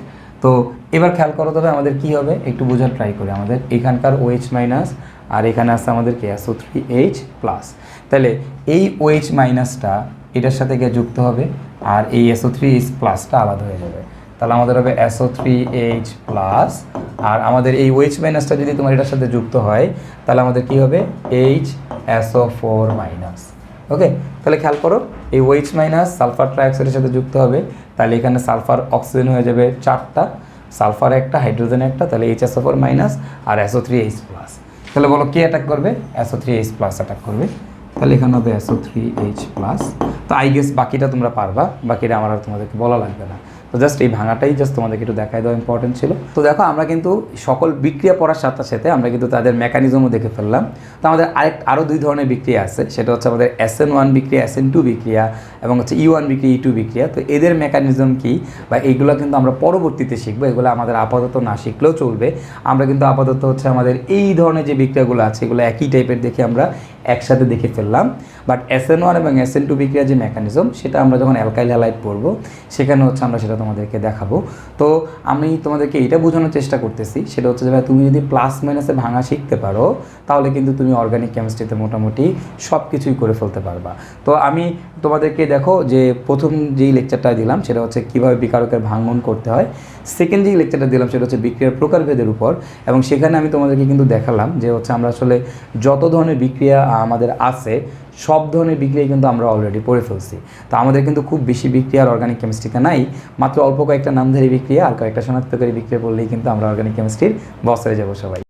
তো এবার খেয়াল করো তবে আমাদের কি হবে, একটু বোঝার ট্রাই করি। আমাদের এখানকার OH মাইনাস আর এখানে আসছে আমাদের কি SO3H প্লাস, তাহলে এই OH মাইনাসটা এটার সাথে গিয়ে যুক্ত হবে, আর এই SO3H প্লাসটা আলাদা হয়ে যাবে, তাহলে আমাদের হবে SO3H প্লাস, আর আমাদের এই OH মাইনাসটা যদি তোমার এটার সাথে যুক্ত হয় তাহলে আমাদের কি হবে, HSO4 মাইনাস। ওকে, তাহলে খেয়াল করো, এই OH মাইনাস সালফার ট্রাইঅক্সাইডের সাথে যুক্ত হবে, তাহলে এখানে সালফার অক্সিজেন হয়ে যাবে 4টা, সালফার একটা, হাইড্রোজেন একটা, তাহলে HSO4 মাইনাস আর SO3H প্লাস। তাহলে বলো কে অ্যাটাক করবে, SO3H প্লাস অ্যাটাক করবে, তাহলে এখানে হবে SO3H প্লাস। তো আই গেস বাকিটা তোমরা পারবা, বাকিটা আমার আর তোমাদেরকে বলা লাগবে না। তো জাস্ট এই ভাঙাটাই জাস্ট তোমাদেরকে একটু দেখাই দেওয়া ইম্পর্টেন্ট ছিল। তো দেখো আমরা কিন্তু সকল বিক্রিয়া পড়ার সাথে সাথে আমরা কিন্তু তাদের মেকানিজমও দেখে ফেললাম। তো আমাদের আরও 2 ধরনের বিক্রিয়া আছে, সেটা হচ্ছে আমাদের SN1 বিক্রিয়া, SN2 বিক্রিয়া, এবং হচ্ছে E1 বিক্রিয়া, E2 বিক্রিয়া। তো এদের মেকানিজম কী বা এইগুলো কিন্তু আমরা পরবর্তীতে শিখবো, এগুলো আমাদের আপাতত না শিখলেও চলবে। আমরা কিন্তু আপাতত হচ্ছে আমাদের এই ধরনের যে বিক্রিয়াগুলো আছে এগুলো একই টাইপের দেখে আমরা একসাথে দেখে ফেললাম। বাট SN1 এবং SN2 বিক্রিয়ার যে মেকানিজম সেটা আমরা যখন অ্যালকাইল হ্যালাইড পড়বো সেখানে হচ্ছে আমরা সেটা তোমাদেরকে দেখাবো। তো আমি তোমাদেরকে এটা বোঝানোর চেষ্টা করতেছি, সেটা হচ্ছে যে ভাই তুমি যদি প্লাস মাইনাসে ভাঙা শিখতে পারো তাহলে কিন্তু তুমি অর্গানিক কেমিস্ট্রিতে মোটামুটি সব কিছুই করে ফেলতে পারবা। তো আমি তোমাদেরকে দেখো যে প্রথম যেই লেকচারটা দিলাম সেটা হচ্ছে কীভাবে বিকারকের ভাঙন করতে হয়, সেকেন্ড যেই লেকচারটা দিলাম সেটা হচ্ছে বিক্রিয়ার প্রকারভেদের উপর, এবং সেখানে আমি তোমাদেরকে কিন্তু দেখালাম যে হচ্ছে আমরা আসলে যত ধরনের বিক্রিয়া আমাদের আছে সব ধরনের বিক্রিয়া কিন্তু আমরা অলরেডি পড়ে ফেলছি। তো আমাদের কিন্তু খুব বেশি বিক্রিয়া আর অর্গানিক কেমিস্ট্রিতে নাই, মাত্র অল্প কয়েকটা নামধারী বিক্রিয়া আর কয়েকটা শনাক্তকারী বিক্রিয়া পড়লেই কিন্তু আমরা অর্গানিক কেমিস্ট্রির বস হয়ে যাবো সবাই।